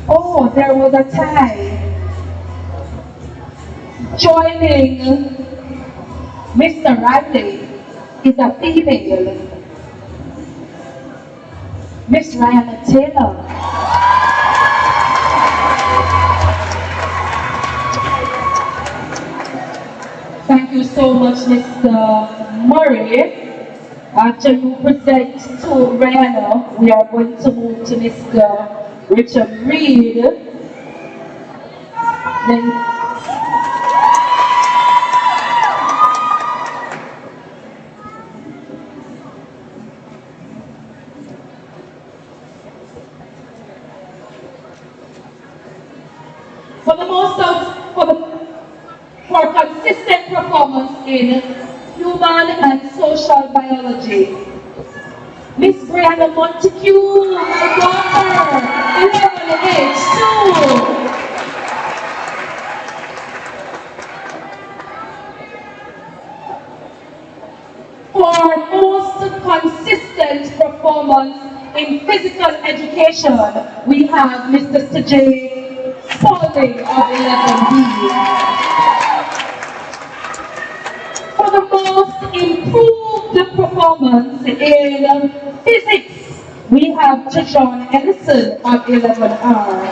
Oh, there was a tie. Joining Mr. Riley is a female, Miss Rihanna Taylor. Thank you so much, Mr. Murray. After you present to Rihanna, we are going to move to Mr. Richard Reed. Then for consistent performance in human and social biology, Miss Brianna Montague, my daughter, 11H2. For most consistent performance in physical education, we have Mr. Stajay Spalding of 11B. For the most improved performance in physics, we have John Ellison of 11R.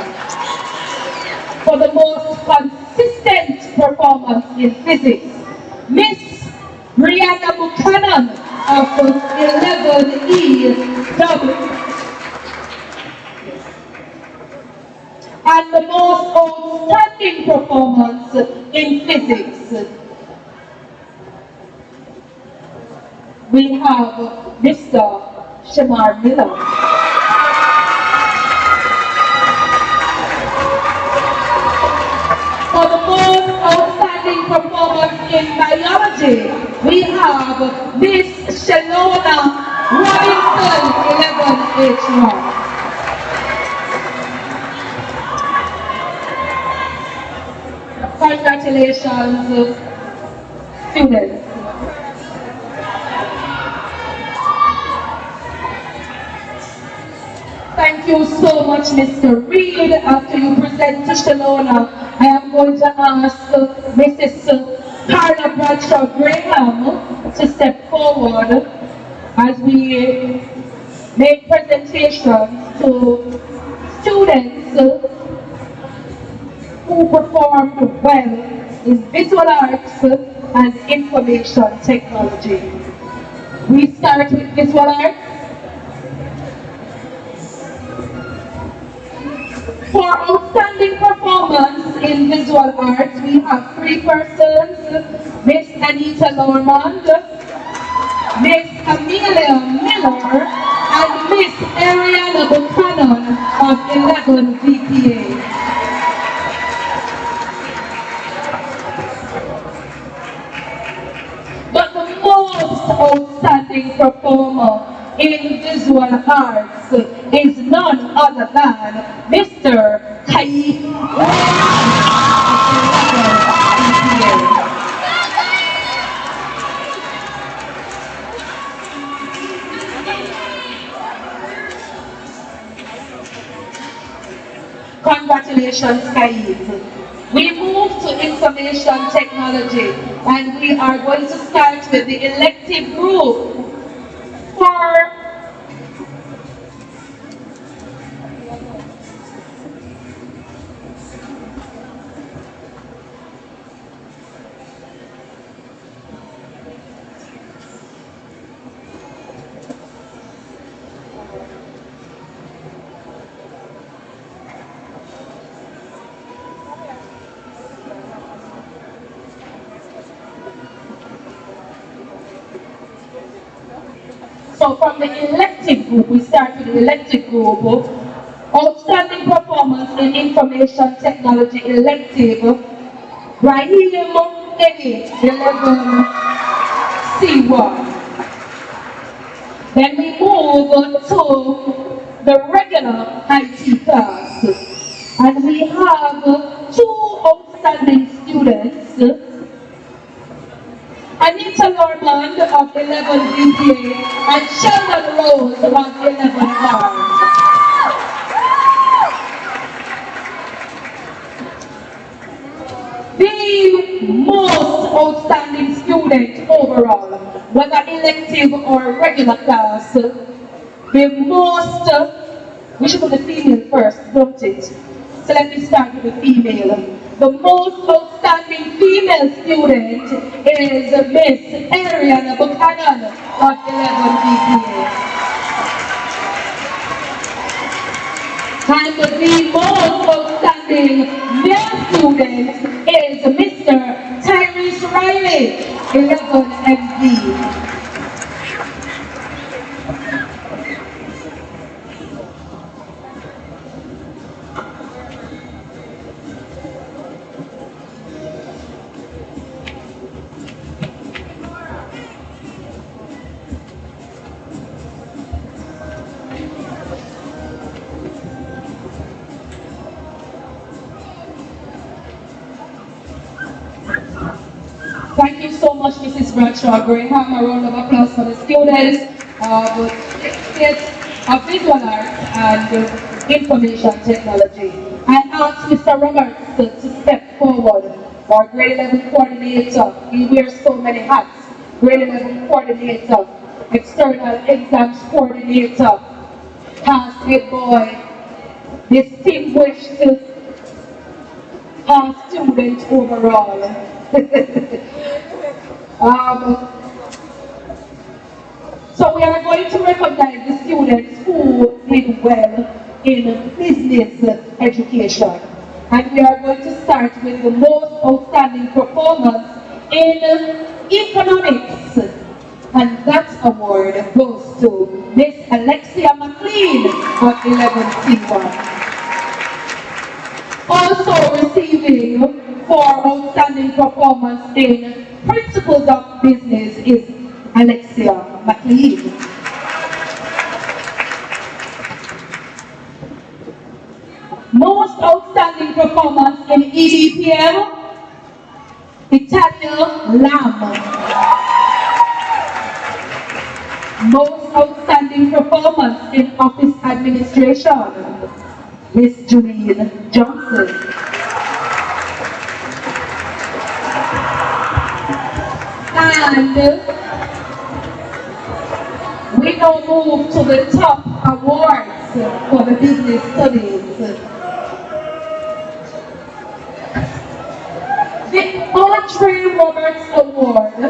For the most consistent performance in physics, Miss Brianna Buchanan of 11EW. And the most outstanding performance in physics, we have Mr. Shamar Miller. For the most outstanding performance in biology, we have Miss Shalona Robinson, 11H1. Congratulations, students. Thank you so much, Mr. Reed. After you present to Shalona, I am going to ask Mrs. Carla Bradshaw Graham to step forward as we make presentations to students who performed well in visual arts and information technology. We start with visual arts. For outstanding performance in visual arts, we have 3 persons: Miss Anita Normand, Miss Amelia Miller, and Miss Ariana Buchanan of 11 VPA. But the most outstanding performer in visual arts is none other than Mr. Kai. Congratulations, Kai. We move to information technology, and we are going to start with the elective group. So from the elective group, we start with the elective group. Outstanding performance in information technology elective, Raheem Eddie, 11 C1. Then we move to the regular IT class. And we have 2 outstanding students, Anita Normand of 11 VPA and Sheldon Rose of 11 R. The most outstanding student overall, whether elective or regular class, the most, we should do the female first, don't it? So let me start with the female. The most outstanding female student is Miss Ariana Buchanan of 11 VPA. And the most outstanding male student is Mr. Tyrese Riley, 11 MD. Thank you so much, Mrs. Bradshaw Graham. A round of applause for the students of visual arts and information technology. I ask Mr. Roberts to step forward, our grade 11 coordinator. He wears so many hats. Grade 11 coordinator, external exams coordinator, past head boy, distinguished student overall. So we are going to recognize the students who did well in business education. And we are going to start with the most outstanding performance in economics. And that award goes to Miss Alexia McLean of 11C1. Also receiving for outstanding performance in principles of business is Alexia McLean. Most outstanding performance in EDPM, Italian Lam. Most outstanding performance in office administration, Miss Julene Johnson. And we now move to the top awards for the business studies. The Andre Roberts Award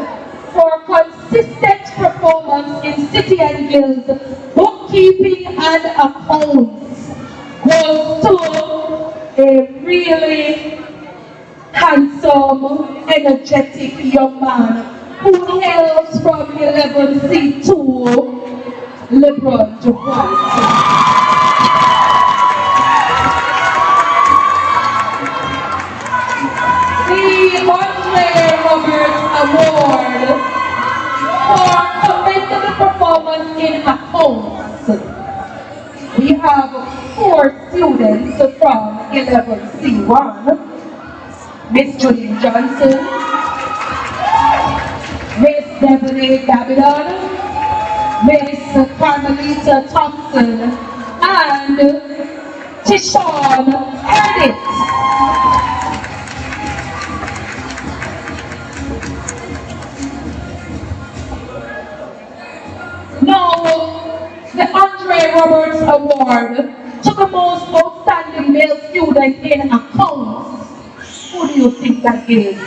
for consistent performance in City and Guilds bookkeeping and accounts goes to a really handsome, energetic young man who hails from 11C2 LeBron James. The Andre Roberts Award for commendable performance in accounts. We have 4 students from 11C1. Miss Julie Johnson, Miss Debbie Davidon, Miss Carmelita Thompson, and Tishon Erdit. Now, the Andre Roberts Award to the most outstanding male student in accounts. Who do you think that is?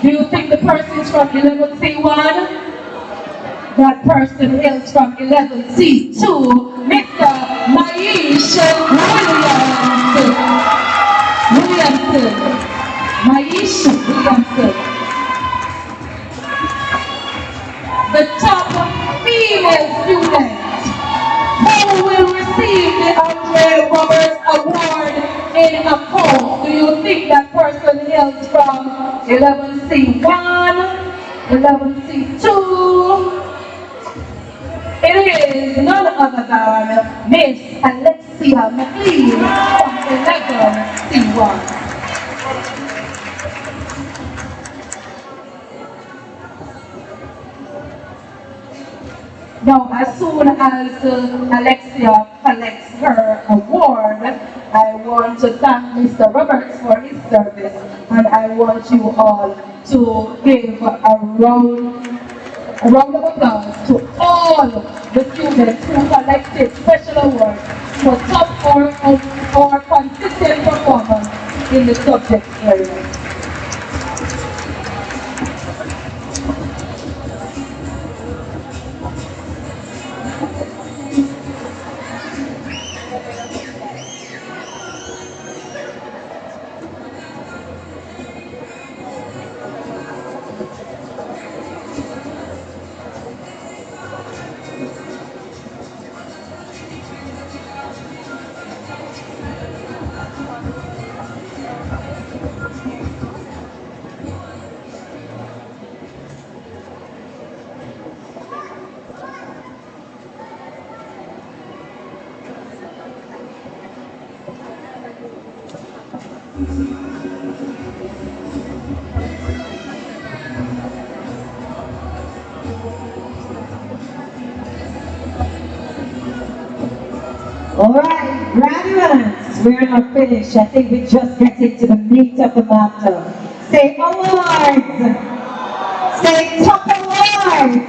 Do you think the person is from 11C1? That person hails from 11C2, Mr. Maish Williamson. Maish Williamson. The top female student who will receive the Andre Roberts Award in accounts. Do you think that person hails from 11C1, 11C2? It is none other than Miss Alexia McLean from 11C1. Now, as soon as Alexia collects her award, I want to thank Mr. Roberts for his service, and I want you all to give a round of applause to all the students who collected special awards for top or consistent performance in the subject area. All right, graduates, we're not finished. I think we just get into the meat of the matter. Say awards. Say top awards.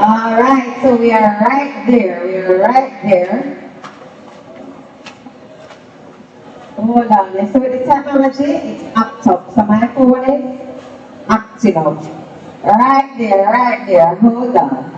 All right, so we are right there. We are right there. Hold on. You see with the technology, it's up top. So my phone is acting out. Right there, right there. Hold on.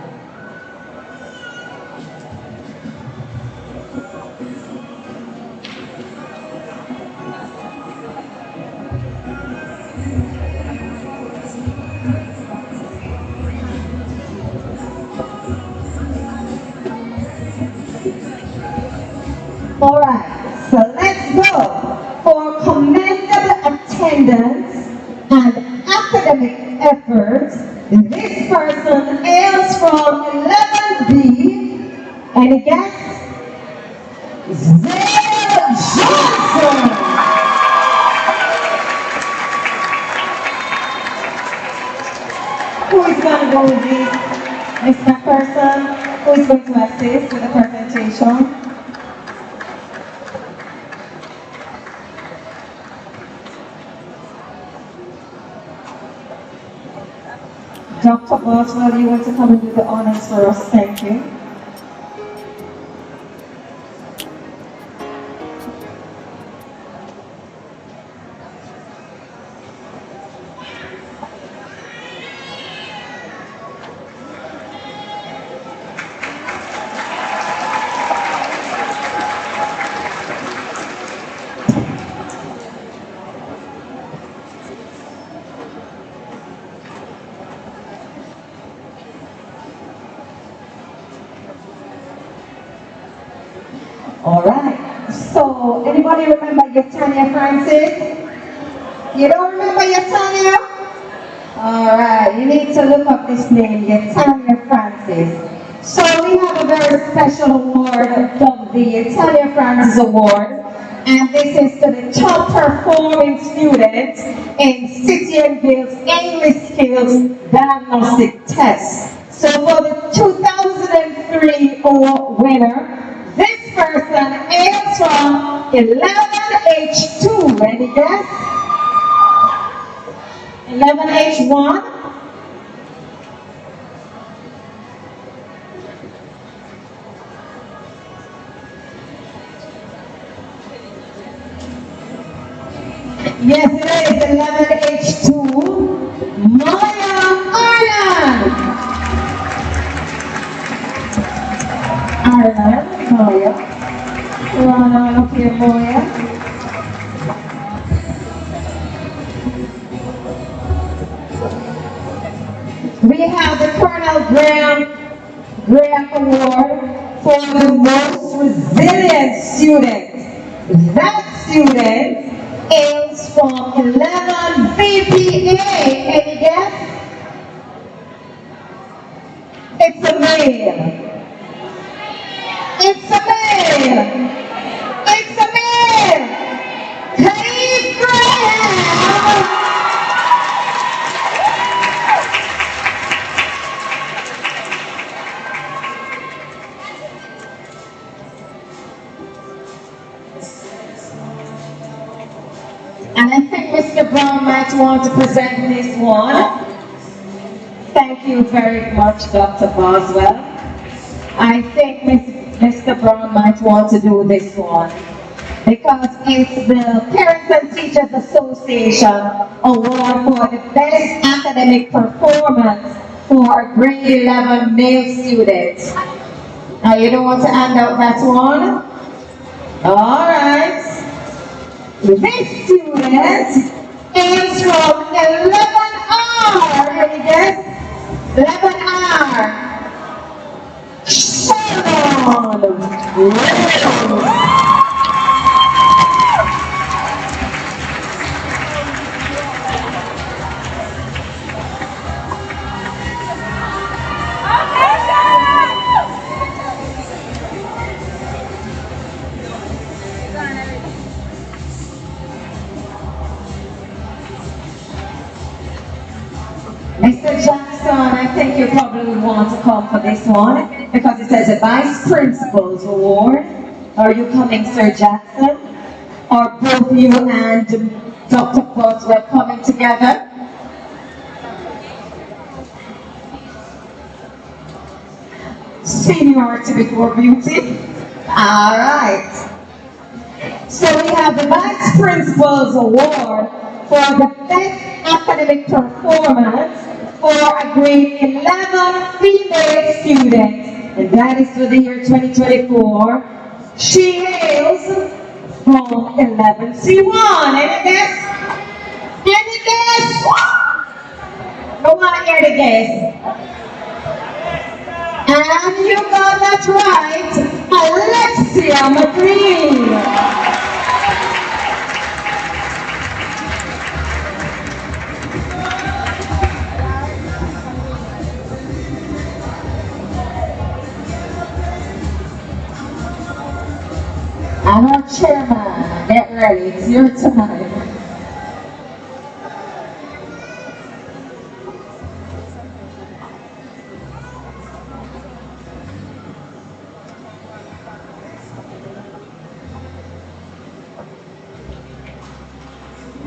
All right, so let's go for commendable attendance and academic efforts. This person hails from 11B, and guess? Zaya Johnson. Who is going to go with this? Mr. Person, who is going to assist with the presentation? Dr. Boswell, you want to come and do the honors for us? Thank you. All right. So, anybody remember Yesenia Francis? You don't remember Yesenia? All right. You need to look up this name, Yesenia Francis. So, we have a very special award called the Yesenia Francis Award. And this is to the top performing students in City and Guilds English Skills Diagnostic Test. So, for the 2003 award winner, this person is from 11H2. Any guess? 11H1? Yes, it is 11H2. Maya Ireland. Ireland, Maya. Run on up here, Maya. We have the Colonel Graham Award for the most resilient student. That student is from 11 VPA. Any guess? It's a male. It's a male. It's a male. Kenny Graham. And I think Mr. Brown might want to present this one. Thank you very much, Dr. Boswell. I think Mr. Brown might want to do this one because it's the Parents and Teachers Association Award for the best academic performance for a grade 11 male student. You don't want to hand out that one? All right. This student is from 11R. Any guess? 11R. Shalom. Mr. Jackson, I think you probably would want to come for this one because it says a Vice Principal's Award. Are you coming, Sir Jackson? Or both you and Dr. Boswell coming together? Seniority before beauty. All right. So we have the Vice Principal's Award for the best academic performance for a grade 11 female student, and that is for the year 2024. She hails from 11C1. Any guess? Any guess? I want to hear the guess. And you got that right, Alexia McGreen. And our chairman, get ready, it's your time.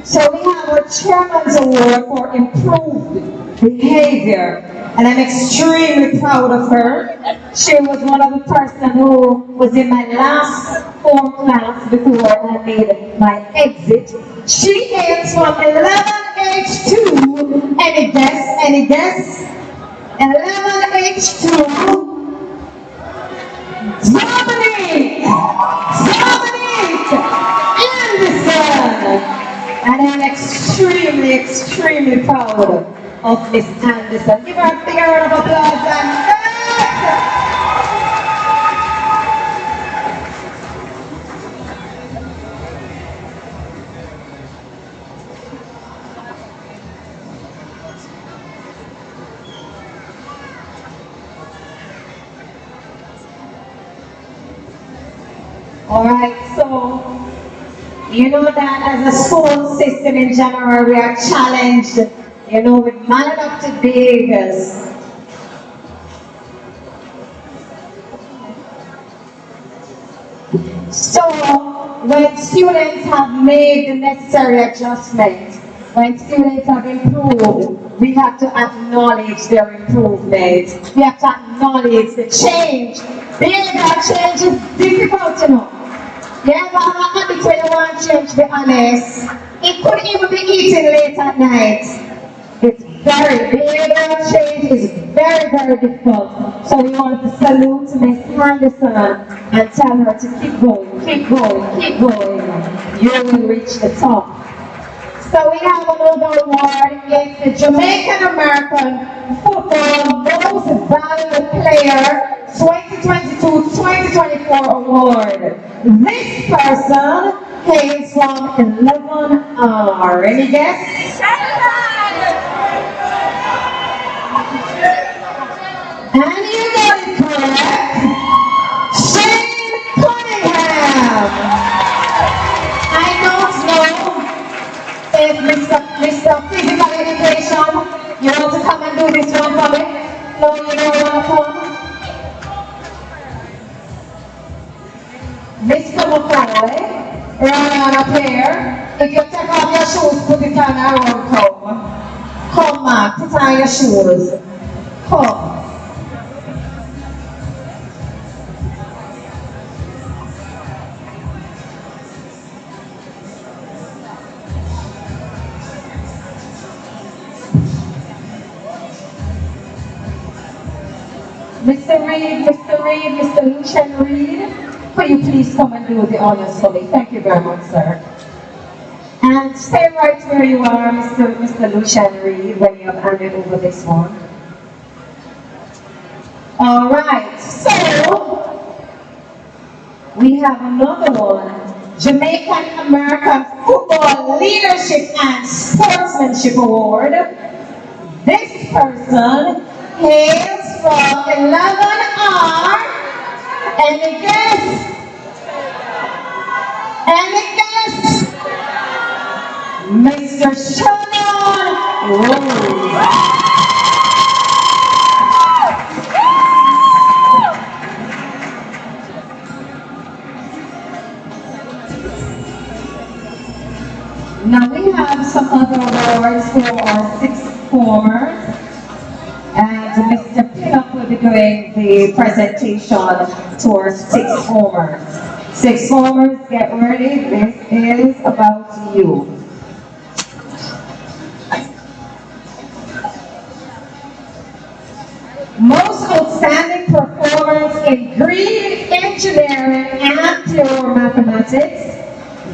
So we have a Chairman's Award for improved behavior, and I'm extremely proud of her. She was one of the persons who was in my last form class before I made my exit. She hails from 11H2. Any guess? Any guess? 11H2. Dominique Anderson. And I'm extremely, extremely proud of Miss Anderson. Give her a big round of applause and all right, so you know that as a school system in general, we are challenged, you know, with maladaptive behaviors. So, when students have made the necessary adjustments, when students have improved, we have to acknowledge their improvement. We have to acknowledge the change. Behavior change is difficult to know. You ever have a habit where you want to change, be honest? It could even be eating late at night. Behavioral change is very, very difficult. So we want to salute Miss Anderson and tell her to keep going, keep going, keep going. You will reach the top. So we have another award. It's the Jamaican American Football Most Valuable Player 2022-2024 award. This person hails from 11R. Any guess? And you got it correct. Shane Cunningham. I don't know if Mr. Physical Education, you want to come and do this one for me? No, you don't want to come? Mr. McCoy, run on up here. If you take off your shoes, put it on around come. Come on, put on your shoes. Come. Mr. Reed, Mr. Lucian Reed, could you please come and do the honors for me? Thank you very much, sir. And stay right where you are, Mr. Lucian Reed, when you have handed over this one. All right, so we have another one. Jamaican American Football Leadership and Sportsmanship Award. This person hails from 11R. Any guess? Any guess? Mr. Shannon Rose. Now we have some other awards for our sixth formers. And Mr. Pinnock will be doing the presentation to our sixth formers. Sixth formers, get ready. This is about you. Most outstanding performance in green engineering and pure mathematics.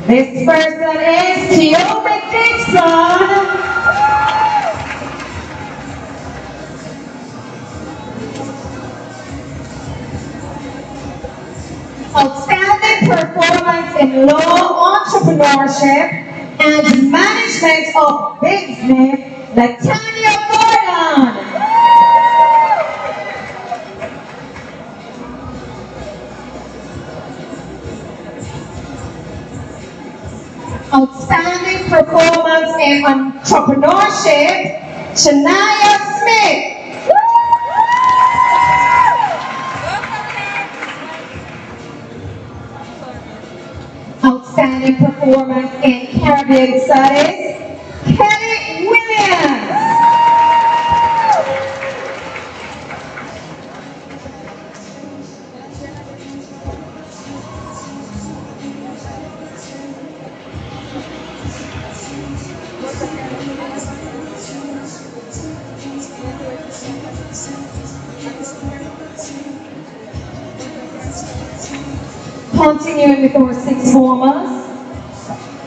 This person is Kingston. Outstanding performance in law, entrepreneurship, and management of business, Latanya Gordon. Outstanding performance in entrepreneurship, Shania Smith. outstanding performance in Caribbean Studies, Kelly Williams. Continuing with our six formers,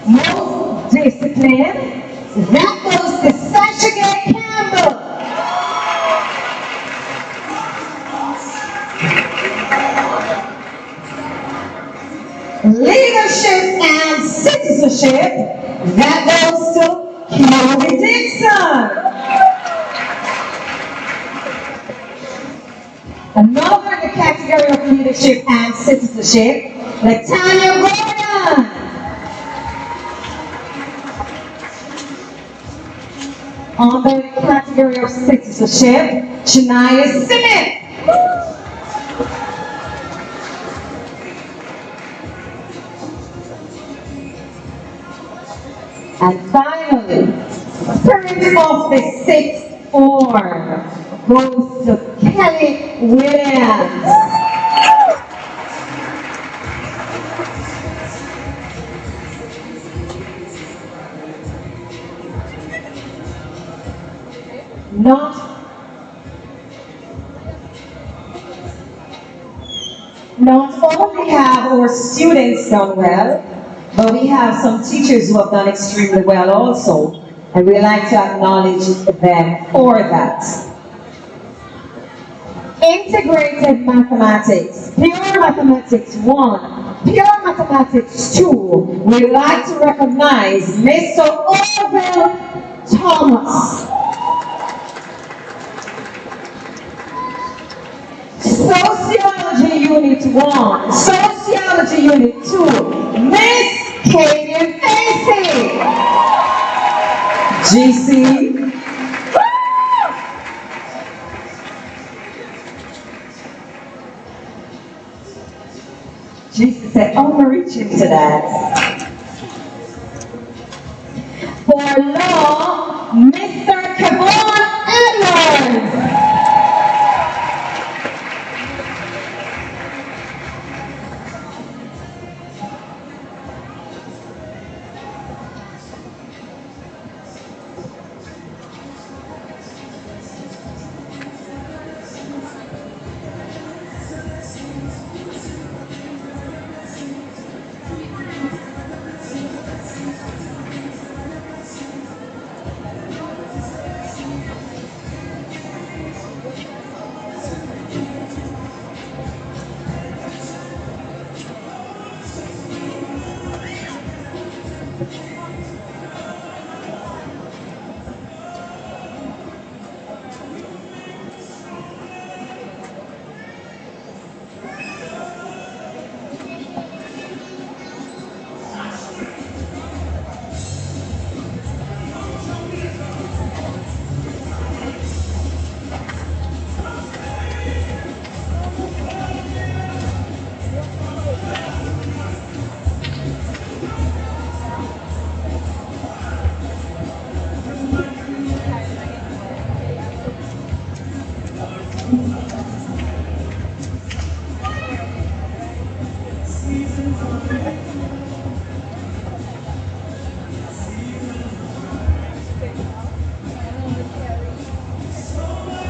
most disciplined, that goes to Sasha Gay Campbell. Leadership and citizenship, that goes to Kelly Dixon. Another in the category of leadership and citizenship, Latanya Gordon. Under the category of citizenship, Shania Simmons. And finally, spirit of the sixth form goes to Kelly Williams. Not only have our students done well, but we have some teachers who have done extremely well also, and we like to acknowledge them for that. Integrated mathematics, pure mathematics 1, pure mathematics 2, we'd like to recognize Mr. Orville Thomas. Sociology Unit 1, Sociology Unit 2, Miss Katie Facey. GC. GC said, oh, we're reaching to that. For law, Mr. Kevon Edwards.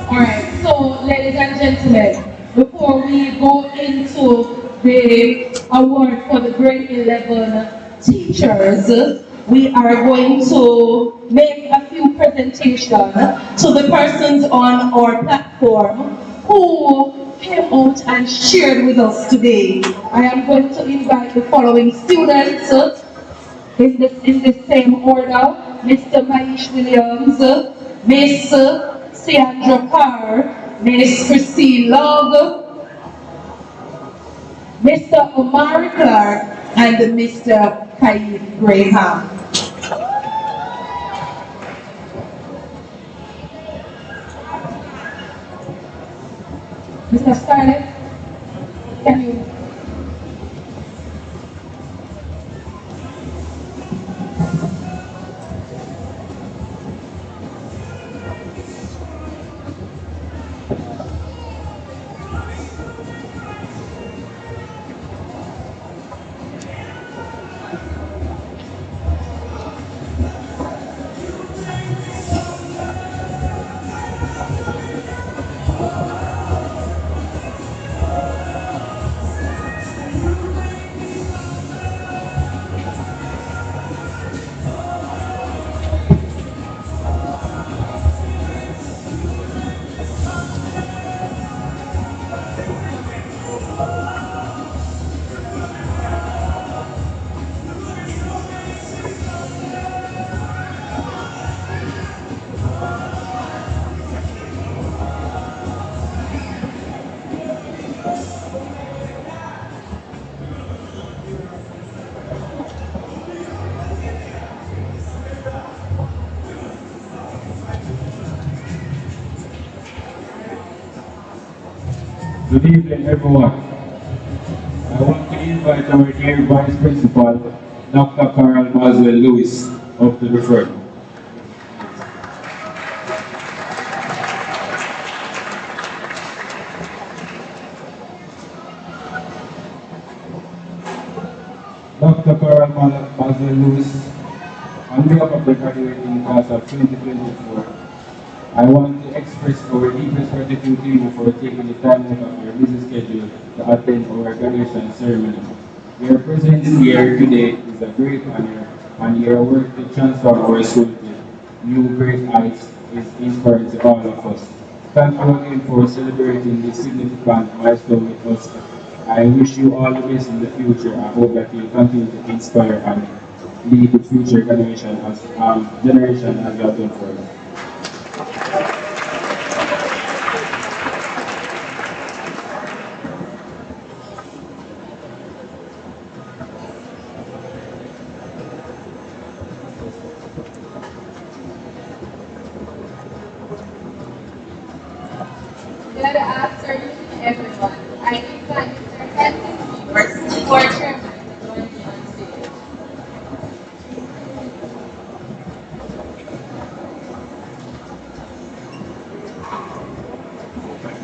Alright, so ladies and gentlemen, before we go into the award for the grade 11 teachers, we are going to make a few presentations to the persons on our platform who came out and shared with us today. I am going to invite the following students in the same order: Mr. Maish Williams, Miss Sandra Carr, Miss Christine Love, Mr. Omari Clark, and Mr. Kaid Graham. Mr. Scarlett, can you? Good evening, everyone. I want to invite our dear Vice Principal, Dr. Carl Maswell Lewis, up to the front. Dr. Carl Maswell Lewis, on behalf of the graduating class of 2024, I want to express our deepest gratitude to you for taking the time out of your busy schedule to attend our graduation ceremony. Your presence here today is a great honor, and your work to transform our school to new great heights is inspiring to all of us. Thank you again for celebrating this significant milestone with us. I wish you all the best in the future. I hope that you'll continue to inspire and lead the future generation as you have done for us. Good afternoon, everyone. I invite Mr. Francis Weaver, Board Chairman, to join me on stage.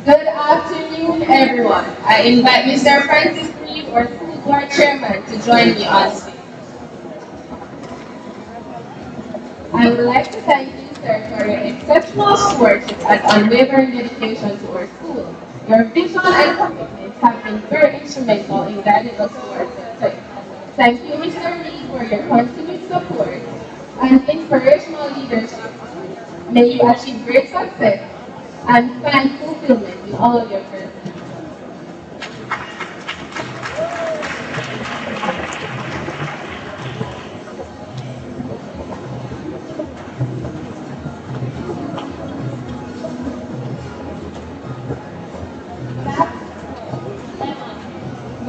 Good afternoon, everyone. I invite Mr. Francis Weaver, School Board Chairman, to join me on stage. I would like to thank you, sir, for your exceptional stewardship and unwavering dedication to our school. Your vision and commitment have been very instrumental in guiding us towards success. Thank you, Mr. Reed, for your continued support and inspirational leadership. May you achieve great success and find fulfillment in all of your pursuits.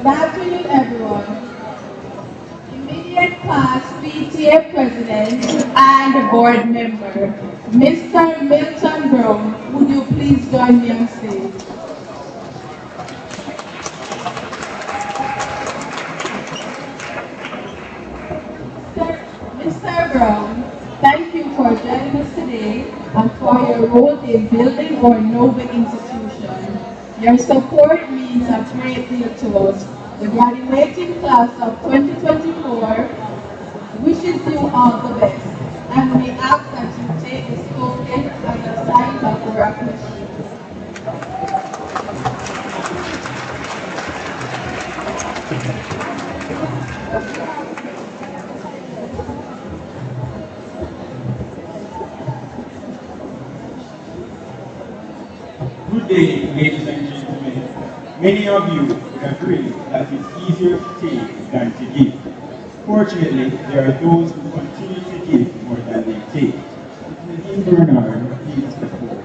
Good afternoon, everyone. Immediate class PTA President and board member, Mr. Milton Brown, would you please join me on stage? Mr. Brown, thank you for joining us today and for your role in building our noble institution. Your support means a great deal to us. The graduating class of 2024 wishes you all the best, and we ask that you take this token as a sign of our appreciation. Good day, ladies and gentlemen. Many of you would agree that it's easier to take than to give. Fortunately, there are those who continue to give more than they take. Mrs. Bernard leads the floor.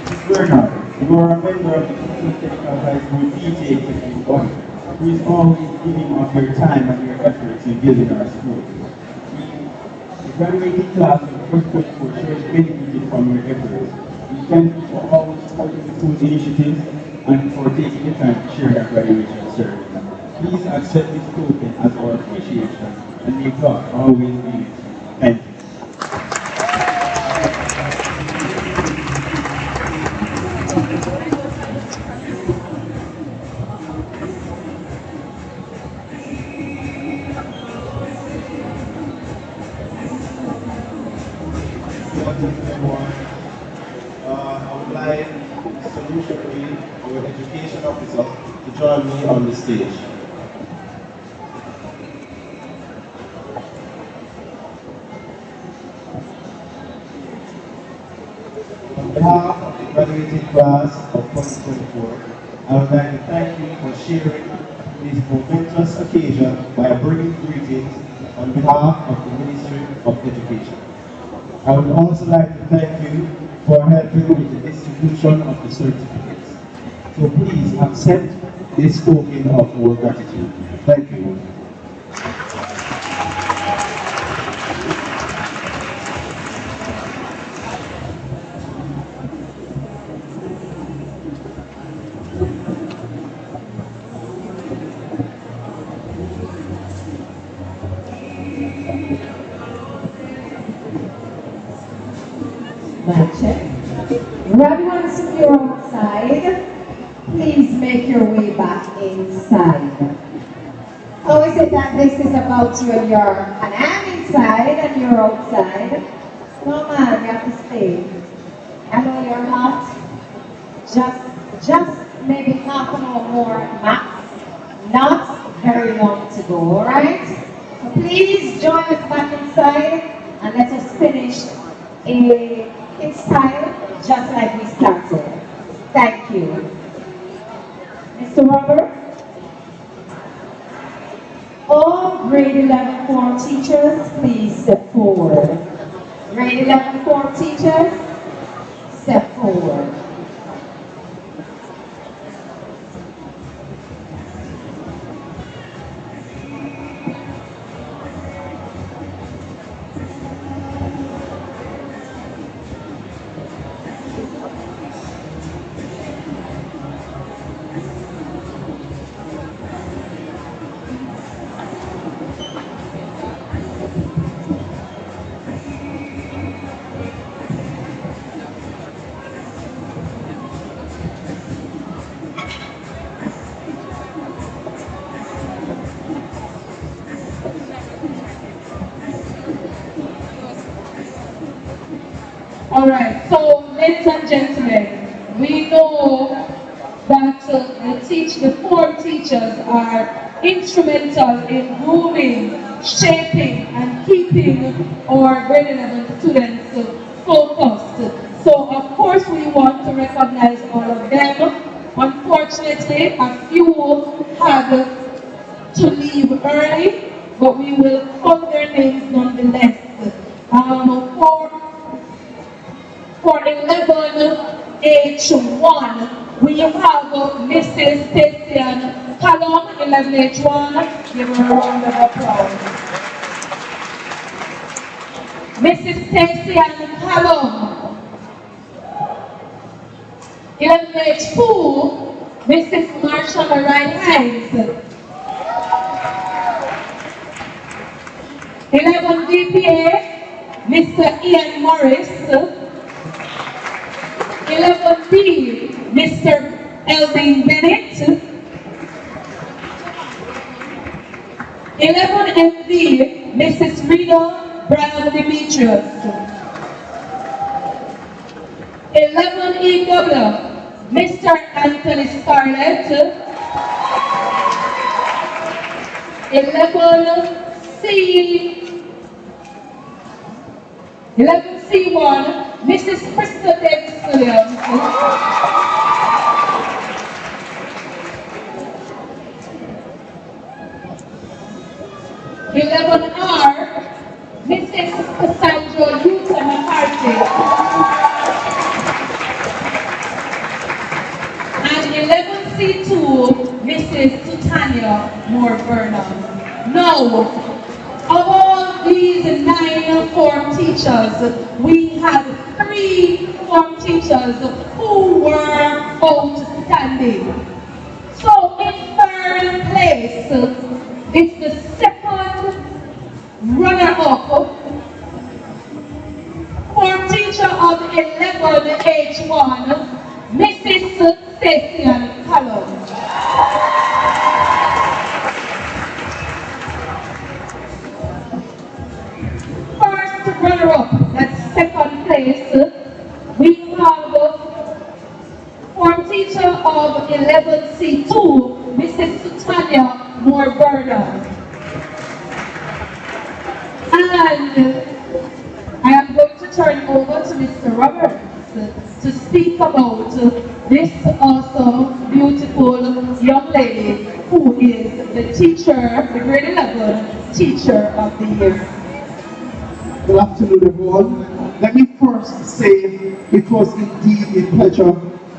Mrs. Bernard, you are a member of the Kingston Technical High School PTA Executive Body, who is always giving of your time and your efforts in building our school. The graduating class of 2024 shares benefited from your efforts. We thank you for always supporting the school's initiatives and for taking the time to share that graduation ceremony. Please accept this token as our appreciation and may God always be with you. Thank you. Everyone. I would like Mr. Lucian Reed, our education officer, to join me on the stage. On behalf of the graduating class of 2024, I would like to thank you for sharing this momentous occasion by bringing greetings on behalf of the Ministry of Education. I would also like to thank you for helping with the distribution of the certificates. So please accept this token of our gratitude. Thank you. you're outside, please make your way back inside. How is it that this is about you and I'm inside and you're outside? No man, you have to stay. I know you're hot. Just maybe half an hour more max. Not very long to go, alright? So please join us back inside and let us finish in style just like we started. Thank you. Mr. Robert? All grade 11 form teachers, please step forward. Grade 11 form teachers, step forward. Alright, so ladies and gentlemen, we know that the form teachers are instrumental in grooming, shaping, and keeping our grade 11 students focused. So of course we want to recognize all of them. Unfortunately, a few had to leave early, but we will call their names nonetheless. For 11H1, we have Mrs. Stacey Callum, 11H1. Give her a round of applause. Mrs. Stacey Callum. 11H2, Mrs. Marsha Mariah Hines. 11 DPA, Mr. Ian Morris. 11B, Mr. Elvin Bennett. 11MD, Mrs. Rita Brown Demetrius. 11EW, Mr. Anthony Scarlett. 11C1, Mrs. Krista Davis Williams. 11R, Mrs. Cassandra Utah McCarthy. And 11C2, Mrs. Tutania Moore Burnham. Now, of all these 9 form teachers, we had 3 form teachers who were outstanding. So in third place, it's the second runner-up, form teacher of 11H1, Mrs. Stacey Callum. Runner-up, that's second place, we have form teacher of 11C2, Mrs. Tanya Moore Burnham. And I am going to turn over to Mr. Roberts to speak about this awesome, beautiful young lady who is the teacher, the grade 11 teacher of the year. Good afternoon, everyone. Let me first say it was indeed a pleasure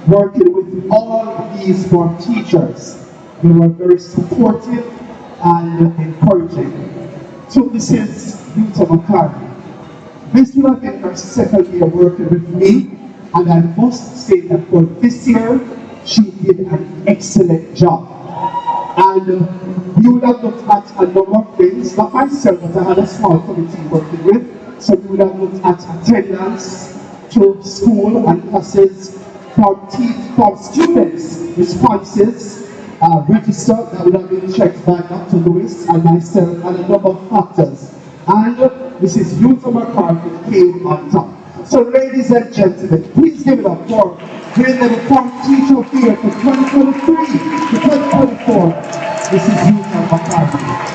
working with all these form teachers. They were very supportive and encouraging. So this is Utah McCarthy. This will have been her second year working with me, and I must say that for this year, she did an excellent job. And we would have looked at a number of things, not myself, but I had a small committee working with. So we would have looked at attendance to school and classes, from students' responses, register that would have been checked by Dr. Lewis and myself and a number of factors. And Mrs. Yuta McCarthy came on top. So ladies and gentlemen, please give it up for grade level 4 teacher of the year for 2023 to 2024, Mrs. Yuta McCarthy.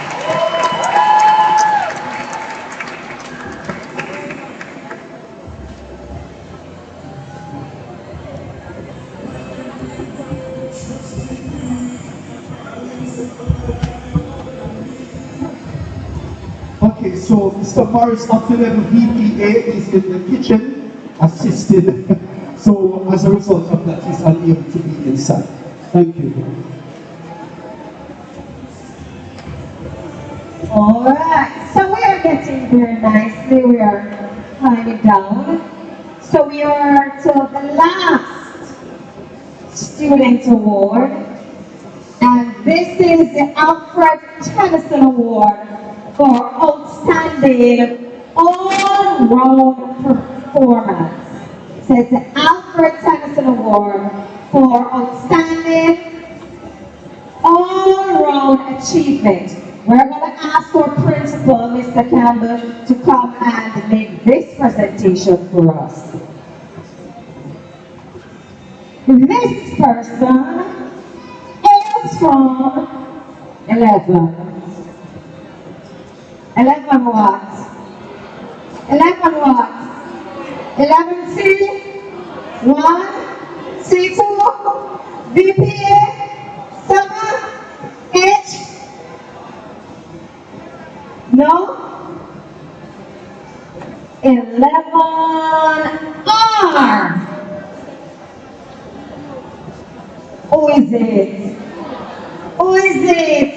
Okay, so Mr. Morris of the level VPA is in the kitchen assisting. So as a result of that, he's unable to be inside. Thank you. Alright, so we are getting there nicely. We are climbing down. So we are to the last student award. And this is the Alfred Tennyson Award for outstanding all-round performance. So it's the Alfred Tennyson Award for outstanding all-round achievement. We're going to ask our principal, Mr. Campbell, to come and make this presentation for us. This person is from 11. 11 what? 11 what? 11C? 1? C2? VPA? 7? H? No? 11R. Who is it? Who is it?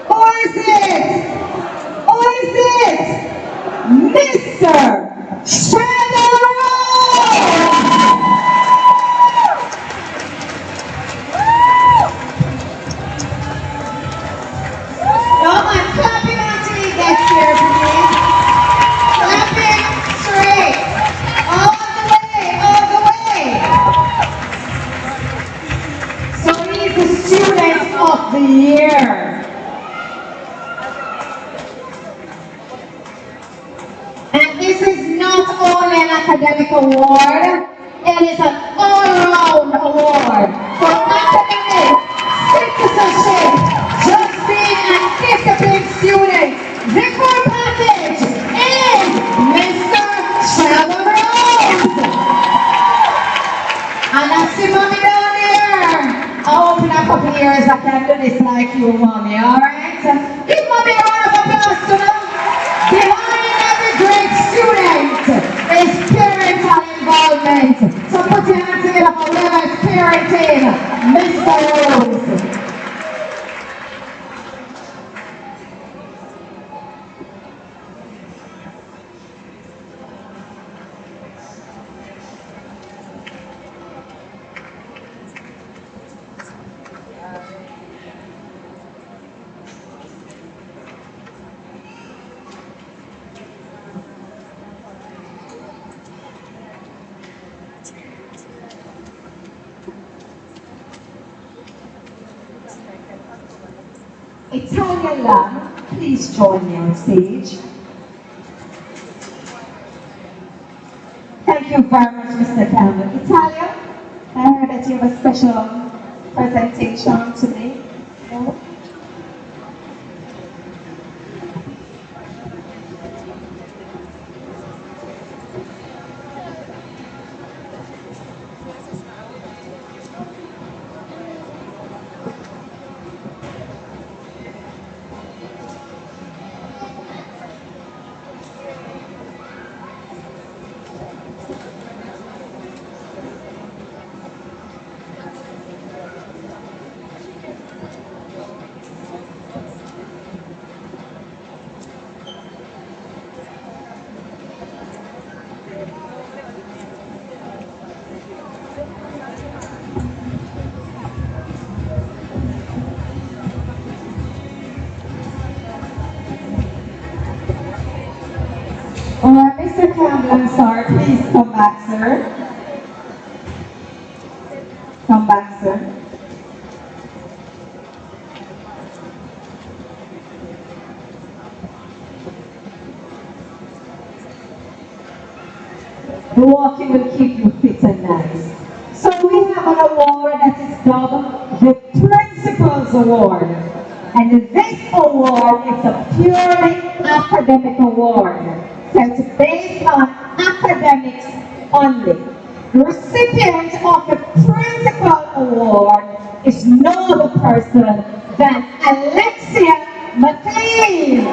Who is it? Who is it? Mr. Trevor! Come on, clapping until he gets here, please. Clapping straight. All the way, all the way. So he's the student of the year. And this is not only an academic award, it is an all-round award for academic, citizenship, just being an disciplined student. The full package is Mr. Trevor Rose. And I see mommy down there. I hope in a couple of years I can do this like you, mommy, alright? Give mommy a round of applause tonight. Behind every great student is parental involvement. So put your hands together for whoever is parenting Mr. Rose. Italian Lamb, please join me on stage. Thank you very much, Mr. Campbell. Italia, I heard that you have a special presentation today. No? Mr. Campbell, I'm sorry, please come back, sir. Come back, sir. The walking will keep you fit and nice. So we have an award that is dubbed the Principal's Award. And this award is a purely academic award. So it's based on academics only. The recipient of the Principal Award is no other person than Alexia McLean.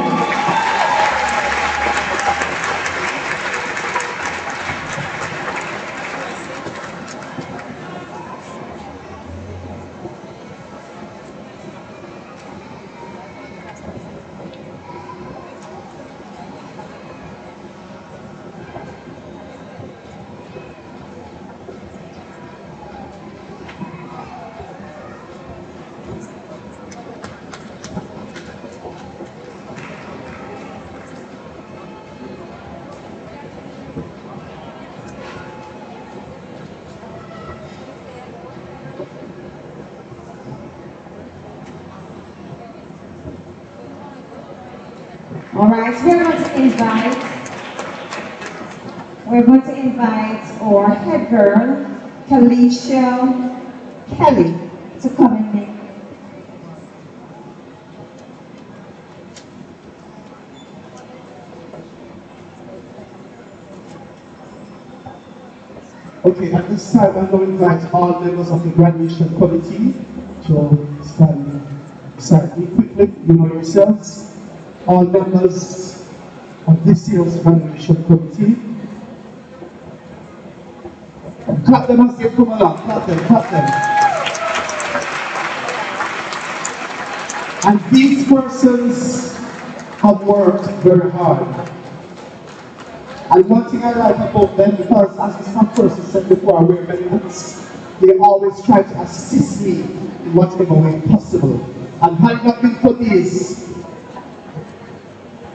All right, so we're going to invite our head girl, Kalisha Kelly, to come and make. Okay, at this time I'm going to invite all members of the graduation committee to stand beside me quickly. You know yourselves. All members of this year's graduation committee. Clap them as they come along. Clap them, clap them. And these persons have worked very hard. And one thing I like about them, because as the staff person said before, I wear many hats, they always try to assist me in whatever way possible. And had it not been for these,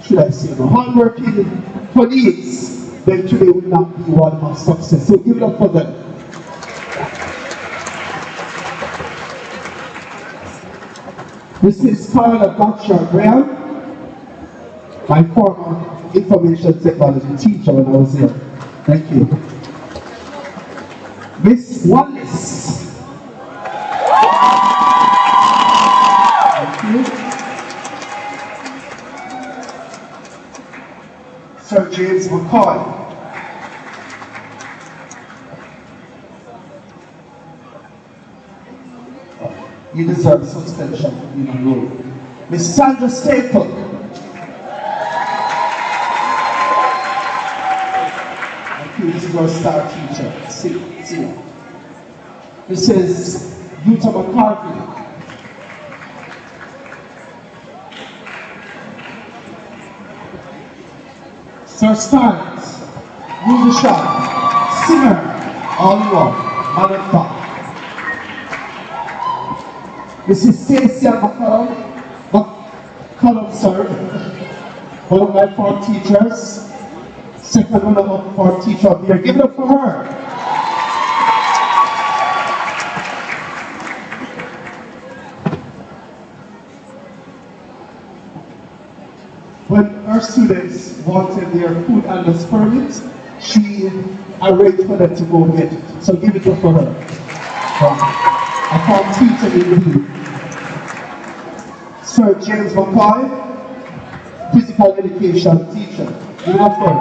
should I say, the hardworking colleagues, then today would not be one of success. So give it up for them. This is Carla Graham, my former information technology teacher when I was here. Thank you. Miss Wallace. Thank you. Sir James McCoy. You deserve suspension in a row. Miss Sandra Staple. Thank you. This is our star teacher. See. Mrs. Yuta McCarthy. Sir Starnes, musician, singer, all in one, man of God. Mrs. Stacia McCollum, sir, one of my form teachers, second one of form teacher of the year. Give it up for her. When our students wanted their food and bus permit, she arranged for them to go get it. So give it up for her. I can't teach anybody. Sir James McCoy, physical education teacher. Give it up for her.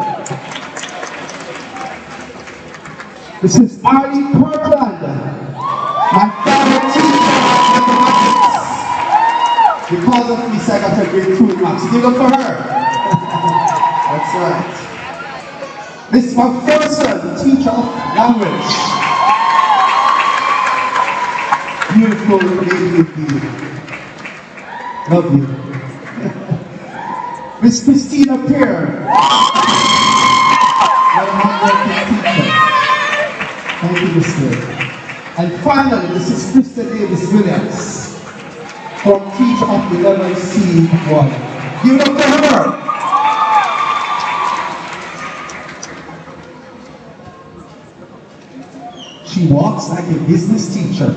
This is Arlie Kirkland, my favorite teacher of mathematics. Because of this, I got a grade 2 in maths. Give it up for her. That's right. Miss McPherson, teacher of language. Beautiful lady. Love you. Miss Christina Pear, my hardworking teacher. Thank you, Mr. And finally, this is Krista Davis Williams, from teacher of the level C1. Give it up for her. She walks like a business teacher.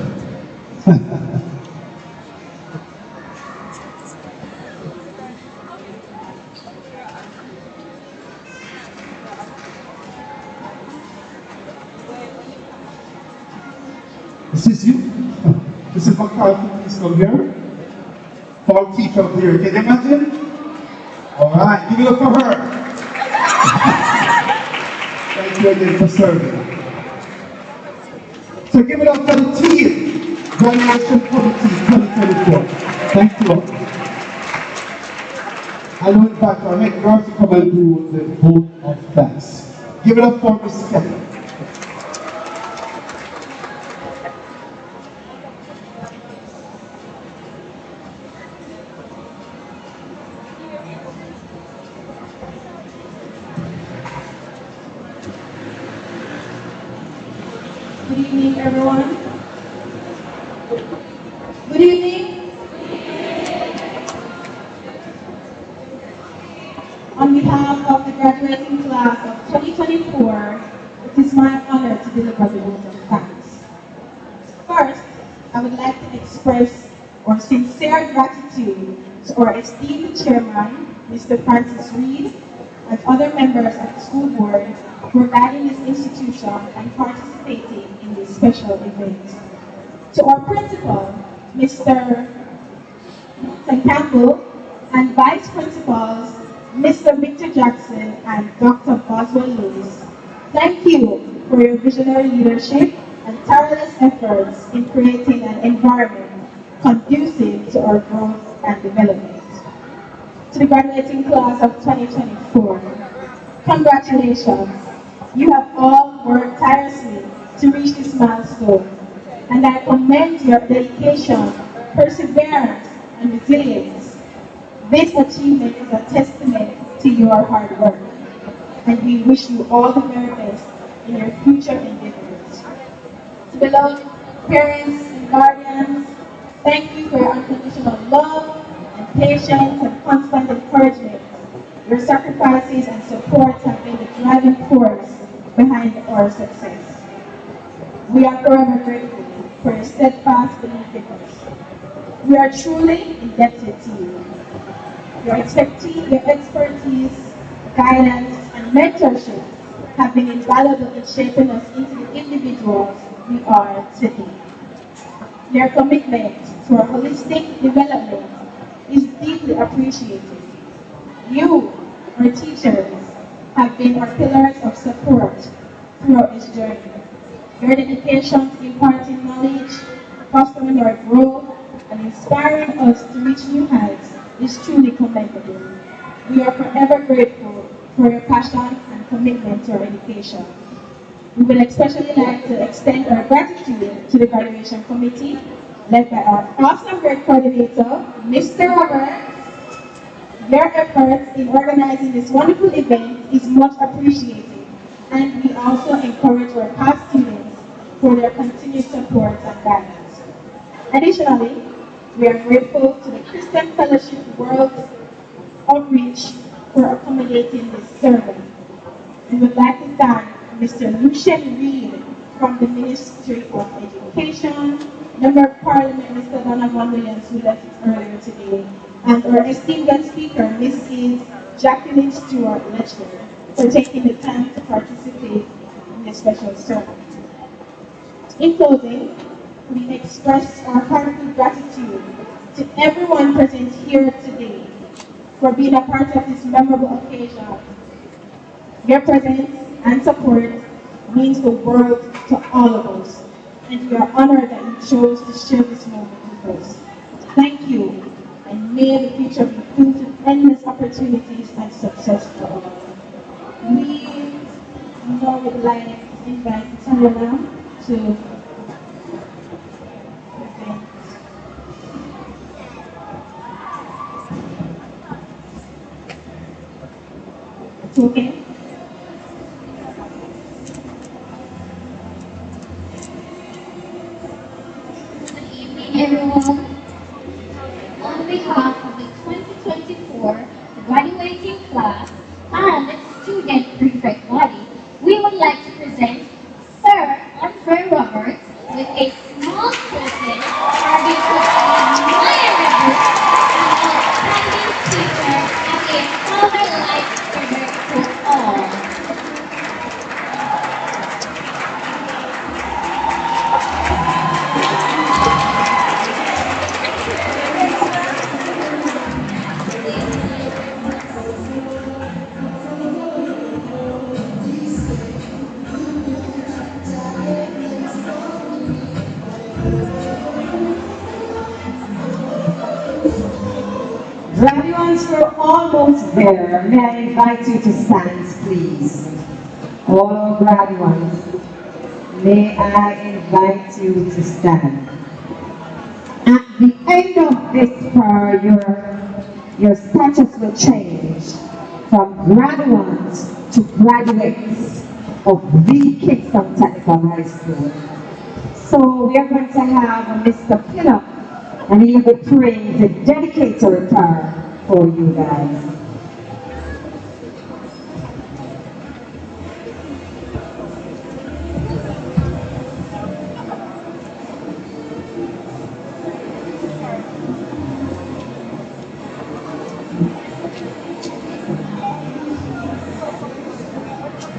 This is you. This is McCarthy. Please come here. Form teacher up there. Can you imagine? All right, give it up for her. Thank you again for serving. So give it up for the team. Graduation Committee 2024. Thank you all. I will invite our head girl to come and do the vote of thanks. Give it up for Mr. Kelly. Good evening, everyone. Good evening. On behalf of the graduating class of 2024, it is my honor to deliver the vote of thanks. First, I would like to express our sincere gratitude to our esteemed chairman, Mr. Francis Reed, and other members of the school board for guiding this institution and participating in this special event. To our principal, Mr. Campbell, and vice principals, Mr. Victor Jackson and Dr. Boswell Lewis, thank you for your visionary leadership and tireless efforts in creating an environment conducive to our growth and development. To the graduating class of 2024, congratulations. You have all worked tirelessly to reach this milestone, and I commend your dedication, perseverance, and resilience. This achievement is a testament to your hard work, and we wish you all the very best in your future endeavors. To beloved parents and guardians, thank you for your unconditional love and patience and constant encouragement. Your sacrifices and support have been the driving force behind our success. We are forever grateful for your steadfast belief in us. We are truly indebted to you. Your expertise, guidance, and mentorship have been invaluable in shaping us into the individuals we are today. Your commitment to our holistic development is deeply appreciated. You, our teachers, have been our pillars of support throughout this journey. Your dedication to imparting knowledge, fostering our growth, and inspiring us to reach new heights is truly commendable. We are forever grateful for your passion and commitment to our education. We would especially like to extend our gratitude to the graduation committee, led by our awesome grade coordinator, Mr. Roberts. Your efforts in organizing this wonderful event is much appreciated, and we also encourage our past students for their continued support and guidance. Additionally, we are grateful to the Christian Fellowship World Outreach for accommodating this ceremony. We would like to thank Mr. Lucian Reed from the Ministry of Education, Member of Parliament Mr. Donovan Williams, who left earlier today, and our esteemed guest speaker, Mrs. Jacqueline Stewart, lecturer, for taking the time to participate in this special ceremony. In closing, we express our heartfelt gratitude to everyone present here today for being a part of this memorable occasion. Your presence and support means the world to all of us, and we are honored that you chose to share this moment with us. Thank you, and may the future be filled with endless opportunities and success for all. We now would like to invite Tanya to present. It's okay? Everyone, on behalf of the 2024 graduating class and student prefect body, we would like to present Sir Andre Roberts Graduates, we're almost there. May I invite you to stand, please? All our graduates, may I invite you to stand. At the end of this prayer, your status will change from graduates to graduates of the Kingston Technical High School. So we are going to have Mr. Pinnock, and he will be praying the dedicatory prayer for you guys.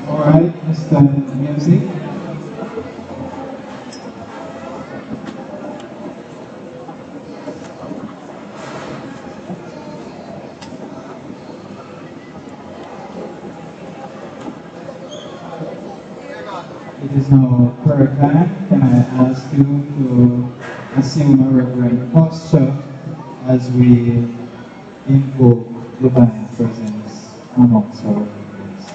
Alright, Mr. Music. It is now prayer time. Can I ask you to assume a reverent posture as we invoke divine presence amongst our leaders?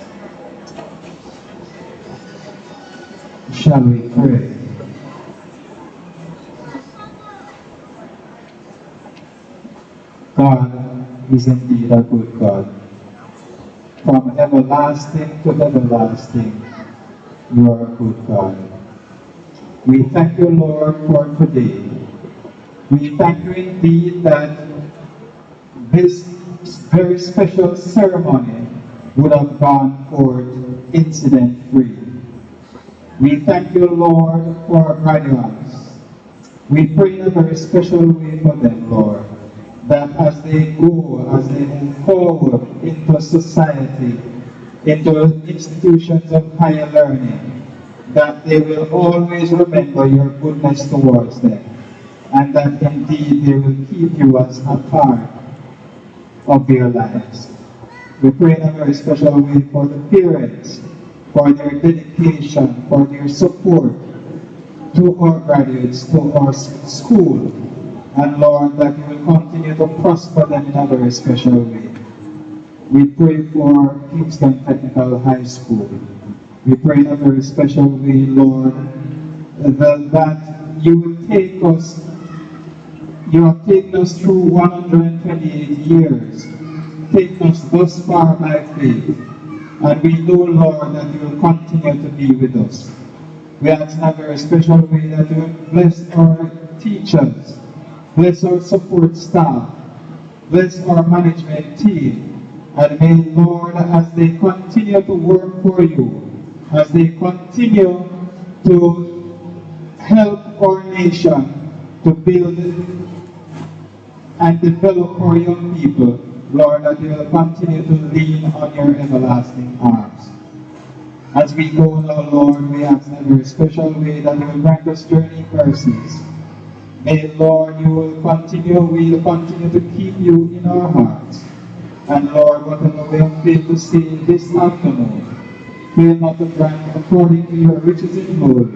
Shall we pray? God is indeed a good God. From everlasting to everlasting, you are a good God. We thank you, Lord, for today. We thank you indeed that this very special ceremony would have gone forth incident-free. We thank you, Lord, for our graduates. We pray in a very special way for them, Lord, that as they go, as they move forward into society, into institutions of higher learning, that they will always remember your goodness towards them, and that indeed they will keep you as a part of their lives. We pray in a very special way for the parents, for their dedication, for their support to our graduates, to our school, and Lord, that you will continue to prosper them in a very special way. We pray for Kingston Technical High School. We pray in a very special way, Lord, that you will take us, you have taken us through 128 years, taken us thus far by faith, and we know, Lord, that you will continue to be with us. We ask in a very special way that you will bless our teachers, bless our support staff, bless our management team, and may, Lord, as they continue to work for you, as they continue to help our nation to build and develop our young people, Lord, that you will continue to lean on your everlasting arms. As we go now, Lord, we ask in a very special way that you will grant us journey mercies. May, Lord, we will continue to keep you in our hearts. And Lord, whatever we have failed to see this afternoon, fail not to grant according to your riches in glory.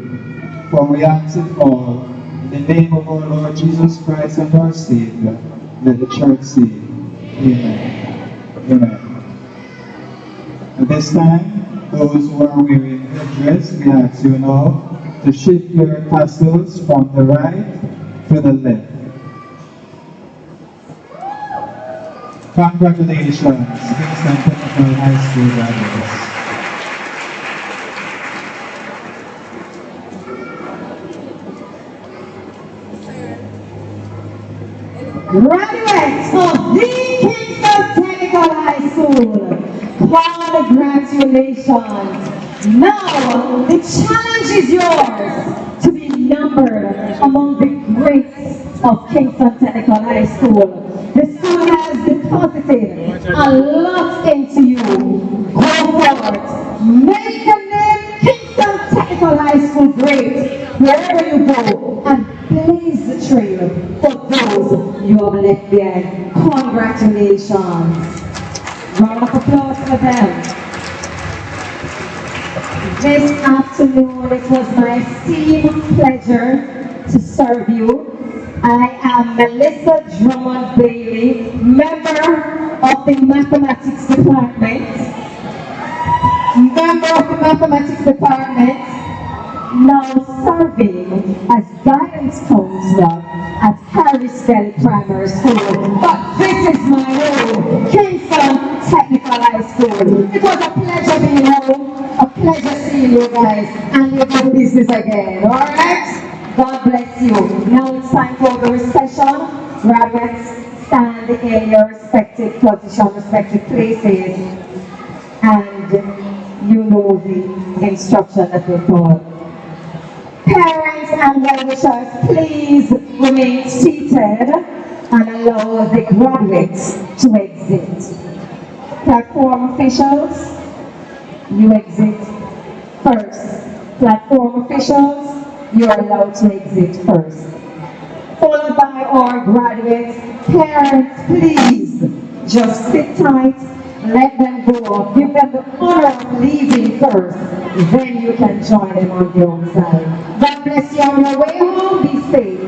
For we ask it all in the name of our Lord Jesus Christ and our Savior. Let the church say, Amen. Amen. At this time, those who are wearing headdress, we ask you now to shift your tassels from the right to the left. Congratulations, Kingston Technical High School graduates. Graduates of the Kingston Technical High School, congratulations. Now, the challenge is yours to be numbered among the greats of Kingston Technical High School. The school has deposited a lot into you. Go forward. Make the name Kingston Technical High School great wherever you go, and blaze the trail for those you have left behind. Congratulations. Round of applause for them. This afternoon, it was my esteemed pleasure to serve you I am Melissa Drummond Bailey, member of the Mathematics Department. Now serving as guidance counselor at Harrisville Primary School. But this is my home, Kingston Technical High School. It was a pleasure being home, a pleasure seeing you guys, and your good business again, alright? God bless you. Now it's time for the recession. Graduates, stand in your respective position, respective places, and you know the instruction that we follow. Parents and well-wishers, please remain seated and allow the graduates to exit. Platform officials, you exit first. Platform officials, you're allowed to exit first. Followed by our graduates. Parents, please just sit tight, let them go. Give them the honor of leaving first. Then you can join them on the outside. God bless you on your way home. Be safe.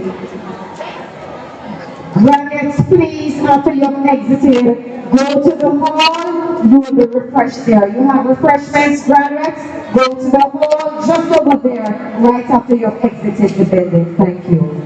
Graduates, please, after you have exited, go to the hall. You will be refreshed there. You have refreshments, graduates. Go to the hall just over there, right after you have exited the building. Thank you.